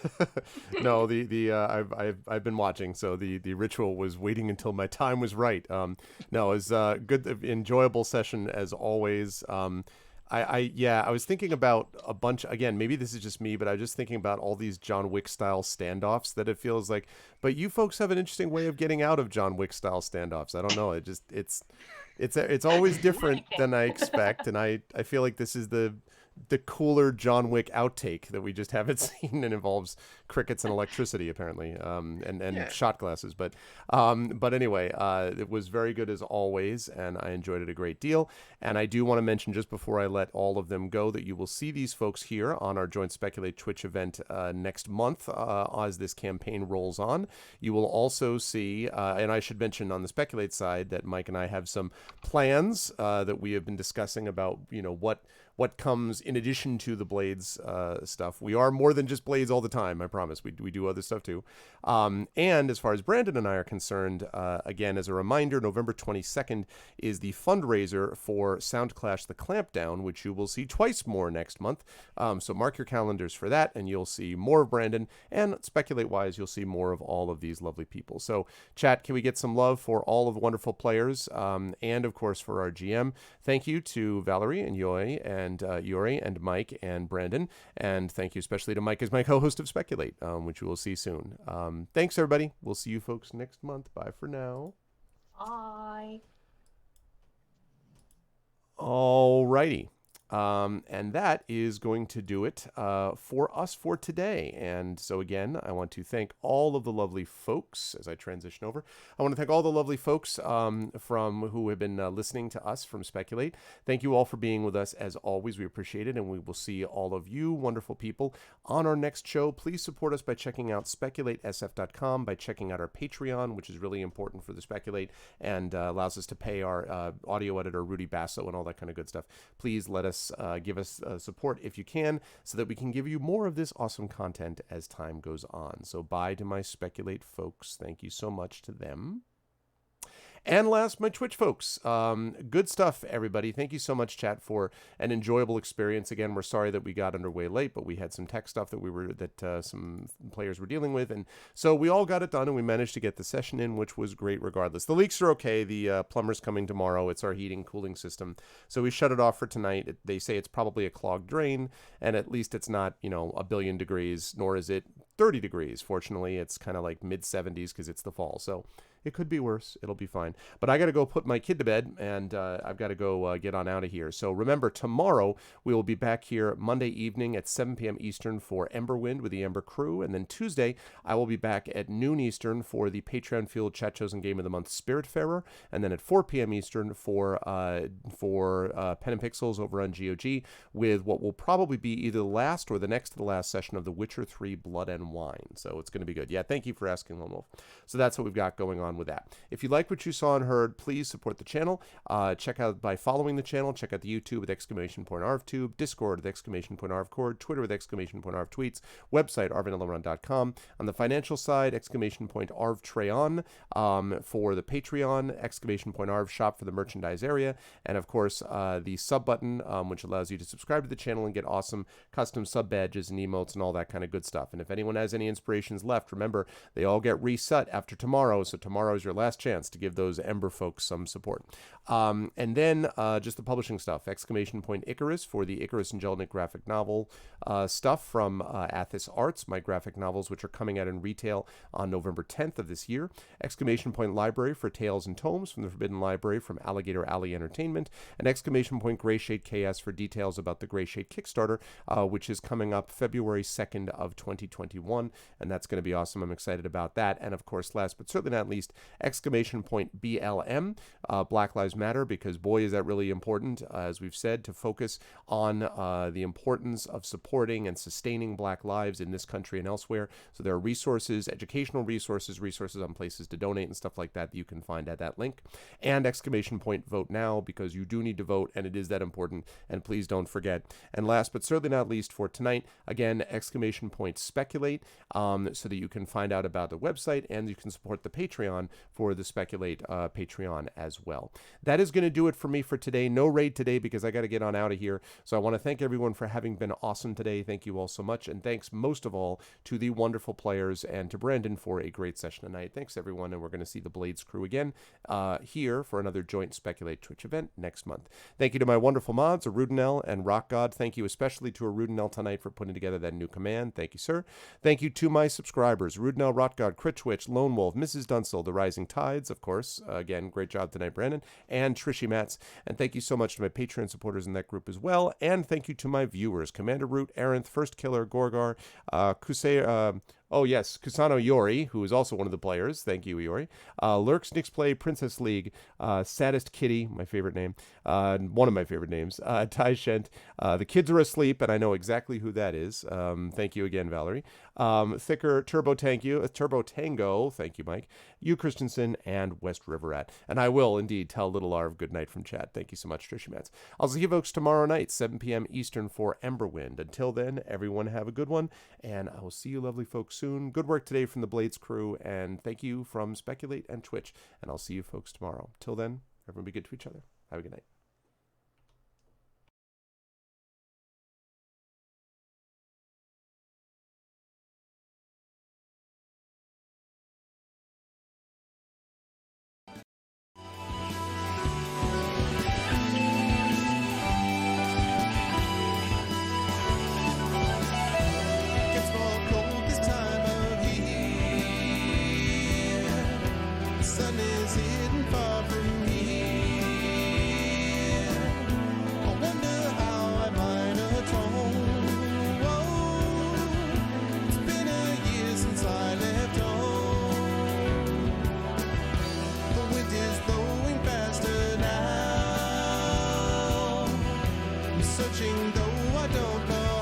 No, I've been watching, so the ritual was waiting until my time was right. No, it was a good, enjoyable session as always. I was thinking about a bunch, again, maybe this is just me, but I was just thinking about all these John Wick style standoffs that it feels like, but you folks have an interesting way of getting out of John Wick style standoffs. I don't know. It's always different than I expect. And I feel like this is the cooler John Wick outtake that we just haven't seen, and involves crickets and electricity apparently, and shot glasses. But anyway, it was very good as always, and I enjoyed it a great deal. And I do want to mention, just before I let all of them go, that you will see these folks here on our joint Speculate Twitch event next month as this campaign rolls on. You will also see, and I should mention on the Speculate side, that Mike and I have some plans that we have been discussing about, what comes in addition to the Blades stuff. We are more than just Blades all the time, I promise. We do other stuff too. And as far as Brandon and I are concerned, again, as a reminder, November 22nd is the fundraiser for Soundclash The Clampdown, which you will see twice more next month. So mark your calendars for that, and you'll see more of Brandon. And Speculate-wise, you'll see more of all of these lovely people. So chat, can we get some love for all of the wonderful players, and of course for our GM? Thank you to Valerie and Jeoi and Iori and Mike and Brandon, and thank you especially to Mike as my co-host of Speculate, which we will see soon. Thanks everybody. We'll see you folks next month. Bye for now. Bye. Alrighty. And that is going to do it for us for today. And so again, I want to thank all of the lovely folks as I transition over. I want to thank all the lovely folks from who have been listening to us from Speculate. Thank you all for being with us as always. We appreciate it, and we will see all of you wonderful people on our next show. Please support us by checking out speculatesf.com, by checking out our Patreon, which is really important for the Speculate and allows us to pay our audio editor Rudy Basso and all that kind of good stuff. Please let us give us support if you can, so that we can give you more of this awesome content as time goes on. So bye to my Speculate folks. Thank you so much to them. And last, my Twitch folks. Good stuff, everybody. Thank you so much, chat, for an enjoyable experience. Again, we're sorry that we got underway late, but we had some tech stuff that some players were dealing with, and so we all got it done, and we managed to get the session in, which was great regardless. The leaks are okay. The plumber's coming tomorrow. It's our heating cooling system, so we shut it off for tonight. They say it's probably a clogged drain, and at least it's not, a billion degrees, nor is it 30 degrees. Fortunately, it's kind of like mid 70s because it's the fall. So It could be worse. It'll be fine. But I got to go put my kid to bed, and I've got to go get on out of here. So remember, tomorrow we will be back here Monday evening at 7 p.m. Eastern for Emberwind with the Ember crew. And then Tuesday, I will be back at noon Eastern for the Patreon Fueled Chat Chosen Game of the Month, Spiritfarer. And then at 4 p.m. Eastern for Pen and Pixels over on GOG with what will probably be either the last or the next to the last session of The Witcher 3 Blood and Wine. So it's going to be good. Yeah, thank you for asking, Lone Wolf. So that's what we've got going on with that. If you like what you saw and heard, please support the channel. Check out by following the channel. Check out the YouTube with !ArvTube, Discord with !ArvCord, Twitter with !ArvTweets, website arvinalorun.com. On the financial side, !ArvTrayon for the Patreon, !Arv shop for the merchandise area, and of course the sub button, which allows you to subscribe to the channel and get awesome custom sub badges and emotes and all that kind of good stuff. And if anyone has any inspirations left, remember, they all get reset after tomorrow, so tomorrow is your last chance to give those Ember folks some support. And then just the publishing stuff, Icarus for the Icarus and Jelnik graphic novel stuff from Athos Arts, my graphic novels, which are coming out in retail on November 10th of this year. Library for Tales and Tomes from the Forbidden Library from Alligator Alley Entertainment, and Grayshade KS for details about the Grayshade Kickstarter, which is coming up February 2nd of 2021, and that's going to be awesome. I'm excited about that. And of course, last but certainly not least, BLM, Black Lives Matter, because boy is that really important, as we've said, to focus on the importance of supporting and sustaining Black lives in this country and elsewhere. So there are resources, educational resources on places to donate and stuff like that you can find at that link. And Vote Now, because you do need to vote, and it is that important, and please don't forget. And last but certainly not least for tonight, again, Speculate, so that you can find out about the website and you can support the Patreon for the Speculate Patreon as well. That is going to do it for me for today. No raid today because I got to get on out of here. So I want to thank everyone for having been awesome today. Thank you all so much. And thanks most of all to the wonderful players and to Brandon for a great session tonight. Thanks everyone. And we're going to see the Blades crew again here for another joint Speculate Twitch event next month. Thank you to my wonderful mods, Arudinel and Rock God. Thank you especially to Arudinel tonight for putting together that new command. Thank you, sir. Thank you to my subscribers, Arudinel, Rock God, Critchwitch, Lone Wolf, Mrs. Dunsel, The Rising Tides, of course. Again, great job tonight, Brandon, and Trishy Mats. And thank you so much to my Patreon supporters in that group as well. And thank you to my viewers, Commander Root, Arenth, First Killer, Gorgar, Kusano Iori, who is also one of the players. Thank you, Iori. Lurks, Nix Play, Princess League, Saddest Kitty, my favorite name, one of my favorite names, Tai Shent. The kids are asleep, and I know exactly who that is. Thank you again, Valerie. Thicker, Turbo Tango, thank you, Mike. You, Christensen, and West River Rat. And I will indeed tell Little Arv good night from chat. Thank you so much, Trishy Mats. I'll see you folks tomorrow night, 7 p.m. Eastern for Emberwind. Until then, everyone have a good one, and I will see you lovely folks soon. Good work today from the Blades crew, and thank you from Speculate and Twitch, and I'll see you folks tomorrow. Till then, everyone be good to each other. Have a good night. Gets more cold this time of year. The sun is hidden far from here. I wonder how I might atone. Whoa, it's been a year since I left home. The wind is blowing faster now. I'm searching though I don't know